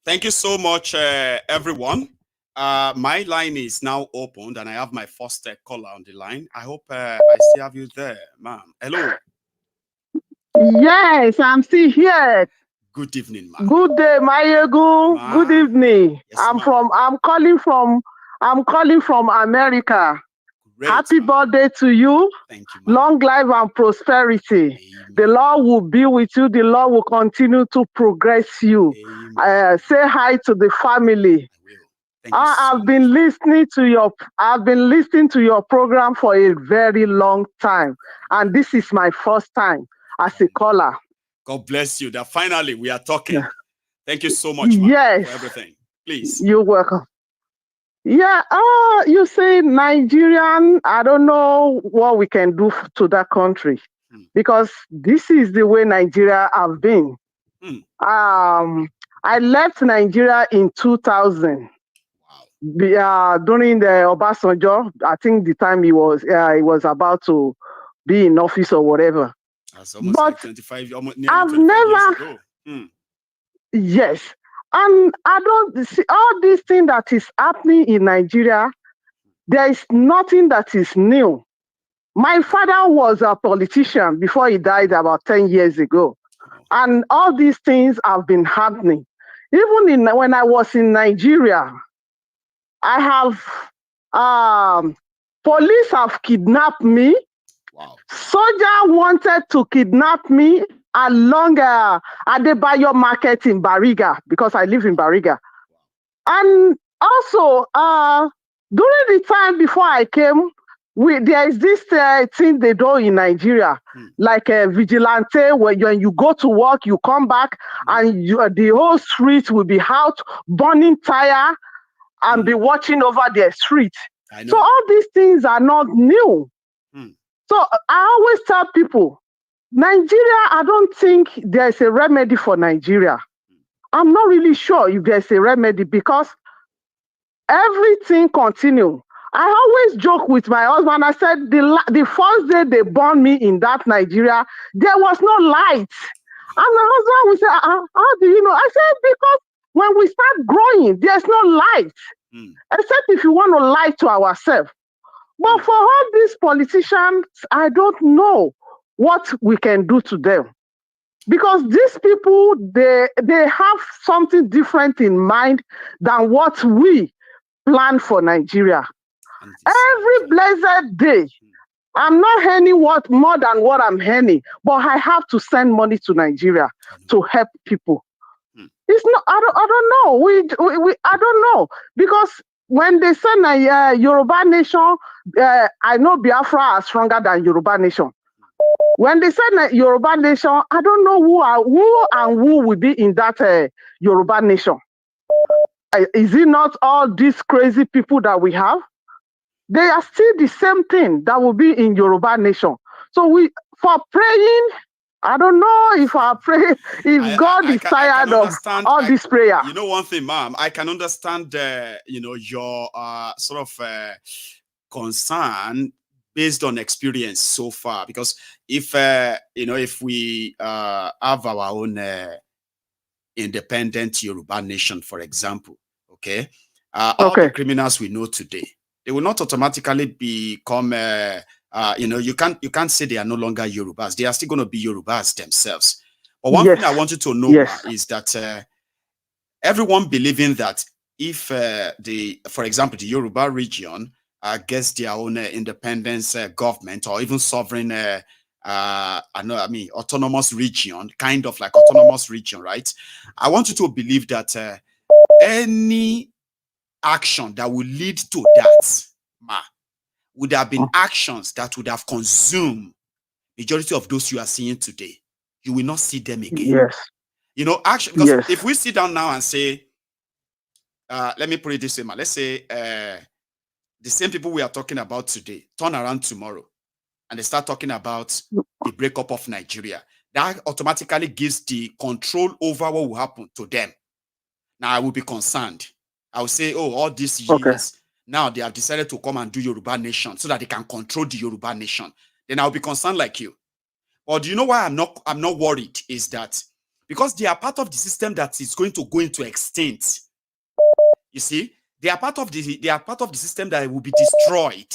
Thank you so much, everyone. My line is now opened and I have my first caller on the line. I hope I still have you there, ma'am. Hello. Yes, I'm still here. Good evening, ma'am. Good day, Mayegu. Good evening. Yes, I'm calling from America. Great, Happy birthday to you. Thank you. Long life and prosperity. Amen. The Lord will be with you. The Lord will continue to progress you. Say hi to the family. I've been listening to your program for a very long time, and this is my first time as a caller. God bless you. That finally we are talking. Yeah. Thank you so much, ma'am, for everything. Please. You're welcome. Yeah, you say Nigerian, I don't know what we can do to that country because this is the way Nigeria have been. I left Nigeria in 2000. Wow. during the Obasanjo, I think the time he was about to be in office or whatever. That's almost But like 25, almost nearly I've 25 years never, ago. yes, and I don't see all these things that is happening in Nigeria. There is nothing that is new. My father was a politician before he died about 10 years ago. And all these things have been happening. Even when I was in Nigeria, I have, police have kidnapped me. Wow. Soldier wanted to kidnap me along Adebayo Market in Bariga, because I live in Bariga. And also, during the time before I came, there is this thing they do in Nigeria, like a vigilante, where when you go to work, you come back, and the whole street will be out, burning tire, and be watching over their street. So all these things are not new. So I always tell people, Nigeria, I don't think there's a remedy for Nigeria. I'm not really sure if there's a remedy, because everything continues. I always joke with my husband. I said, the first day they born me in that Nigeria, there was no light. And my husband would say, how do you know? I said, because when we start growing, there's no light. Except if you want to lie to ourselves. But for all these politicians, I don't know what we can do to them. Because these people, they have something different in mind than what we plan for Nigeria. Every blessed day, I'm not earning more than what I'm earning, but I have to send money to Nigeria to help people. It's not. I don't know. I don't know, because when they say Yoruba nation, I know Biafra are stronger than Yoruba nation. When they say Yoruba nation, I don't know who will be in that Yoruba nation. Is it not all these crazy people that we have? They are still the same thing that will be in Yoruba nation. So for praying, I don't know if I pray, if God is tired of all this prayer. You know one thing, ma'am, I can understand, your sort of concern based on experience so far. Because if we have our own independent Yoruba nation, for example, all the criminals we know today, they will not automatically become, you can't say they are no longer Yorubas. They are still going to be Yorubas themselves. But one thing I want you to know is that everyone believing that if for example, the Yoruba region gets their own independence government, or even sovereign, autonomous region, kind of like autonomous region, right? I want you to believe that any action that will lead to that would have been actions that would have consumed majority of those you are seeing today. You will not see them again. Action, because if we sit down now and say, let me put it this way, man. Let's say the same people we are talking about today turn around tomorrow and they start talking about the breakup of Nigeria. That automatically gives the control over what will happen to them. Now I will be concerned. I will say, oh, all these years, now they have decided to come and do Yoruba nation so that they can control the Yoruba nation. Then I'll be concerned like you. But do you know why I'm not worried? Is that because they are part of the system that is going to go into extinct. You see, they are part of the system that will be destroyed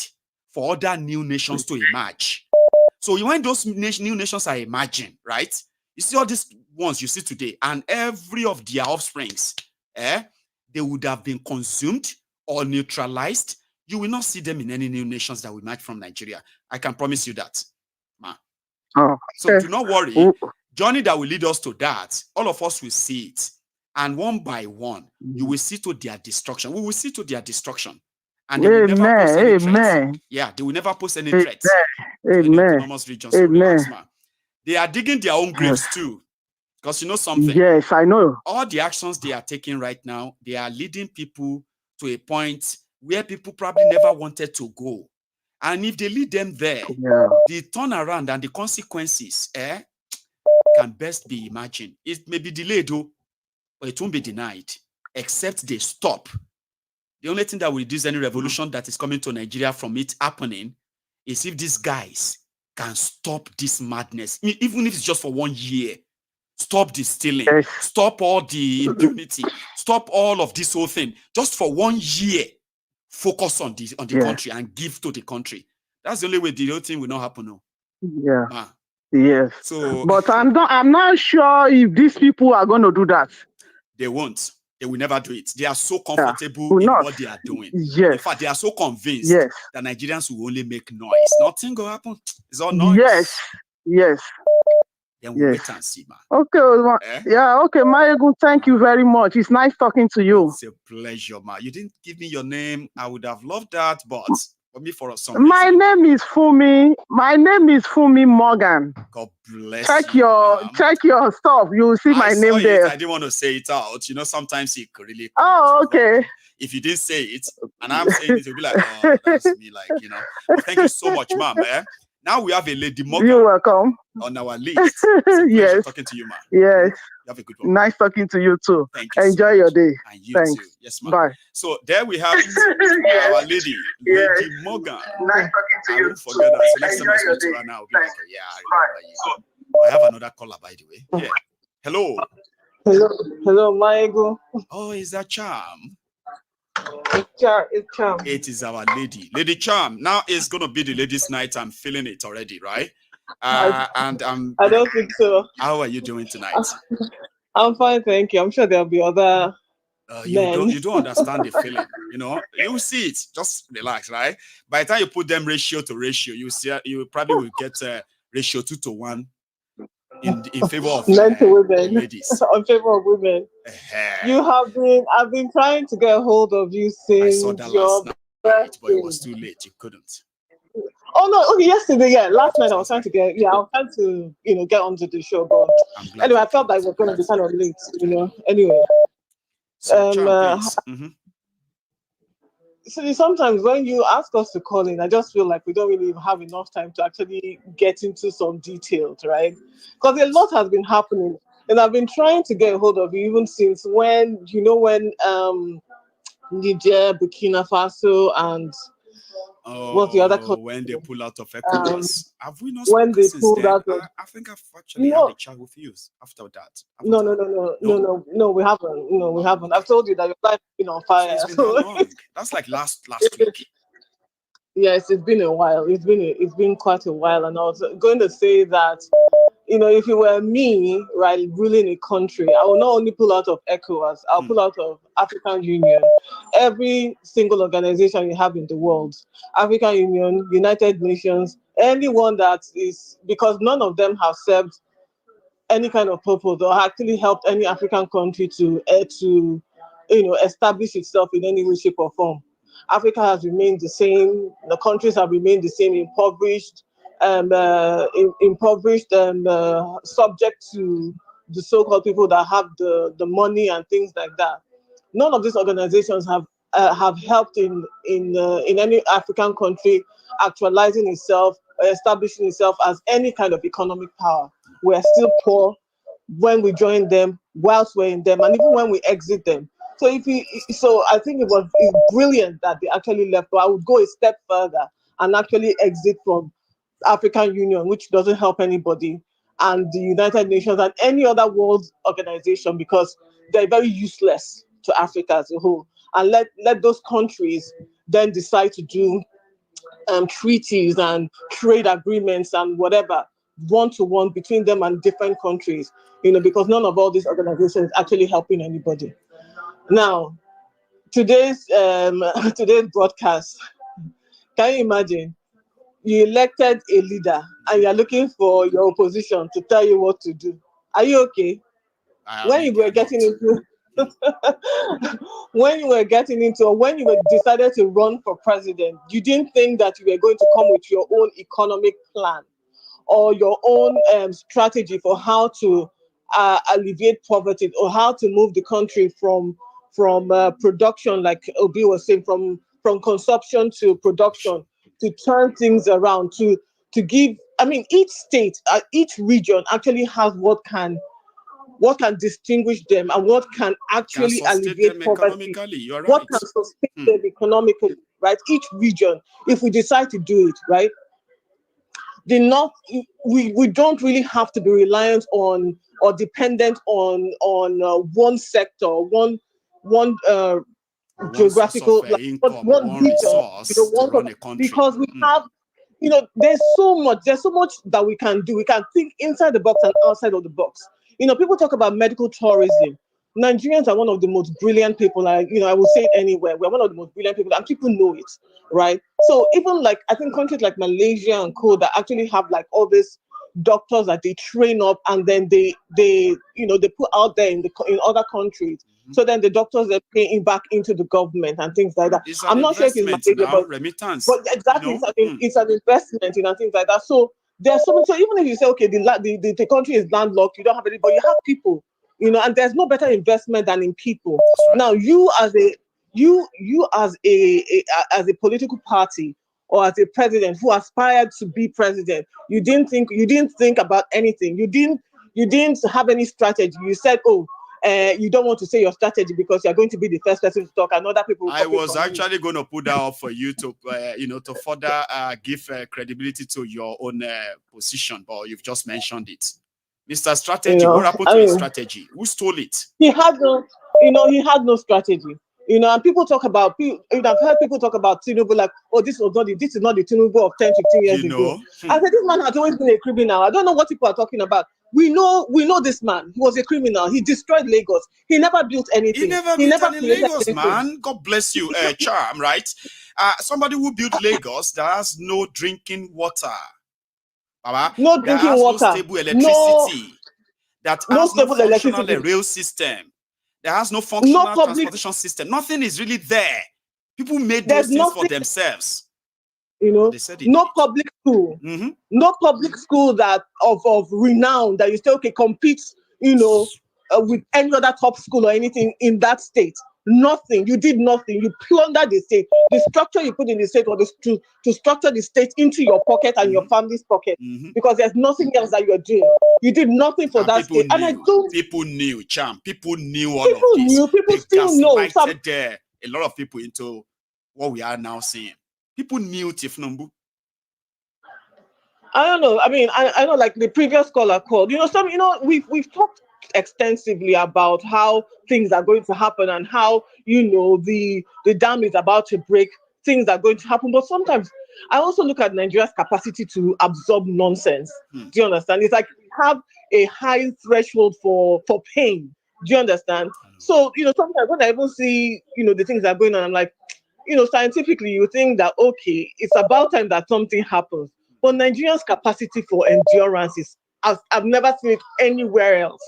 for other new nations to emerge. So when those new nations are emerging, right? You see all these ones you see today, and every of their offsprings, they would have been consumed or neutralized. You will not see them in any new nations that will emerge from Nigeria. I can promise you that. So do not worry. Journey that will lead us to that, all of us will see it. And one by one, you will see to their destruction. We will see to their destruction. And they will never pose any threats. Yeah, they will never pose any threats to any autonomous regions. So relax, man. They are digging their own graves too. Because you know something? Yes, I know. All the actions they are taking right now, they are leading people to a point where people probably never wanted to go. And if they lead them there, the turnaround and the consequences can best be imagined. It may be delayed, though, but it won't be denied, except they stop The only thing that will reduce any revolution that is coming to Nigeria from it happening is if these guys can stop this madness, even if it's just for 1 year. Stop the stealing, stop all the impunity, stop all of this whole thing. Just for 1 year, focus on the country and give to the country. That's the only way the whole thing will not happen. No. Yeah. Yes. So, but I'm not sure if these people are going to do that. They won't. They will never do it. They are so comfortable in what they are doing. Yes. In fact, they are so convinced that Nigerians will only make noise. Nothing will happen. It's all noise. Yes. Yes. Then we'll wait and see, man. Okay. Yeah, okay. Mayegun, thank you very much. It's nice talking to you. It's a pleasure, man. You didn't give me your name. I would have loved that, but for me, for some reason. My name is Fumi Morgan. God bless you. Check your stuff. You will see my name there. I didn't want to say it out. You know, sometimes it could really. Okay. If you didn't say it, and I'm saying it, you'll be like, oh, that's me, like, you know. But thank you so much, ma'am. Now we have a lady Morgan. You're welcome. On our list. Yes. Talking to you, ma'am. Yes. You have a good one. Nice talking to you too. Thank you. Enjoy your day. And you Thanks. too. Yes, ma'am. Bye. So there we have our lady, Lady Morgan. Nice talking to you. I won't forget that. So next time I speak to her now, I'll be like, yeah, I remember you. I have another caller, by the way. Yeah. Hello. Hello, Mayegun. Oh, is that Charm? It's Charm. It is our lady. Lady Charm. Now it's going to be the ladies' night. I'm feeling it already, right? And I don't think so. How are you doing tonight? I'm fine, thank you. I'm sure there'll be other you don't understand the feeling. You know, you see it. Just relax, right? By the time you put them ratio to ratio, you probably will get ratio 2 to 1 in favor of men to women. Ladies. In favor of women. I've been trying to get a hold of you since I saw that last night, but it was too late. You couldn't. Oh no! Okay, yesterday, last night I was trying to get onto the show, but anyway, I felt like it was going to be kind of late, Anyway, so so sometimes when you ask us to call in, I just feel like we don't really have enough time to actually get into some details, right? Because a lot has been happening, and I've been trying to get a hold of you even since when Niger, Burkina Faso, and what's the other country? When they pull out of ECOWAS. Have we not when they pulled then? out of I think I've actually had a chat with you after that. No, we haven't. No, we haven't. I've told you that your life has been on fire. So it's been that long. That's like last week. Yes, it's been a while. It's been quite a while. And I was going to say that, if it were me, right, ruling a country, I will not only pull out of ECOWAS, I'll pull out of African Union, every single organization you have in the world, African Union, United Nations, anyone that is, because none of them have served any kind of purpose or actually helped any African country to establish itself in any way, shape, or form. Africa has remained the same. The countries have remained the same, impoverished, subject to the so-called people that have the money and things like that. None of these organizations have helped in any African country actualizing itself, establishing itself as any kind of economic power. We're still poor when we join them, whilst we're in them, and even when we exit them. So I think it's brilliant that they actually left. But I would go a step further and actually exit from African Union, which doesn't help anybody, and the United Nations and any other world organization, because they're very useless to Africa as a whole. And let those countries then decide to do treaties and trade agreements and whatever one-to-one between them and different countries, because none of all these organizations is actually helping anybody. Now, today's broadcast, can you imagine? You elected a leader and you're looking for your opposition to tell you what to do. Are you okay? When you were getting into when you decided to run for president, you didn't think that you were going to come with your own economic plan or your own strategy for how to alleviate poverty or how to move the country from production, like Obi was saying, from consumption to production, to turn things around, to give. I mean, each state, each region actually has what can what can distinguish them, and what can actually alleviate poverty, what can sustain them economically, right? Each region, if we decide to do it, right? The North, we don't really have to be reliant on or dependent on one sector, one geographical, like, one region, because we have, there's so much that we can do. We can think inside the box and outside of the box. People talk about medical tourism. Nigerians are one of the most brilliant people. I will say it anywhere. We're one of the most brilliant people, and people know it, right? So even like, I think countries like Malaysia and co that actually have like all these doctors that they train up, and then they put out there in other countries. So then the doctors are paying back into the government and things like that. I'm not sure if it's Malaysia, but remittance. But exactly, it's an investment, things like that. So there's something. So even if you say, okay, the country is landlocked, you don't have anybody, you have people, and there's no better investment than in people. Right. Now, you as a political party or as a president who aspired to be president, you didn't think about anything. You didn't have any strategy. You said, you don't want to say your strategy because you're going to be the first person to talk, and other people. I was actually going to put that up for you to, to further give credibility to your own position, but you've just mentioned it, Mr. Strategy. What happened to his strategy? Who stole it? He had no strategy. And people talk about, I've heard people talk about Tinubu like, this is not the Tinubu of 10, 15 years ago. I said, this man has always been a criminal. I don't know what people are talking about. We know this man. He was a criminal. He destroyed Lagos. He never built anything. He never built any Lagos, man. God bless you, Charm, right? Somebody who built Lagos that has no drinking water. Baba, no drinking water. No stable electricity. That has no functional rail system. There has no functional transportation system. Nothing is really there. People made those things for themselves. No public school. No public school that of renown that you say, okay, competes, with any other top school or anything in that state. Nothing. You did nothing. You plundered the state. The structure you put in the state was to structure the state into your pocket and your family's pocket, because there's nothing else that you're doing. You did nothing for that state. People knew, Cham. People knew all of this. People still know. A lot of people into what we are now seeing. People knew Tifnumbu. I don't know. I mean, I know, like the previous caller called. We've talked extensively about how things are going to happen and how the dam is about to break. Things are going to happen, but sometimes I also look at Nigeria's capacity to absorb nonsense. Do you understand? It's like we have a high threshold for pain. Do you understand? So sometimes when I even see the things that are going on, I'm like, scientifically you think that okay, it's about time that something happens. But Nigerians' capacity for endurance is, I've never seen it anywhere else.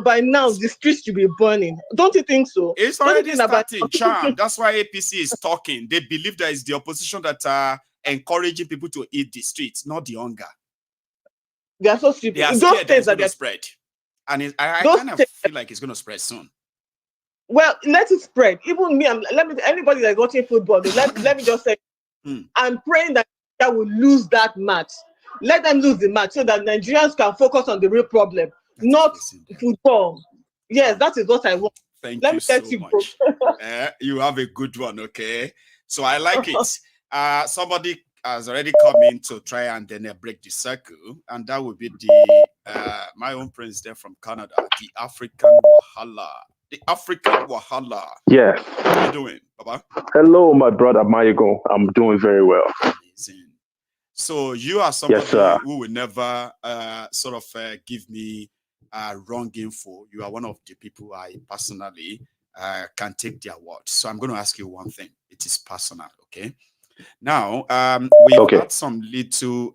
By now the streets should be burning. Don't you think so? It's already starting, Charm. That's why APC is talking. They believe that it's the opposition that are encouraging people to eat the streets, not the hunger. They are so stupid. They are scared that it's going to spread. And I kind of feel like it's going to spread soon. Well, let it spread. Even me, anybody that's watching football, let me just say, I'm praying that they will lose that match. Let them lose the match so that Nigerians can focus on the real problem, not football. Yes, that is what I want. Thank you so much. You have a good one, okay? So I like it. Somebody has already come in to try and then break the circle, and that would be my own president from Canada, the African Wahala. The African Wahala. Yes. How are you doing, Baba? Hello, my brother Mayigo. I'm doing very well. Amazing. So you are somebody who will never give me wrong info. You are one of the people I personally can take their word. So I'm going to ask you one thing. It is personal, okay? Now, we've had some little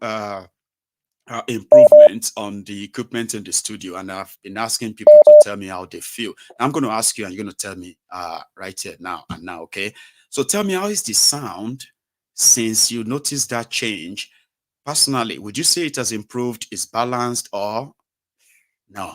improvements on the equipment in the studio, and I've been asking people to tell me how they feel. I'm going to ask you, and you're going to tell me right here now, okay? So tell me, how is the sound since you noticed that change? Personally, would you say it has improved, is balanced, or no?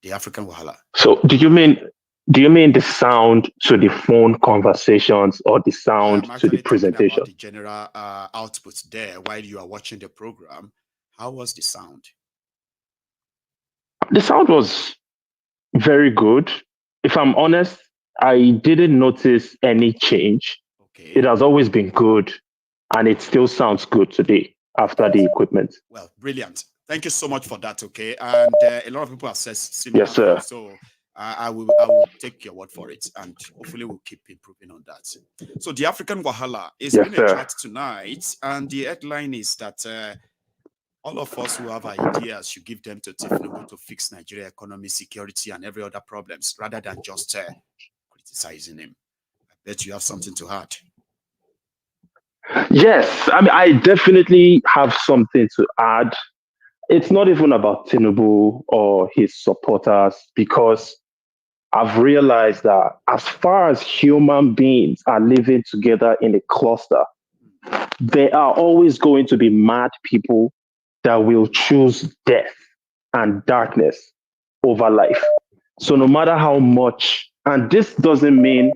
The African Wahala. So do you mean the sound to the phone conversations or the sound to the presentation? About the general output there while you are watching the program. How was the sound? The sound was very good. If I'm honest, I didn't notice any change. Okay. It has always been good, and it still sounds good today after the equipment. Well, brilliant. Thank you so much for that. Okay, and a lot of people have said similar. Yes, sir. So I will take your word for it, and hopefully we'll keep improving on that. So the African Wahala is Yes, in a sir. chat tonight, and the headline is that all of us who have ideas should give them to Tinubu to fix Nigeria economy, security, and every other problems, rather than just criticizing him. I bet you have something to add. Yes, I mean, I definitely have something to add. It's not even about Tinubu or his supporters, because I've realized that as far as human beings are living together in a cluster, there are always going to be mad people that will choose death and darkness over life. So no matter how much, and this doesn't mean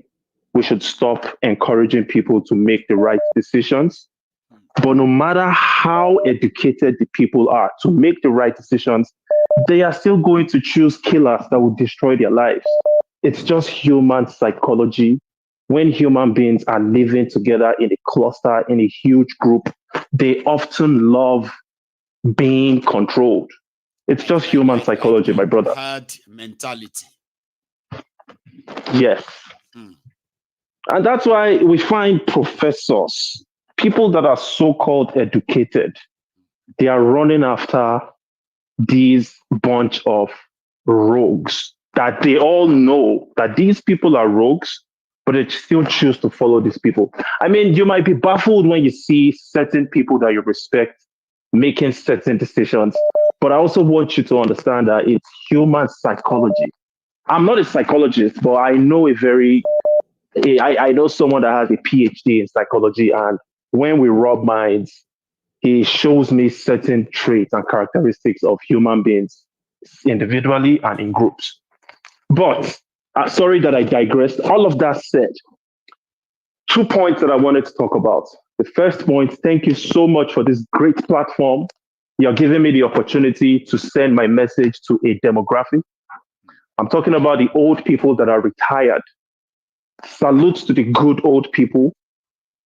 we should stop encouraging people to make the right decisions, but no matter how educated the people are to make the right decisions, they are still going to choose killers that will destroy their lives. It's just human psychology. When human beings are living together in a cluster, in a huge group, they often love being controlled. It's just human psychology, my brother. Hard mentality. Yes. And that's why we find professors, people that are so-called educated, they are running after these bunch of rogues that they all know that these people are rogues, but they still choose to follow these people. I mean, you might be baffled when you see certain people that you respect making certain decisions, but I also want you to understand that it's human psychology. I'm not a psychologist, but I know I know someone that has a PhD in psychology, and when we rub minds, he shows me certain traits and characteristics of human beings individually and in groups. But sorry that I digressed. All of that said, 2 points that I wanted to talk about. The first point, thank you so much for this great platform. You're giving me the opportunity to send my message to a demographic. I'm talking about the old people that are retired. Salutes to the good old people.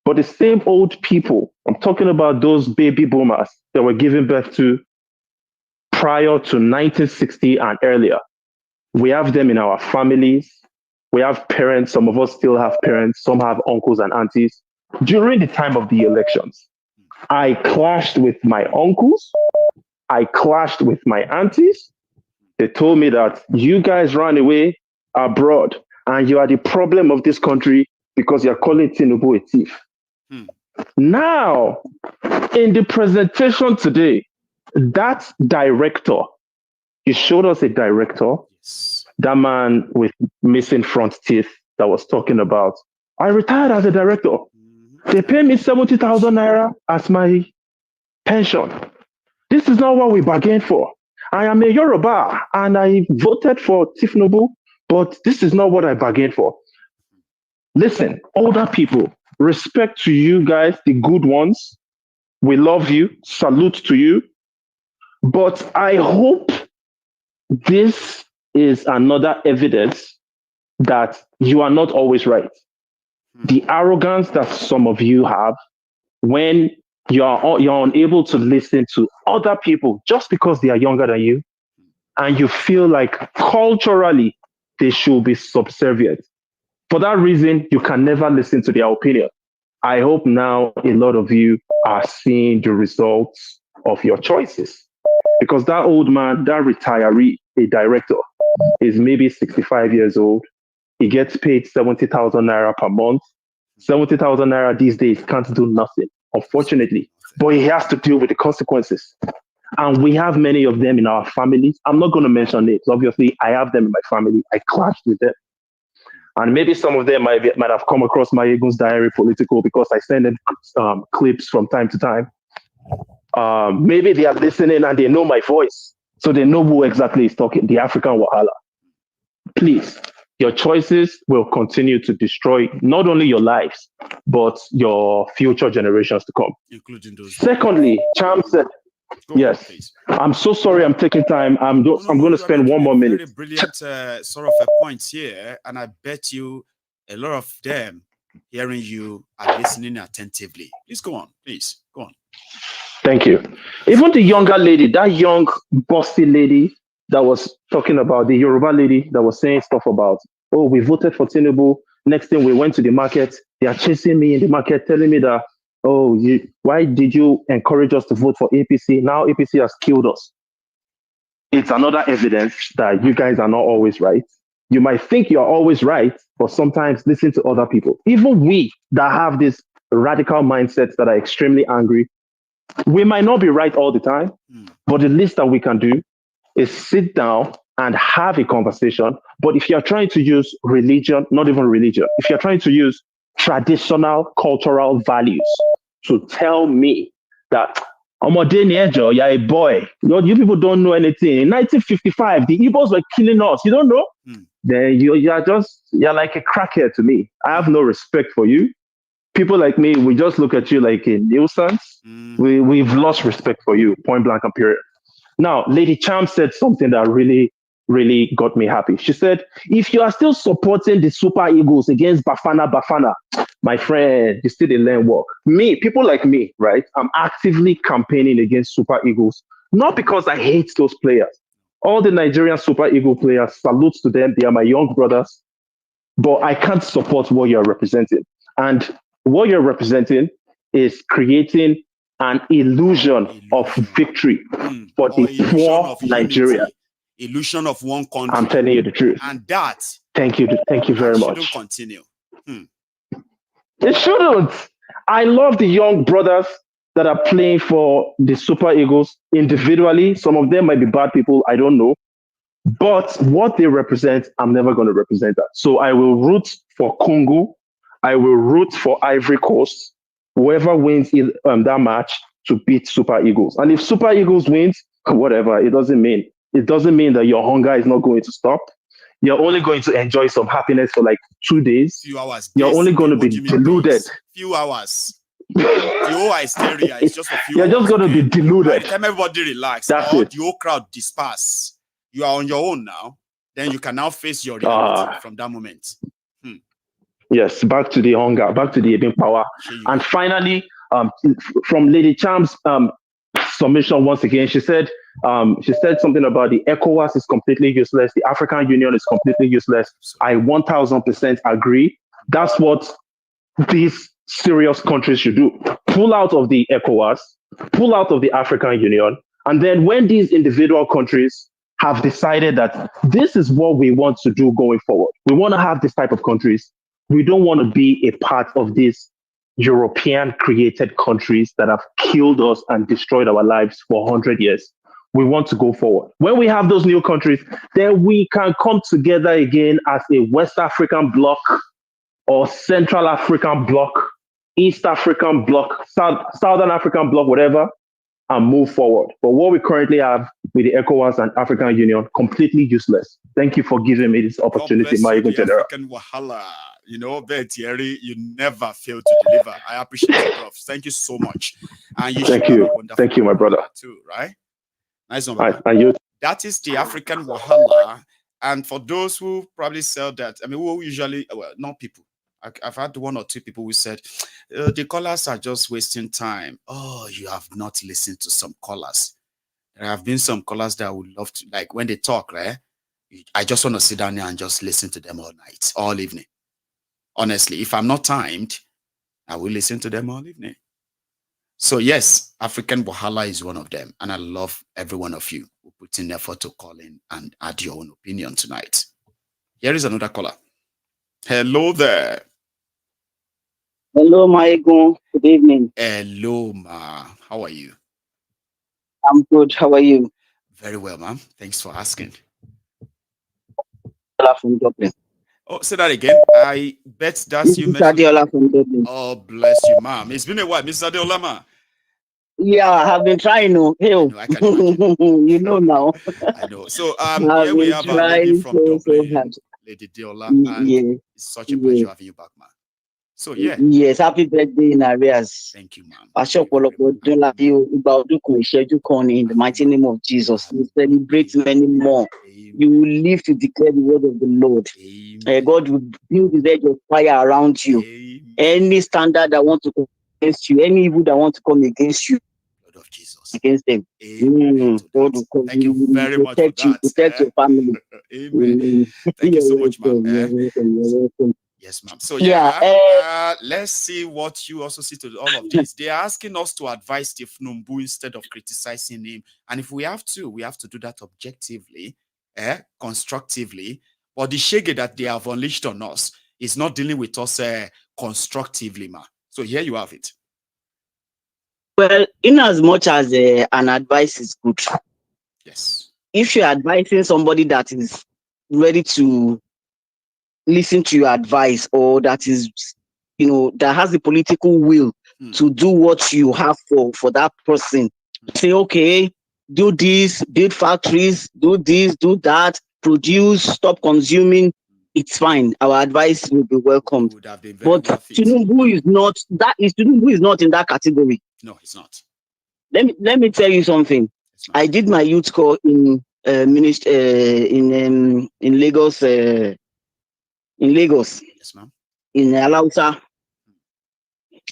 But the same old people, I'm talking about those baby boomers that were given birth to prior to 1960 and earlier. We have them in our families. We have parents. Some of us still have parents. Some have uncles and aunties. During the time of the elections, I clashed with my uncles. I clashed with my aunties. They told me that you guys ran away abroad and you are the problem of this country because you're calling Tinubu a thief. Now, in the presentation today, that director, he showed us a director, that man with missing front teeth that was talking about, I retired as a director. They pay me 70,000 naira as my pension. This is not what we bargained for. I am a Yoruba and I voted for Tinubu, but this is not what I bargained for. Listen, older people, respect to you guys, the good ones. We love you. Salute to you. But I hope this is another evidence that you are not always right. The arrogance that some of you have when you're unable to listen to other people just because they are younger than you, and you feel like culturally they should be subservient. For that reason, you can never listen to their opinion. I hope now a lot of you are seeing the results of your choices. Because that old man, that retiree, a director, is maybe 65 years old. He gets paid 70,000 naira per month. 70,000 naira these days can't do nothing, unfortunately. But he has to deal with the consequences. And we have many of them in our families. I'm not going to mention names. Obviously, I have them in my family. I clashed with them. And maybe some of them might have come across my Egun's Diary Political because I send them clips from time to time. Maybe they are listening and they know my voice. So they know who exactly is talking, the African Wahala. Please, your choices will continue to destroy not only your lives, but your future generations to come. Including those. Secondly, Cham said, Yes. Please. I'm so sorry I'm taking time. I'm going to spend one more minute. Very brilliant sort of points here, and I bet you a lot of them hearing you are listening attentively. Please go on. Please go on. Thank you. Even the younger lady, that young bossy lady that was talking about, the Yoruba lady that was saying stuff about, oh, we voted for Tinubu. Next thing we went to the market. They are chasing me in the market, telling me that, oh, why did you encourage us to vote for APC? Now APC has killed us. It's another evidence that you guys are not always right. You might think you're always right, but sometimes listen to other people. Even we that have this radical mindsets that are extremely angry, we might not be right all the time, but the least that we can do is sit down and have a conversation. But if you're trying to use religion, not even religion, if you're trying to use traditional cultural values to tell me that I'm a Daniel, you're a boy, you people don't know anything. In 1955, the Igbos were killing us. You don't know? Then you're like a crackhead to me. I have no respect for you. People like me, we just look at you like a nuisance. We've lost respect for you, point blank and period. Now, Lady Cham said something that really, really got me happy. She said, if you are still supporting the Super Eagles against Bafana, my friend, you still didn't learn work. Me, people like me, right? I'm actively campaigning against Super Eagles, not because I hate those players. All the Nigerian Super Eagle players, salutes to them. They are my young brothers. But I can't support what you're representing. And what you're representing is creating an illusion of victory for the poor Nigeria. Illusion of one country. I'm telling you the truth. And that. Thank you very much. Shouldn't continue. It shouldn't. I love the young brothers that are playing for the Super Eagles individually. Some of them might be bad people. I don't know. But what they represent, I'm never going to represent that. So I will root for Congo. I will root for Ivory Coast, whoever wins that match, to beat Super Eagles. And if Super Eagles wins, whatever, it doesn't mean that your hunger is not going to stop. You're only going to enjoy some happiness for like 2 days. Few hours. You're only going to be deluded. Few hours. The whole hysteria is just a few You're just going to be deluded. By the time everybody relax, the whole crowd disperse. You are on your own now. Then you can now face your reality from that moment. Yes, back to the hunger, back to the eating power. And finally, from Lady Cham's submission once again, she said something about the ECOWAS is completely useless. The African Union is completely useless. I 1000% agree. That's what these serious countries should do. Pull out of the ECOWAS, pull out of the African Union. And then when these individual countries have decided that this is what we want to do going forward, we want to have this type of countries. We don't want to be a part of these European created countries that have killed us and destroyed our lives for 100 years. We want to go forward. When we have those new countries, then we can come together again as a West African bloc or Central African bloc, East African bloc, Southern African bloc, whatever, and move forward. But what we currently have with the ECOWAS and African Union, completely useless. Thank you for giving me this opportunity, my General. African Wahala. You know, Thierry, you never fail to deliver. I appreciate it, Prof. Thank you so much. And you Thank you, my brother. Too, right? Nice one. Right, and you. That is the African Wahala. And for those who probably sell that, I mean, who usually, well, not people. I've had 1 or 2 people who said, the callers are just wasting time. Oh, you have not listened to some callers. There have been some callers that I would love to, like when they talk, right? I just want to sit down here and just listen to them all night, all evening. Honestly, if I'm not timed, I will listen to them all evening. So yes, African Wahala is one of them. And I love every one of you who put in effort to call in and add your own opinion tonight. Here is another caller. Hello there. Hello, Maigo. Good evening. Hello, ma. How are you? I'm good. How are you? Very well, ma'am. Thanks for asking. From Dublin. Oh, say that again. I bet that's you. Oh, bless you, ma'am. It's been a while, Mr. Adeola, ma. Yeah, I have been trying to help. I can you know now. I know. So here we have a lady from Dublin, Lady Deola, and it's such a pleasure having you back, ma. So yeah. Yes, happy birthday in arrears. Thank you, ma'am. In the mighty name of Jesus. We celebrate many more. You will live to declare the word of the Lord. God will build his edge of fire around you. Any standard that wants to come against you, any evil that wants to come against you, Lord of Jesus. Against them. God will come. Thank you very much for that. Protect your family. Amen. Thank you so much, ma'am. Yes, ma'am. So let's see what you also see to all of this. They are asking us to advise Tinubu instead of criticizing him. And if we have to do that objectively, constructively. But the Shege that they have unleashed on us is not dealing with us constructively, ma. So here you have it. Well, in as much as an advice is good. Yes. If you're advising somebody that is ready to listen to your advice, or that is, that has the political will to do what you have for that person, say, okay, do this, build factories, do this, do that, produce, stop consuming, it's fine. Our advice will be welcomed. But Tinubu is not in that category. No, it's not. Let me tell you something. I did my youth call in Lagos. In Lagos. Yes, ma'am. In Alausa.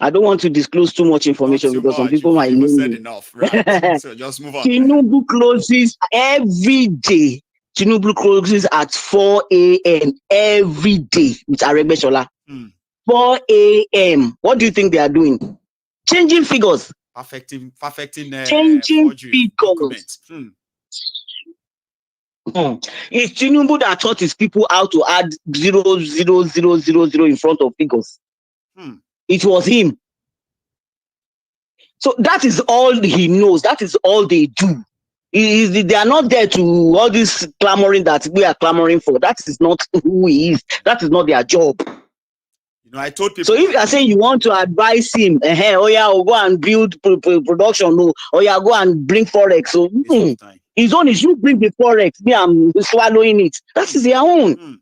I don't want to disclose too much information because some people might know said me. Enough, right? So just move on. Tinubu closes every day. Tinubu closes at 4 a.m. every day with Aregbesola. 4 a.m. What do you think they are doing? Changing figures. Perfecting changing figures. It's Tinubu that taught his people how to add 0.0000 in front of figures. It was him. So that is all he knows. That is all they do. They are not there to all this clamoring that we are clamoring for. That is not who he is. That is not their job. I told people. So if you are saying you want to advise him, go and build production, go and bring Forex. So his own is you bring the Forex, me I'm swallowing it. That is their own.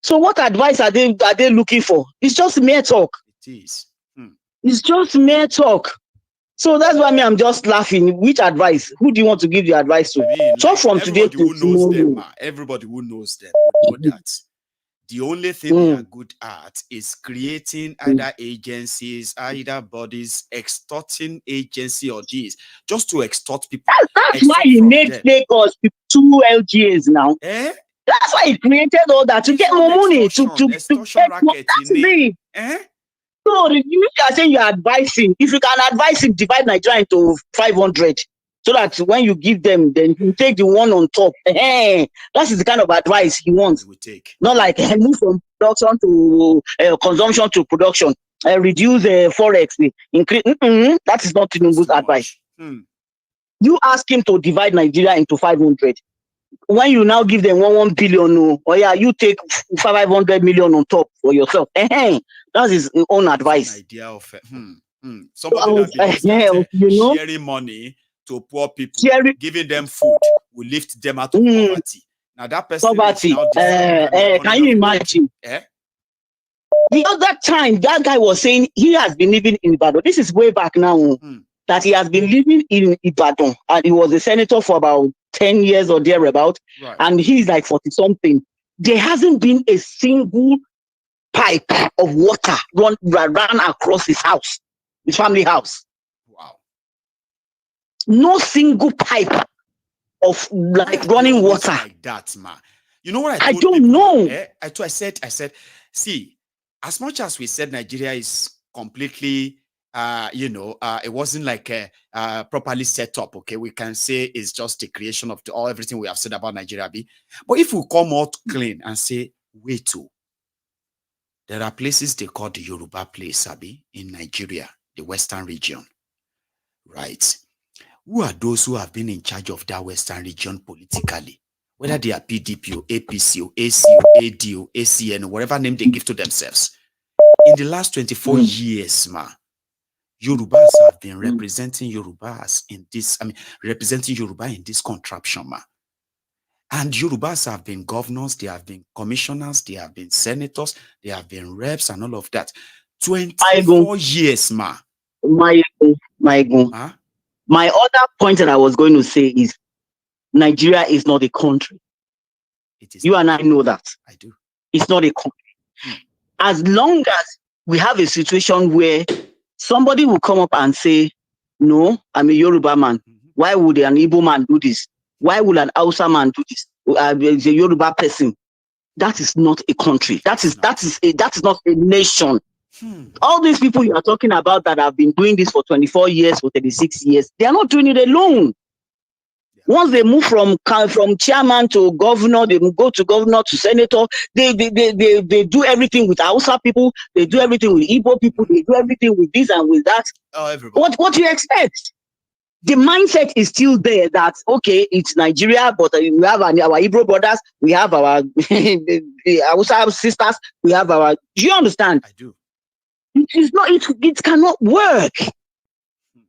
So what advice are they looking for? It's just mere talk. It is. It's just mere talk. So that's why I'm just laughing. Which advice? Who do you want to give the advice to? So from today to tomorrow. Everybody who knows them know that. The only thing they are good at is creating either agencies, either bodies, extorting agency or this, just to extort people. That's why he made Lagos 2 LGAs now. That's why he created all that, to get more money, to get more. That's it. So you are saying you're advising. If you can advise him, divide Nigeria into 500. So that when you give them, then you take the one on top. That is the kind of advice he wants. Not like move from production to consumption to production. Reduce Forex. Increase. That is not Tinubu's advice. You ask him to divide Nigeria into 500. When you now give them 1 billion, you take 500 million on top for yourself. That's his own advice. Idea of somebody that sharing money to poor people, giving them food, will lift them out of poverty. Now that person poverty. Is now can you imagine? The other time that guy was saying he has been living in Ibadan. This is way back now. That he has been living in Ibadan, and he was a senator for about 10 years or thereabout, and he's like 40 something. There hasn't been a single pipe of water run across his house, his family house. No single pipe of running water like that, man. You know what I don't know. I said, see, as much as we said Nigeria is completely, it wasn't like properly set up. Okay, we can say it's just the creation of everything we have said about Nigeria. But if we come out clean and say, wait, there are places they call the Yoruba place, in Nigeria, the Western region, right? Who are those who have been in charge of that Western region politically? Whether they are PDP or APC or AC or AD or ACN or whatever name they give to themselves. In the last 24 years, Yorubas have been representing Yorubas in this, representing Yoruba in this contraption, And Yorubas have been governors, they have been commissioners, they have been senators, they have been reps and all of that. 24 years, ma. My other point that I was going to say is Nigeria is not a country. It is. You and I know that. I do. It's not a country. As long as we have a situation where somebody will come up and say, no, I'm a Yoruba man. Why would an Igbo man do this? Why would an Hausa man do this? A Yoruba person. That is not a country. That is not a nation. All these people you are talking about that have been doing this for 24 years, for 36 years, they are not doing it alone. Once they move from chairman to governor, they go to governor to senator, they do everything with Hausa people, they do everything with Igbo people, they do everything with this and with that. What do you expect? The mindset is still there that, okay, it's Nigeria, but we have our Igbo brothers, we have our Hausa sisters, we have our... Do you understand? I do. It cannot work.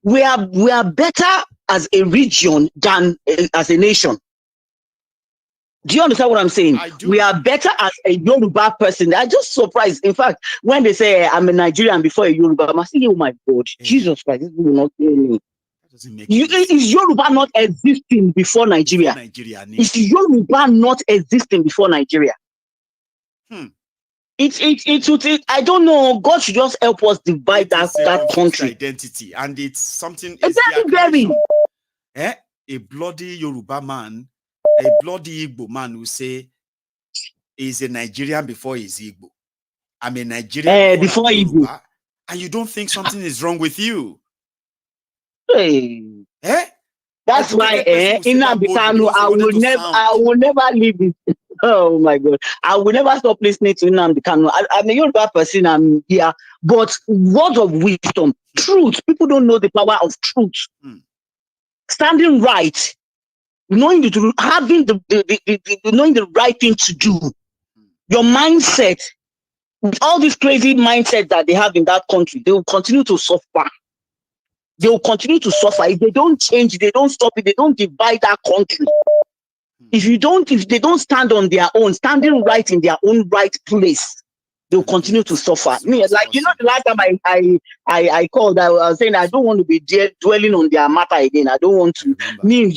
We are better as a region than as a nation. Do you understand what I'm saying? I do. We are better as a Yoruba person. I'm just surprised. In fact, when they say I'm a Nigerian before a Yoruba, I'm saying, oh my God, Jesus Christ, this will not kill me. Is Yoruba not existing before Nigeria? Is Yoruba not existing before Nigeria? I don't know. God should just help us divide that country. Identity, and it's something. Exactly. A bloody Yoruba man, a bloody Igbo man who say he's a Nigerian before he's Igbo. I'm a Nigerian before Igbo, and you don't think something is wrong with you. That's why Nnamdi Kanu, I will never leave it. Oh my God. I will never stop listening to Nnamdi Kanu. I'm a Yoruba person, I'm here. But words of wisdom, truth. People don't know the power of truth. Standing right, knowing the truth, having knowing the right thing to do. Your mindset, with all this crazy mindset that they have in that country, they will continue to suffer. They will continue to suffer if they don't change, they don't stop it, they don't divide that country. If they don't stand on their own, standing right in their own right place, they'll continue to suffer. The last time I called, I was saying I don't want to be dwelling on their matter again. I don't want to.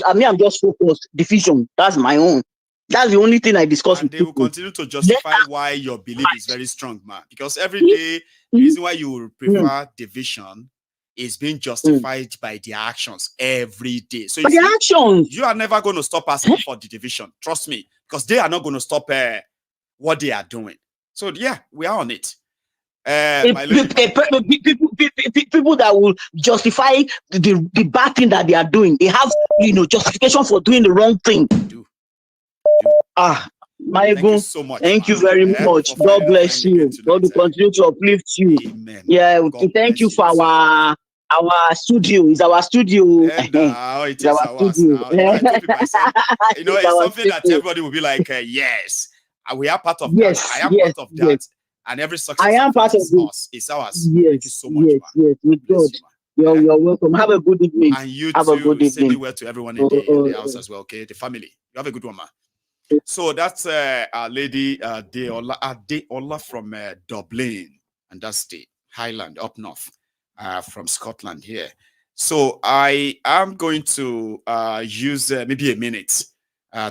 I'm just focused. Division. That's my own. That's the only thing I discuss with people. They will continue to justify why your belief is very strong, man. Because every day, the reason why you will prefer division is being justified by their actions every day. So you are never going to stop asking for the division. Trust me, because they are not going to stop what they are doing. So yeah, we are on it. People that will justify the bad thing that they are doing, they have justification for doing the wrong thing. Thank you so much. Thank you very much. God bless you. God will continue to uplift you. Amen. Yeah, thank you for our studio. Is our studio. It is our studio. It's something that everybody will be like, yes, we are part of that. I am part of that. And every success I am part of us. It's ours. Yes, thank you so much. Yes, with God. You're welcome. Have a good evening. And you have too. A good evening. Say well to everyone in the house as well, okay? The family. You have a good one, man. So that's our lady Deola from Dublin, and that's the Highland up north from Scotland here. So I am going to use maybe a minute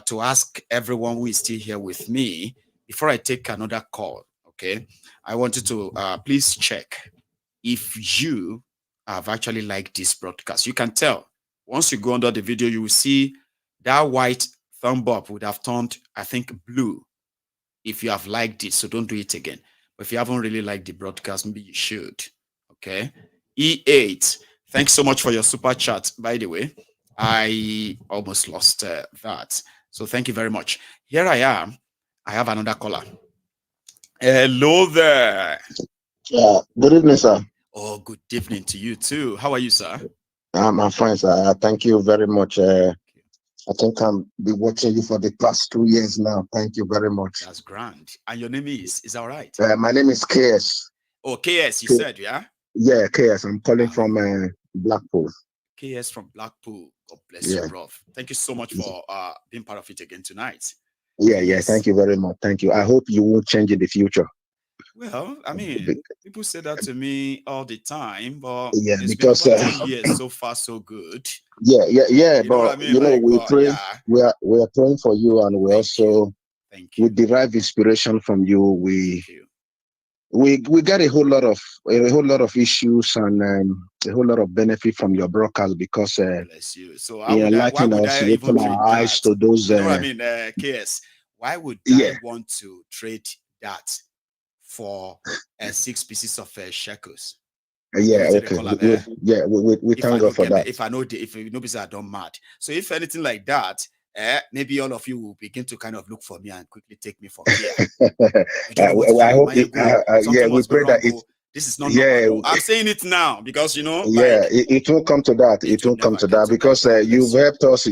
to ask everyone who is still here with me before I take another call. Okay, I wanted to please check if you have actually liked this broadcast. You can tell once you go under the video, you will see that white thumb up would have turned, I think, blue if you have liked it. So don't do it again. But if you haven't really liked the broadcast, maybe you should. Okay. E8. Thanks so much for your super chat, by the way. I almost lost that. So thank you very much. Here I am. I have another caller. Hello there. Good evening, sir. Oh, good evening to you too. How are you, sir? I'm fine, sir. Thank you very much. I think I've been watching you for the past 2 years now. Thank you very much. That's grand. And your name is that right? My name is KS. Oh, KS, you said, yeah? Yeah, KS. I'm calling from Blackpool. KS from Blackpool. God bless you, bro. Thank you so much for being part of it again tonight. Yeah. Thank you very much. Thank you. I hope you won't change in the future. Well, I mean, people say that to me all the time, but it's because been over 10 years. So far, so good. Yeah. You know But what I mean? Like, we pray. We are praying for you, and we also we derive inspiration from you. We get a whole lot of issues and a whole lot of benefit from your broadcast because bless you. So why would I even trade our eyes to those. You know what I mean, KS? Why would I want to trade that for 6 pieces of shekels? Yeah, okay. We thank God for that. If nobody say I don't mad. So if anything like that, maybe all of you will begin to kind of look for me and quickly take me for care. I hope we pray that this is not normal. I'm saying it now because it won't come to that. It won't come to that because you've helped us.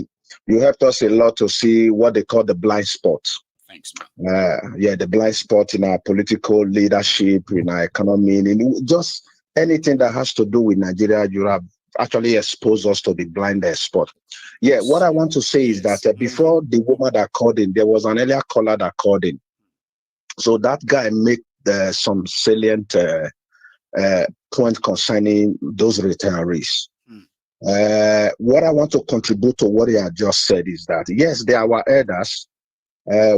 You helped us a lot to see what they call the blind spots. Thanks, man. The blind spot in our political leadership, in our economy, in just anything that has to do with Nigeria. You have actually exposed us to the blind spot. Yeah, what I want to say is that before the woman that called in, there was an earlier caller that called in. So that guy made some salient point concerning those retirees. What I want to contribute to what he had just said is that, yes, they are our elders.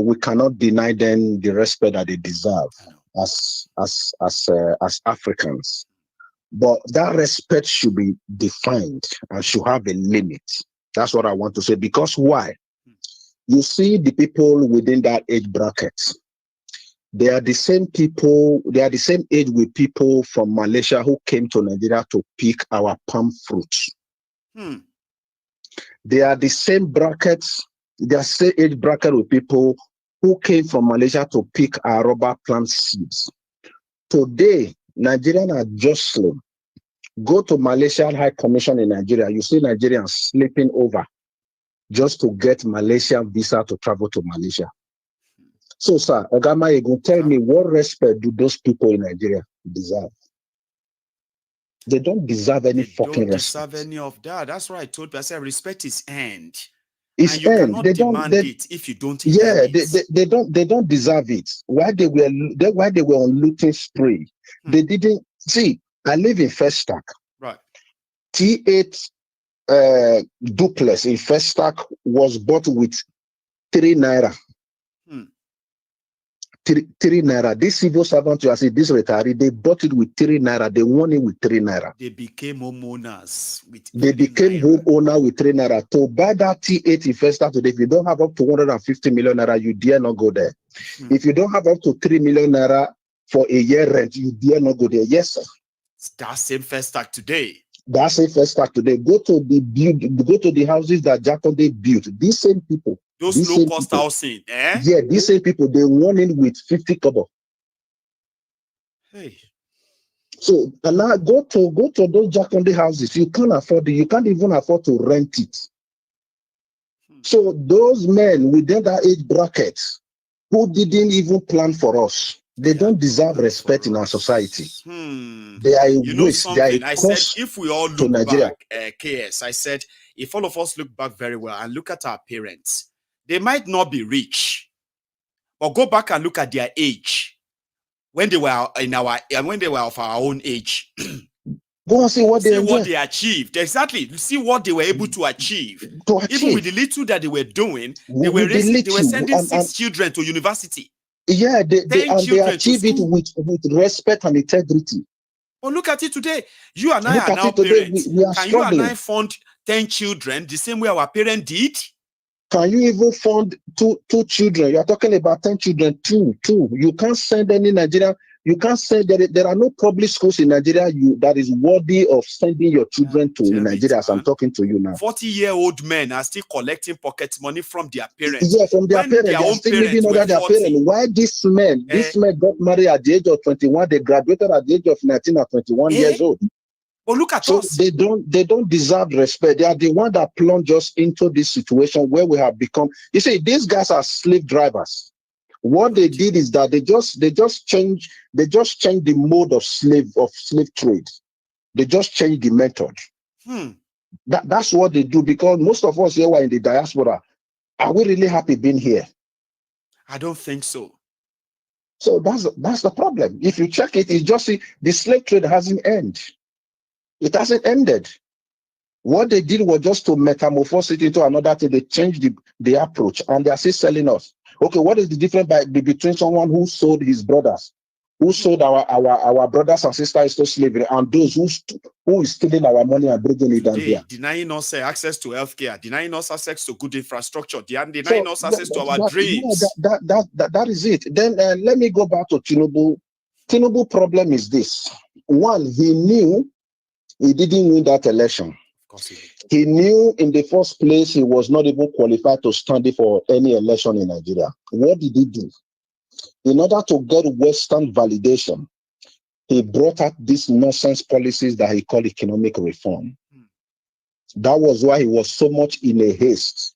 We cannot deny them the respect that they deserve as Africans. But that respect should be defined and should have a limit. That's what I want to say. Because why? You see the people within that age bracket. They are the same people, they are the same age with people from Malaysia who came to Nigeria to pick our palm fruits. They are the same brackets, they are same age bracket with people who came from Malaysia to pick our rubber plant seeds. Today, Nigerians are jostling. Go to Malaysian High Commission in Nigeria, you see Nigerians sleeping over just to get Malaysian visa to travel to Malaysia. So, sir, Ogama, you can tell me what respect do those people in Nigeria deserve? They don't deserve any fucking respect. They don't deserve any of that. That's what I told you. I said respect is earned. It's and you earned. cannot demand it if you don't earn it. They don't deserve it. While they were on looting spree, they didn't see. I live in Festac. Right. T8 duplex in Festac was bought with 3 naira. 3 naira. This civil servant, you see, this retiree, they bought it with 3 naira. They won it with 3 naira. They became homeowners with 3 They became homeowner with 3 naira. To buy that T8 in Festac today, if you don't have up to 150 million naira, you dare not go there. If you don't have up to 3 million naira for a year rent, you dare not go there. Yes, sir. That same Festac today. That same Festac today. Go to the houses that Jaconde built. These same people. Those low-cost housing, Yeah, these same people, they won in with 50 kobo. Hey. So now go to those Jaconde houses. You can't afford it. You can't even afford to rent it. So those men within that age bracket who didn't even plan for us, they don't deserve respect in our society. They are a waste. They are a I cost said, if we all look back, KS, I said, if all of us look back very well and look at our parents, they might not be rich, but go back and look at their age when they were of our own age. Go and see what they achieved. Exactly. See what they were able to achieve. Even with the little that they were doing, they were sending 6 children to university. Yeah, they achieve it with respect and integrity. But look at it today. You and I are now parents. Can you and I fund 10 children the same way our parents did? Can you even fund two children? You are talking about 10 children, two. You can't send any Nigeria. You can't send there are no public schools in Nigeria that is worthy of sending your children to in Nigeria as I'm talking to you now. 40-year-old men are still collecting pocket money from their parents. Yeah, from their parents. They are still living under their parents. Why these men got married at the age of 21? They graduated at the age of 19 or 21 years old. But look at us. They don't deserve respect. They are the one that plunged us into this situation where we have become. You see, these guys are slave drivers. What they did is that they just changed the mode of slave trade. They just changed the method. That's what they do, because most of us here were in the diaspora. Are we really happy being here? I don't think so. So that's the problem. If you check it, it's just the slave trade hasn't ended. It hasn't ended. What they did was just to metamorphose it into another thing. They changed the approach, and they are still selling us. Okay, what is the difference between someone who sold his brothers, who sold our brothers and sisters to slavery, and those who is stealing our money and bringing it down here? Denying us access to healthcare, denying us access to good infrastructure, denying us access to our dreams. That is it. Then let me go back to Tinubu. Tinubu problem is this. One, he knew he didn't win that election. He knew in the first place he was not even qualified to stand for any election in Nigeria. What did he do? In order to get Western validation, he brought out these nonsense policies that he called economic reform. That was why he was so much in a haste,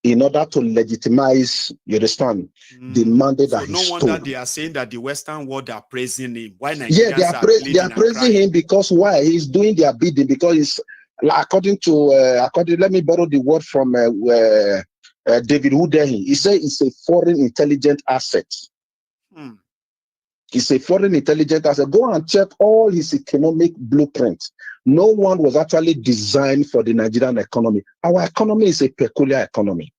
in order to legitimize, you understand, the mandate that he stole. No wonder they are saying that the Western world are praising him. Why Nigerians they are praising him because why? He's doing their bidding, because it's according to let me borrow the word from David Udehi. He said it's a foreign intelligent asset. It's a foreign intelligent asset. Go and check all his economic blueprint. No one was actually designed for the Nigerian economy. Our economy is a peculiar economy.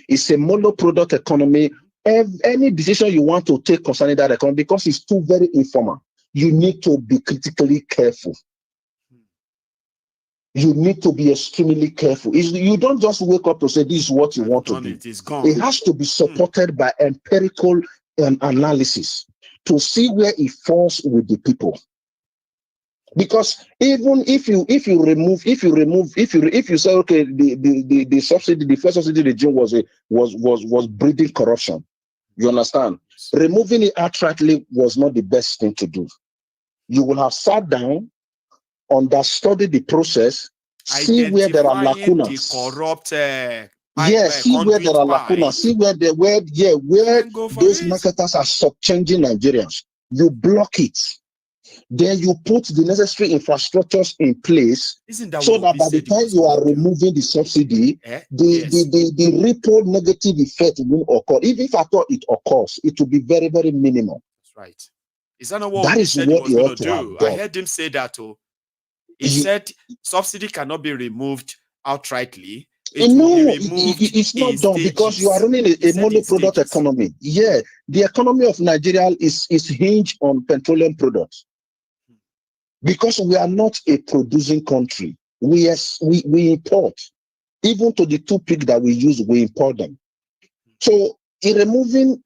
It's a mono-product economy. Any decision you want to take concerning that economy, because it's too very informal, you need to be critically careful. You need to be extremely careful. You don't just wake up to say this is what you want to do. It has to be supported by empirical analysis to see where it falls with the people. Because even if you say, okay, the subsidy, the first subsidy regime was breeding corruption, you understand? Removing it outrightly was not the best thing to do. You will have sat down, understudied the process, see where there are lacunas. See where there are lacunas, see where those marketers are subchanging Nigerians. You block it. Then you put the necessary infrastructures in place so that by the time you are removing the subsidy, the ripple negative effect will occur. Even if I thought it occurs, it will be very, very minimal. That's right. Is that not what he said he was going to do? I heard him say that too. He said subsidy cannot be removed outrightly. It's not done because you are running a mono-product economy. Yeah, the economy of Nigeria is hinged on petroleum products. Because we are not a producing country. We import. Even to the toothpick that we use, we import them. So in removing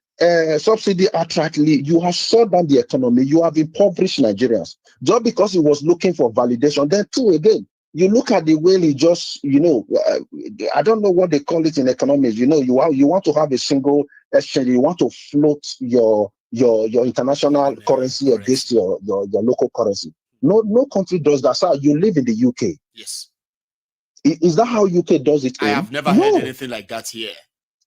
subsidy outrightly, you have shut down the economy. You have impoverished Nigerians. Just because he was looking for validation. Then too, again, you look at the way he just, I don't know what they call it in economics. You want to have a single exchange. You want to float your international currency against your local currency. No country does that. So you live in the UK. Yes. Is that how UK does it? I have never heard anything like that here.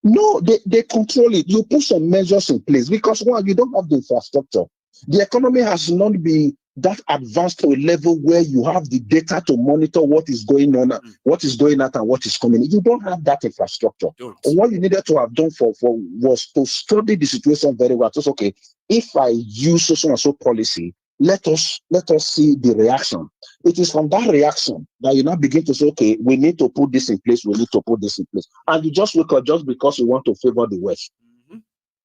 No, they control it. You put some measures in place because one, you don't have the infrastructure. The economy has not been that advanced to a level where you have the data to monitor what is going on, what is going out, and what is coming. You don't have that infrastructure. What you needed to have done was to study the situation very well. So, okay, if I use so and so policy, let us see the reaction. It is from that reaction that you now begin to say, okay, we need to put this in place, we need to put this in place. And you just wake up just because you want to favor the West.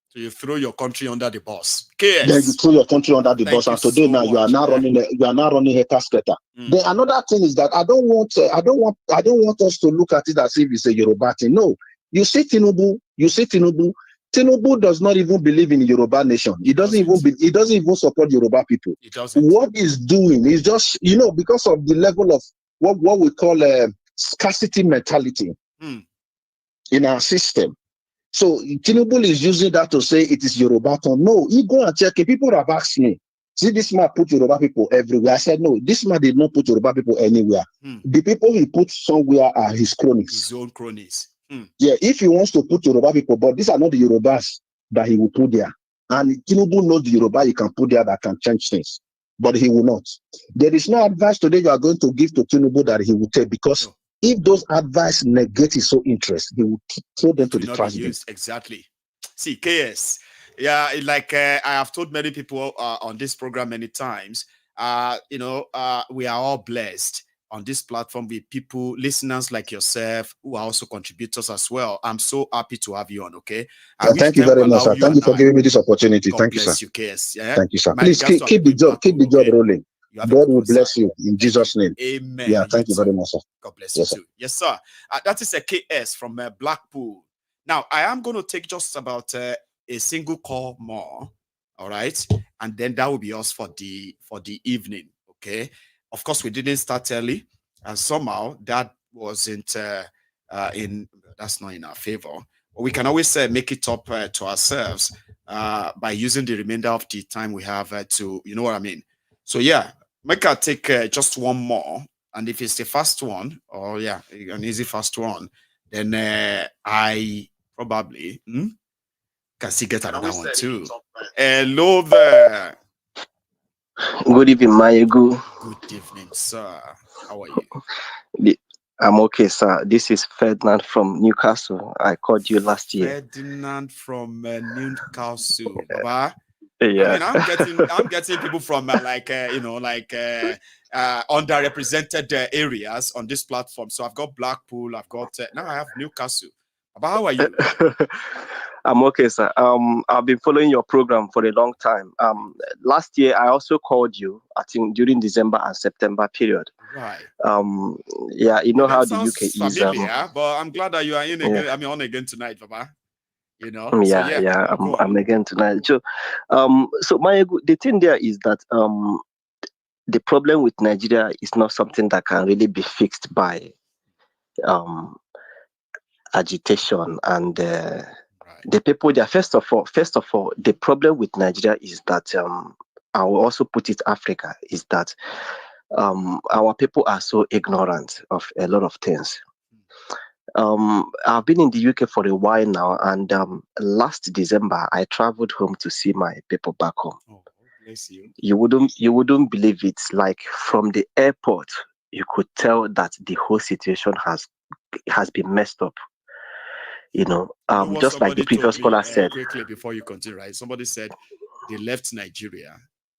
So you throw your country under the bus. Then you throw your country under the bus, and today now you are now running a casketer. Then another thing is that I don't want us to look at it as if it's a Yoruba thing. No, you see Tinubu. Tinubu does not even believe in Yoruba nation. He doesn't even support Yoruba people. What he's doing is just, because of the level of what we call scarcity mentality in our system. So Tinubu is using that to say it is Yoruba town. No, you go and check it. People have asked me, see, this man put Yoruba people everywhere. I said, no, this man did not put Yoruba people anywhere. The people he put somewhere are his cronies. His own cronies. Yeah, if he wants to put Yoruba people, but these are not the Yorubas that he will put there. And Tinubu knows the Yoruba he can put there that can change things. but he will not. There is no advice today you are going to give to Tinubu that he will take, because if those advice negate his own interest, he will throw them to the trash bin. Exactly. See, KS. Yeah, like I have told many people on this program many times, we are all blessed on this platform with people, listeners like yourself, who are also contributors as well. I'm so happy to have you on, okay? Thank you very much, sir. Thank you for giving me this opportunity. God Thank you, bless sir. you, KS. Yeah? Thank you, sir. Please keep the job rolling. God will bless you in Jesus' name. Amen. Yeah, thank you very much, sir. God bless you too. Yes, sir. That is a KS from Blackpool. Now, I am going to take just about a single call more, all right? And then that will be us for the evening, okay? Of course, we didn't start early, and somehow that wasn't that's not in our favor. But we can always make it up to ourselves by using the remainder of the time we have to, you know what I mean? So yeah, make I take just one more, and if it's the first one, or an easy first one, then I probably can still get another one too. Hello there. Good evening, Mayegu. Good evening, sir. How are you? I'm okay, sir. This is Ferdinand from Newcastle. I called you last year. Ferdinand from Newcastle, Baba. Yeah. I mean, I'm getting people from underrepresented areas on this platform. So I've got Blackpool, I've got now I have Newcastle. Baba, how are you? I'm okay, sir. I've been following your program for a long time. Last year I also called you, I think during December and September period. Right. Yeah, you know how the UK familiar, is. but I'm glad that you are in again. I mean, on again tonight, Baba. You know. Yeah. I'm again tonight. So, the thing there is that the problem with Nigeria is not something that can really be fixed by agitation and the people there. First of all, the problem with Nigeria is that I will also put it Africa is that our people are so ignorant of a lot of things. I've been in the UK for a while now, and last December I traveled home to see my people back home. Oh, bless you. You wouldn't believe it. Like from the airport, you could tell that the whole situation has been messed up. Just like the previous caller said. Quickly before you continue, right? Somebody said they left Nigeria,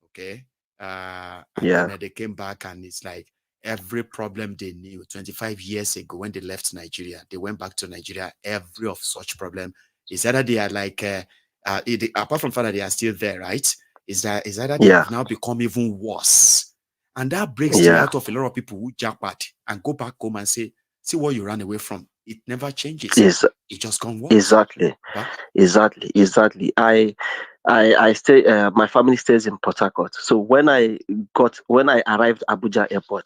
okay? And then they came back, and it's like every problem they knew 25 years ago when they left Nigeria, they went back to Nigeria. Every of such problem is either they are like, apart from the fact that they are still there, right? Is either they have now become even worse, and that breaks the heart of a lot of people who jackpot and go back home and say, "See what you ran away from. It never changes. It just gone worse." Exactly. I stay. My family stays in Port Harcourt. So when I arrived at Abuja airport,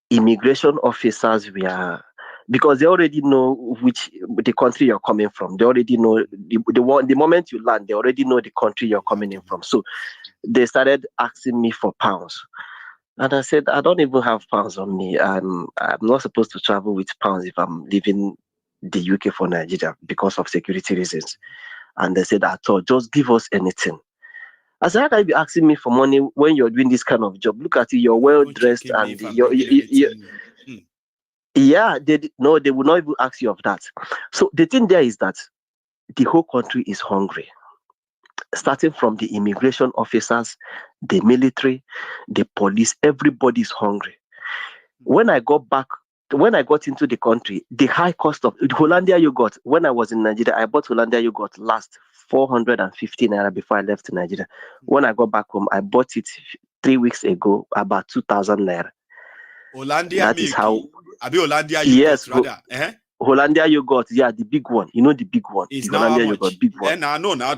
immigration officers were, because they already know the country you're coming from. They already know the moment you land, they already know the country you're coming in from. So they started asking me for pounds. And I said, I don't even have pounds on me. I'm not supposed to travel with pounds if I'm leaving the UK for Nigeria because of security reasons. And they said, I thought, just give us anything. I said, how can you be asking me for money when you're doing this kind of job? Look at you, you're well dressed, and they would not even ask you of that. So the thing there is that the whole country is hungry. Starting from the immigration officers, the military, the police, everybody's hungry. When I got into the country, the high cost of Hollandia yogurt, when I was in Nigeria, I bought Hollandia yogurt last 450 naira before I left Nigeria. When I got back home, I bought it 3 weeks ago, about 2,000 naira. Hollandia that milk. Is how. Hollandia yogurt, yes, rather. Hollandia yogurt, yeah, the big one. You know the big one. It's the now Hollandia how much? Yogurt, big one. And I know now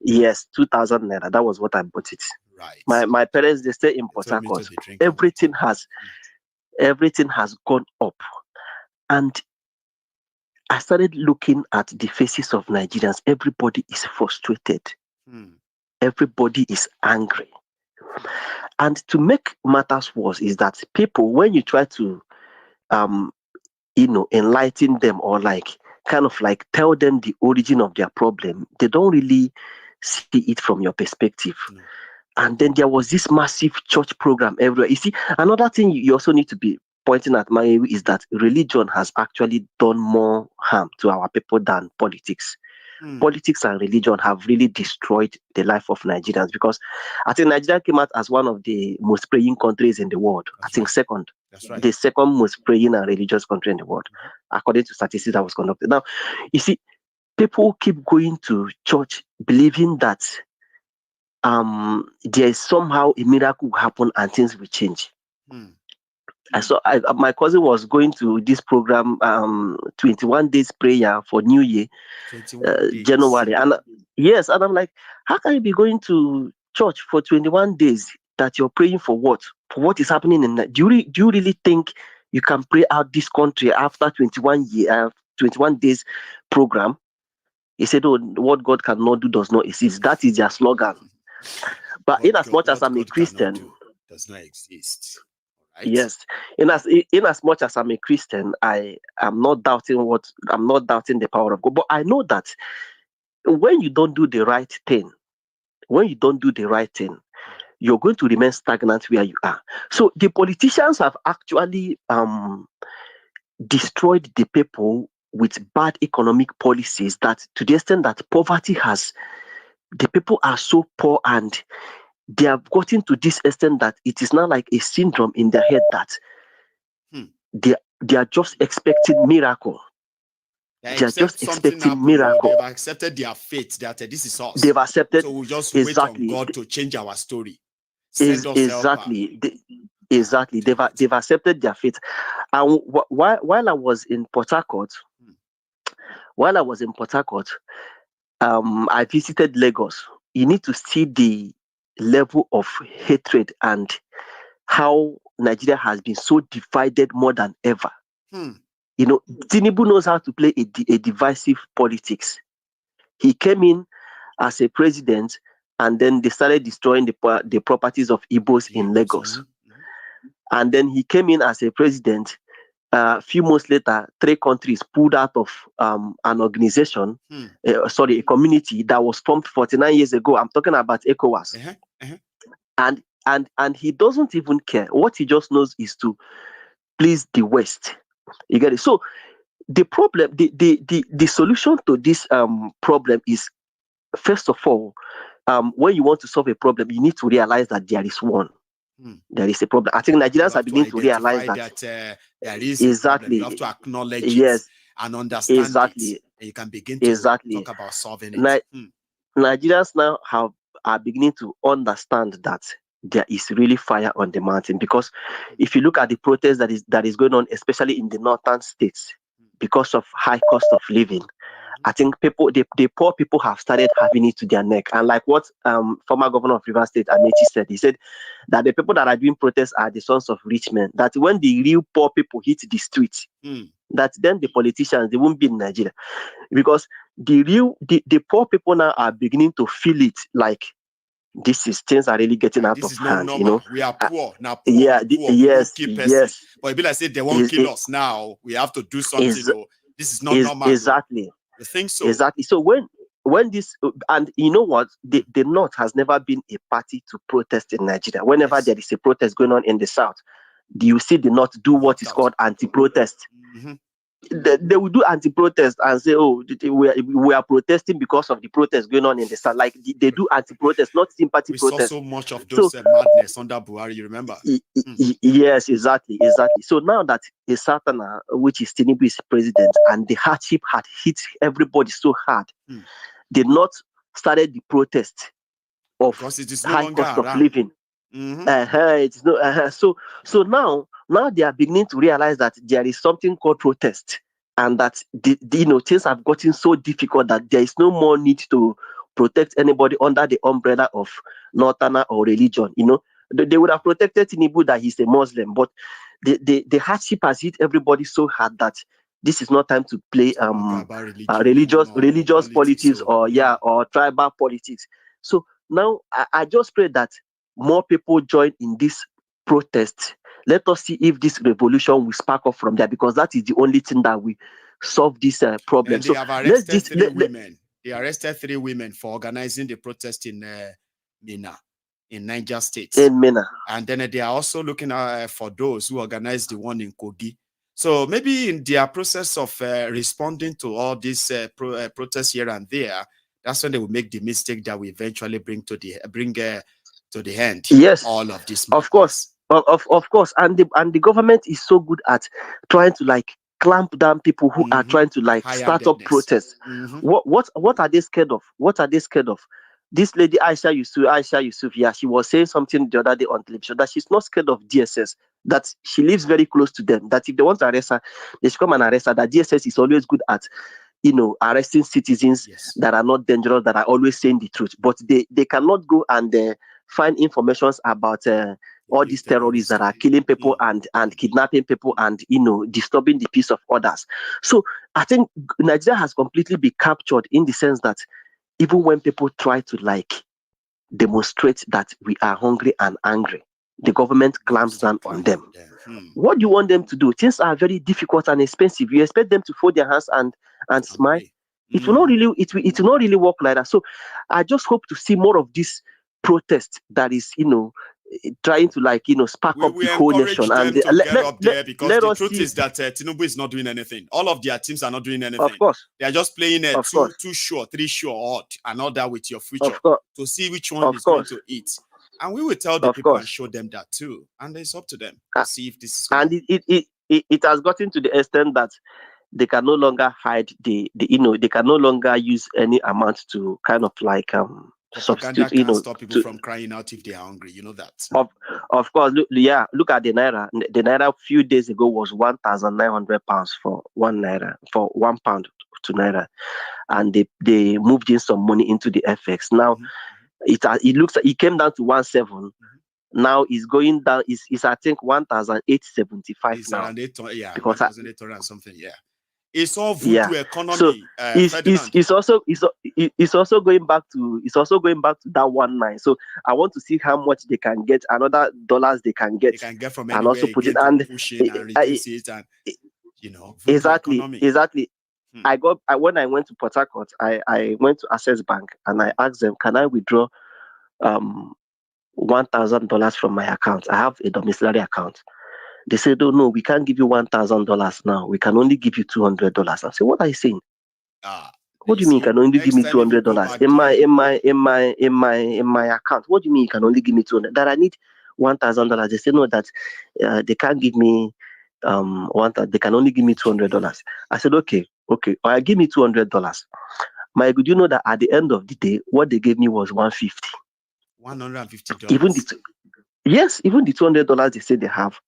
Yes, 2,000 naira. That was what I bought it. Right. My parents, they stay in Port Harcourt. Everything has gone up, and I started looking at the faces of Nigerians. Everybody is frustrated. Everybody is angry. And to make matters worse is that people, when you try to enlighten them or kind of tell them the origin of their problem, they don't really see it from your perspective. And then there was this massive church program everywhere. You see, another thing you also need to be pointing at, Mayewi, is that religion has actually done more harm to our people than politics. Politics and religion have really destroyed the life of Nigerians, because I think Nigeria came out as one of the most praying countries in the world. I think second. That's right. The second most praying and religious country in the world, according to statistics that was conducted. Now, you see, people keep going to church believing that there is somehow a miracle will happen and things will change. My cousin was going to this program, 21 days prayer for New Year, January. And yes, and I'm like, how can you be going to church for 21 days that you're praying for what? For what is happening in that? Do you really think you can pray out this country after 21 days program? He said, oh, what God cannot do does not exist. That is their slogan. But in as much as I'm a Christian, does not exist. Right? Yes. In as much as I'm a Christian, I am not doubting the power of God. But I know that when you don't do the right thing, you're going to remain stagnant where you are. So the politicians have actually destroyed the people with bad economic policies, that to the extent that the people are so poor, and they have gotten to this extent that it is now like a syndrome in their head that they are just expecting miracle. They are just expecting miracle. They've accepted their fate that this is us. They've accepted. So we just wait on God to change our story. Exactly. They've accepted their fate. And while I was in Port Harcourt, I visited Lagos. You need to see the level of hatred and how Nigeria has been so divided more than ever. You know, Tinubu knows how to play a divisive politics. He came in as a president, and then they started destroying the properties of Igbos in Lagos. And then he came in as a president. A few months later, 3 countries pulled out of an organization, a community that was formed 49 years ago. I'm talking about ECOWAS. And he doesn't even care. What he just knows is to please the West. You get it? So the problem, the solution to this problem is, first of all, when you want to solve a problem, you need to realize that there is one. There is a problem. I think Nigerians are beginning to realize that there is exactly. You have to acknowledge it and understand it, and you can begin to talk about solving it. Nigerians now are beginning to understand that there is really fire on the mountain, because if you look at the protest that is going on, especially in the northern states, because of high cost of living, I think the poor people have started having it to their neck. And like what former governor of Rivers State, Amechi, said, he said that the people that are doing protests are the sons of rich men, that when the real poor people hit the streets, that then the politicians, they won't be in Nigeria. Because the poor people now are beginning to feel it, like things are really getting out of hand. You know, we are poor now. Yes. But it be like say they won't kill us now. We have to do something. This is not normal. Exactly. You think so? Exactly. So when this, and you know what, the North has never been a party to protest in Nigeria. Whenever there is a protest going on in the South, you see the North do what is called anti-protest. They will do anti-protest and say, oh, we are protesting because of the protest going on in the South. Like they do anti-protest, not sympathy protest. We saw so much of those madness under Buhari, you remember? Yes, exactly. So now that a Southerner, which is Tinubu, is president, and the hardship had hit everybody so hard, the North started the protest of high cost of living. It's no, so now they are beginning to realize that there is something called protest, and that things have gotten so difficult that there is no more need to protect anybody under the umbrella of Northerner or religion. You know, they would have protected Tinubu that he's a Muslim, but the hardship has hit everybody so hard that this is not time to play religious politics or tribal politics. So now I just pray that more people join in this protest. Let us see if this revolution will spark up from there, because that is the only thing that will solve this problem. And they have arrested 3 women. They arrested 3 women for organizing the protest in Minna. in Niger State. In Minna. And then they are also looking for those who organized the one in Kogi. So maybe in their process of responding to all these protests here and there, that's when they will make the mistake that we eventually bring to the end. Yes, all of this. Of course, of course, and the government is so good at trying to like clamp down people who are trying to like start up protests. What are they scared of? What are they scared of? This lady Aisha Yusuf, yeah, she was saying something the other day on television that she's not scared of DSS, that she lives very close to them, that if they want to arrest her, they should come and arrest her, that DSS is always good at, arresting citizens that are not dangerous, that are always saying the truth. But they cannot go and find information about all these terrorists that are killing people and kidnapping people and, disturbing the peace of others. So I think Nigeria has completely been captured in the sense that even when people try to like demonstrate that we are hungry and angry, the government clamps down on them. What do you want them to do? Things are very difficult and expensive. You expect them to fold their hands and smile. It will not really work like that. So I just hope to see more of this protest that is, trying to like, spark up the whole nation. And get up there because the truth is that Tinubu is not doing anything. All of their teams are not doing anything. Of course. They are just playing two sure, three sure, odd, and all that with your future to see which one is going to eat. And we will tell the people and show them that too. And it's up to them to see if this is. And it has gotten to the extent that they can no longer hide they can no longer use any amount to kind of like substitute, can't stop people from crying out if they are hungry. You know that. Of course, look at the naira. The naira a few days ago was £1,900 for £1 to naira, and they moved in some money into the FX. Now it looks like it came down to 1.7. Now it's going down. It's I think 1,875 now. Around 800, because 1,800 something. Yeah. It's all voodoo economy. So it's also going back to that 1.9. So I want to see how much they can get, another dollars they can get. They can get from and also put it and push it and reduce it and exactly. Economy. When I went to Port Harcourt, I went to Access Bank and I asked them, can I withdraw $1,000 from my account? I have a domiciliary account. They said, "Oh no, we can't give you $1,000 now. We can only give you $200." I said, "What are you saying? What do you mean you can only give me $200 in my account? What do you mean you can only give me $200? That I need $1,000?" They said, "No, that they can't give me they can only give me $200." I said, "Okay, I give me $200." My good, you know that at the end of the day, what they gave me was $150. $150. Even the $200 they said they have,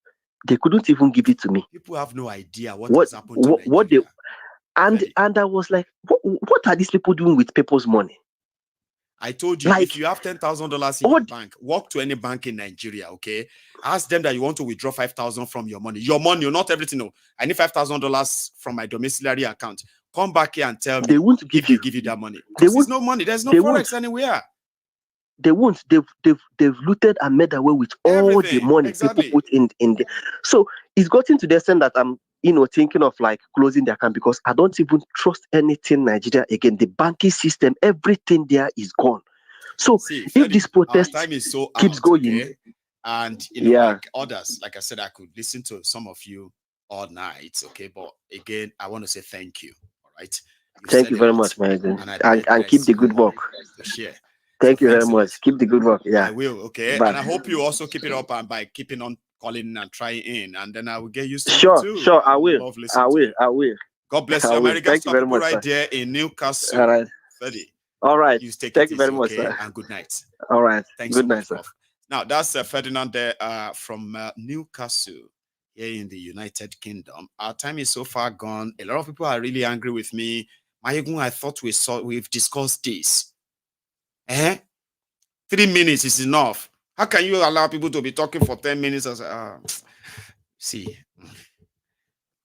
they couldn't even give it to me. People have no idea what has happened to Nigeria. And I was like, what are these people doing with people's money? I told you, if you have $10,000 in your bank, walk to any bank in Nigeria, okay? Ask them that you want to withdraw $5,000 from your money. Your money, not everything. No, I need $5,000 from my domiciliary account. Come back here and tell me. They won't give you that money. There's no money. There's no Forex anywhere. They won't. They've looted and made away with all the money people put in the. So it's gotten to the extent that I'm, thinking of like closing the account because I don't even trust anything Nigeria again. The banking system, everything there is gone. So if this protest keeps going, okay? And like others, like I said, I could listen to some of you all night, okay? But again, I want to say thank you. All right. Thank you very much, my friend, and keep the good work. Thank you very much. Keep the good work. Yeah, I will. Okay, and I hope you also keep it up and by keeping on calling and trying in, and then I will get used to it too. Sure, I will. I will. God bless you. American people right there in Newcastle. All right. All right. Thank you very much, sir. And good night. All right. Thanks. Good night, sir. Now that's Ferdinand there from Newcastle here in the United Kingdom. Our time is so far gone. A lot of people are really angry with me. I thought we've discussed this. 3 minutes is enough. How can you allow people to be talking for 10 minutes? See,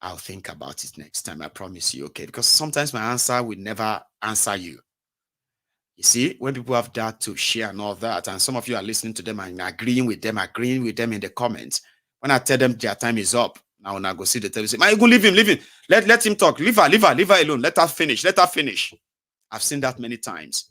I'll think about it next time. I promise you, okay? Because sometimes my answer will never answer you. You see, when people have that to share and all that, and some of you are listening to them and agreeing with them in the comments, when I tell them their time is up, now when I go see the television, say, leave him. Let him talk. Leave her alone. Let her finish. I've seen that many times.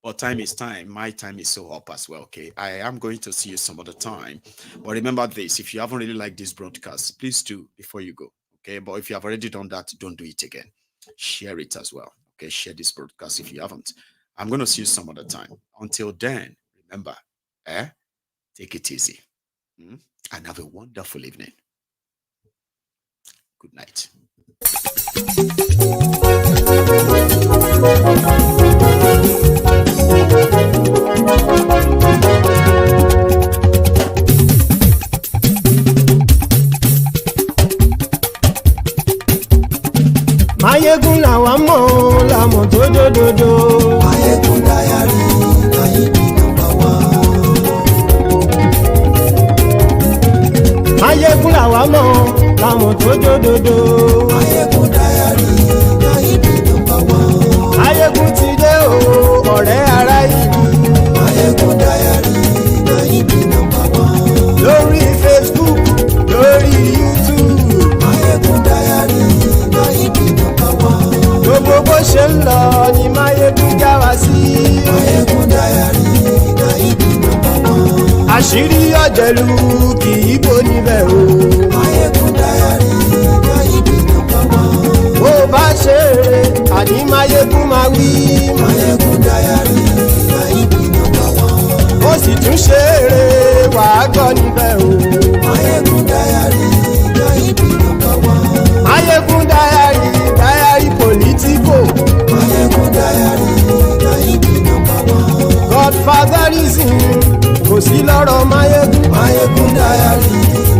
But time is time. My time is so up as well, okay? I am going to see you some other time. But remember this, if you haven't really liked this broadcast, please do before you go, okay? But if you have already done that, don't do it again. Share it as well, okay? Share this broadcast if you haven't. I'm going to see you some other time. Until then, remember, take it easy. And have a wonderful evening. Good night. Mayegun làwa mọ̀ làmọ̀ tó dòdòdò. Mayegun dayari láyé bí nọ́mbà wá. Mayegun làwa mọ̀ làmọ̀ tó dòdòdò. Mayegun dayari láyé bí nọ́mbà wá. Mayegun ti dé o ọ̀rẹ́ ara yìí. Mayegun dayari láyé bí nọ́mbà wá. Lórí Facebook, lórí YouTube. Mayegun dayari láyé bí nọ́mbà wá. Gbogbo bó ṣe ń lọ ni Mayegun já wa sí. Mayegun dayari láyé bí nọ́mbà wá. Àṣírí ọ̀jẹ̀lú kì í bò níbẹ̀ o. Mayegun dayari láyé bí nọ́mbà wá. Bó bá ṣe eré àní Mayegun máa wí. Mayegun dayari láyé bí nọ́mbà wá. Ó sì tún ṣe eré wàá gbọ́ níbẹ̀ o. Mayegun dayari láyé bí nọ́mbà wá. Mayegun dayari politico. Mayegun dayari láyé bí nọ́mbà wá. Godfatherism kò sí lọ́rọ̀ Mayegun. Mayegun dayari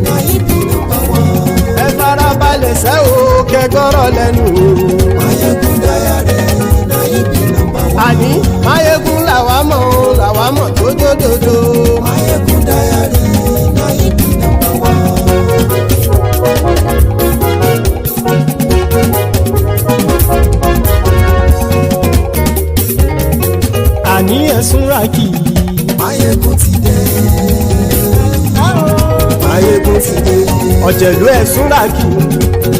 láyé bí nọ́mbà wá. Ẹ farabalẹ̀ sẹ́ o kẹgọ́rọ̀ lẹ́nu o. Mayegun dayari láyé bí nọ́mbà wá. Àní Mayegun làwa mọ̀ tó dòdòdò. Mayegun dayari láyé bí nọ́mbà wá. Àní ẹ̀sùn ràkì. Mayegun ti dé. Mayegun ti dé. Ọ̀jẹ̀lú ẹ̀sùn ràkì.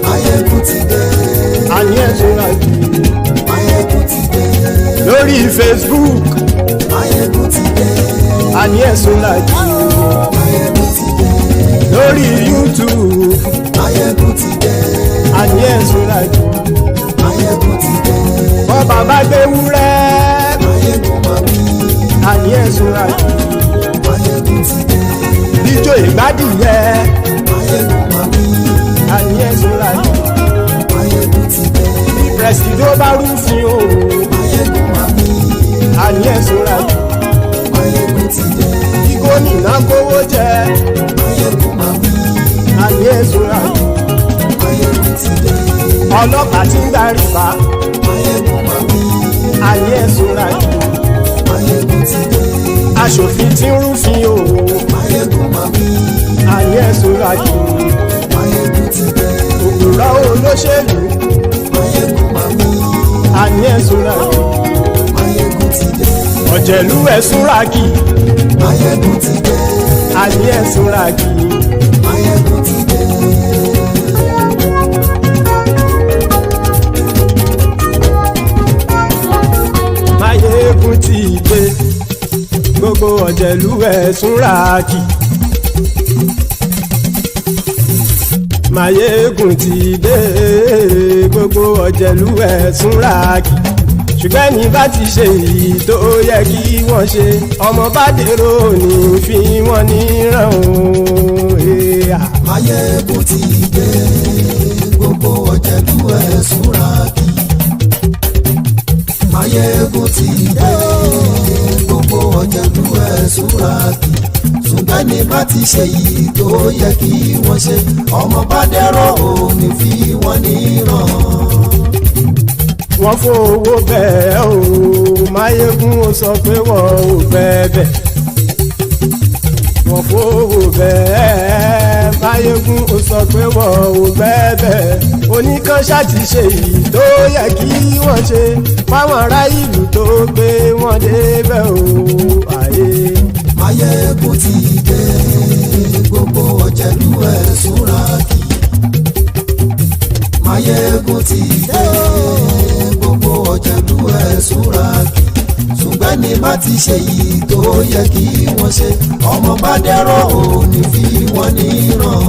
Mayegun ti dé. Àní ẹ̀sùn ràkì. Mayegun ti dé. Lórí Facebook. Mayegun ti dé. Àní ẹ̀sùn ràkì. Mayegun ti dé. Lórí YouTube. Mayegun ti dé. Àní ẹ̀sùn ràkì. Mayegun ti dé. Bọ́ bàbá gbé wúrẹ́. Mayegun máa wí. Àní ẹ̀sùn ràkì. Mayegun ti dé. Ijó ìgbádìyẹ. Mayegun máa wí. Àní ẹ̀sùn ràkì. Mayegun ti dé. Bí pẹ̀sìdó bá rúfin o. Mayegun máa wí. Àní ẹ̀sùn ràkì. Mayegun ti dé. Bí gómìnà kówó jẹ. Mayegun máa wí. Àní ẹ̀sùn ràkì. Mayegun ti dé. Ọlọ́pàá tí ń gba rìbá. Mayegun máa wí. Àní ẹ̀sùn ràkì. Mayegun ti dé. Aṣòfin tí ń rúfin o. Mayegun máa wí. Àní ẹ̀sùn ràkì. Mayegun ti dé. Òpùrọ́ olóṣèlú. Mayegun máa wí. Àní ẹ̀sùn ràkì. Mayegun ti dé. Ọ̀jẹ̀lú ẹ̀sùn ràkì. Mayegun ti dé. Àní ẹ̀sùn ràkì. Mayegun ti dé. Mayegun ti dé. Gbogbo ọ̀jẹ̀lú ẹ̀sùn ràkì. Mayegun ti dé. Gbogbo ọ̀jẹ̀lú ẹ̀sùn ràkì. Ṣùgbọ́n ní bá ti ṣe èyí tó yẹ kí wọ́n ṣe, ọmọ bá dèrò ní fi wọ́n níran o. Mayegun ti dé. Gbogbo ọ̀jẹ̀lú ẹ̀sùn ràkì. Mayegun ti dé. Gbogbo ọ̀jẹ̀lú ẹ̀sùn ràkì. Ṣùgbọ́n ní bá ti ṣe èyí tó yẹ kí wọ́n ṣe, ọmọ bá dèrò ní fi wọ́n níran. Wọ́n fowó bẹ́ẹ̀ o, Mayegun ó sọ pé wọ́n ò fẹ́ bẹ̀. Wọ́n fowó bẹ́ẹ̀, Mayegun ó sọ pé wọ́n ò fẹ́ bẹ̀. Oníkan ṣáàtì ṣe èyí tó yẹ kí wọ́n ṣe, fáwọn ará ìlú tó gbé wọn débẹ̀ o. Mayegun ti dé. Gbogbo ọ̀jẹ̀lú ẹ̀sùn ràkì. Mayegun ti dé. Gbogbo ọ̀jẹ̀lú ẹ̀sùn ràkì. Ṣùgbọ́n ṣùgbọ́n ní má ti ṣe yìí tó yẹ kí wọ́n ṣe ọmọ bá dẹ́rọ̀ ò ní fi wọ́n níran.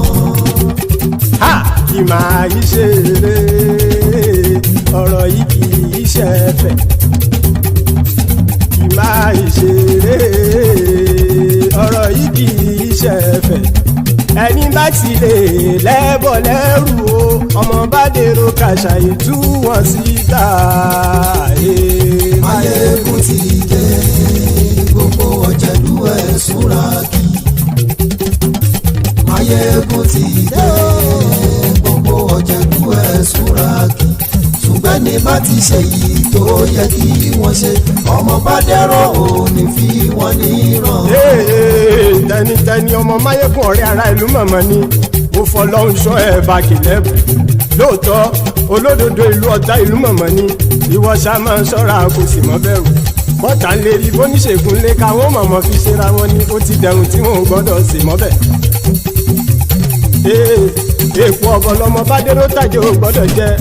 kì máa yí ṣe eré ọ̀rọ̀ yìí kì í ṣe ẹ̀fẹ̀ kì máa yí ṣe eré ọ̀rọ̀ yìí kì í ṣe ẹ̀fẹ̀ ẹni bá ti lè lẹ́bọ̀ lẹ́rù o ọmọ bá dèrò kàṣàyè tú wọn síta. Máyégún ti dé gbogbo ọ̀jẹ̀lú ẹ̀ súnra kí. Máyégún ti dé gbogbo ọ̀jẹ̀lú ẹ̀ súnra kí. ṣùgbọ́n ní bá ti ṣe yìí tó yẹ kí wọ́n ṣe ọmọ bá dẹ́rọ̀ ò ní fi wọ́n níran. tẹnitẹni ọmọ Máyégún ọ̀rẹ́ ara ìlú mọ̀mọ́ ni mo fọlọ́hún ṣọ́ ẹ̀ bá kìlẹ́bù lóòótọ́ olódodo ìlú ọ̀tá ìlú mọ̀mọ́ ni ìwọ ṣá máa ń ṣọ́ra kò sì mọ́ bẹ̀rù bọ́tà ń lè rí bóníṣègùn lé káwọn mọ̀mọ́ fi ṣera wọn ni ó ti dẹrùn tí wọn ò gbọ́dọ̀ sì mọ́ bẹ̀. èèpo ọ̀bọ lọmọ bá dérò tàjẹ́ ò gbọ́dọ̀ jẹ́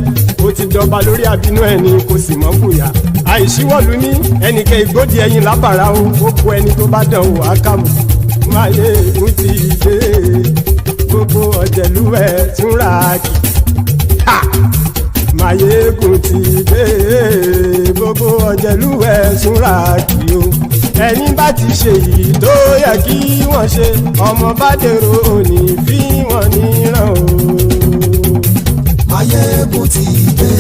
ó ti jọba lórí àbínú ẹni kò sì mọ́ fòyà àìsíwọ́lu ní ẹnìkẹ́ ìgbódì ẹyin lábàrá o ó kó ẹni tó bá dán o àkàmù Máyégún ti dé gbogbo ọ̀jẹ̀lú ẹ̀ túnra kì Máyégún ti dé gbogbo ọ̀jẹ̀lú ẹ̀ túnra kì o ẹni bá ti ṣe yìí tó yẹ kí wọ́n ṣe ọmọ bá dèrò òní fi wọ́n níran o. Máyégún ti dé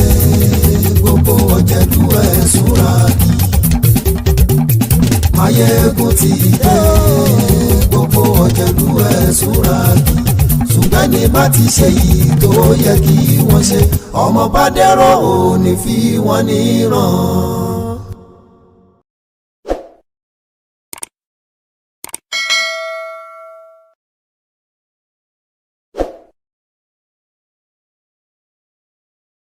gbogbo ọ̀jẹ̀lú ẹ̀ súnra kí. Máyégún ti dé gbogbo ọ̀jẹ̀lú ẹ̀ súnra kí. ṣùgbọ́n ní bá ti ṣe yìí tó yẹ kí wọ́n ṣe ọmọ bá dẹ́rọ̀ ò ní fi wọ́n níran.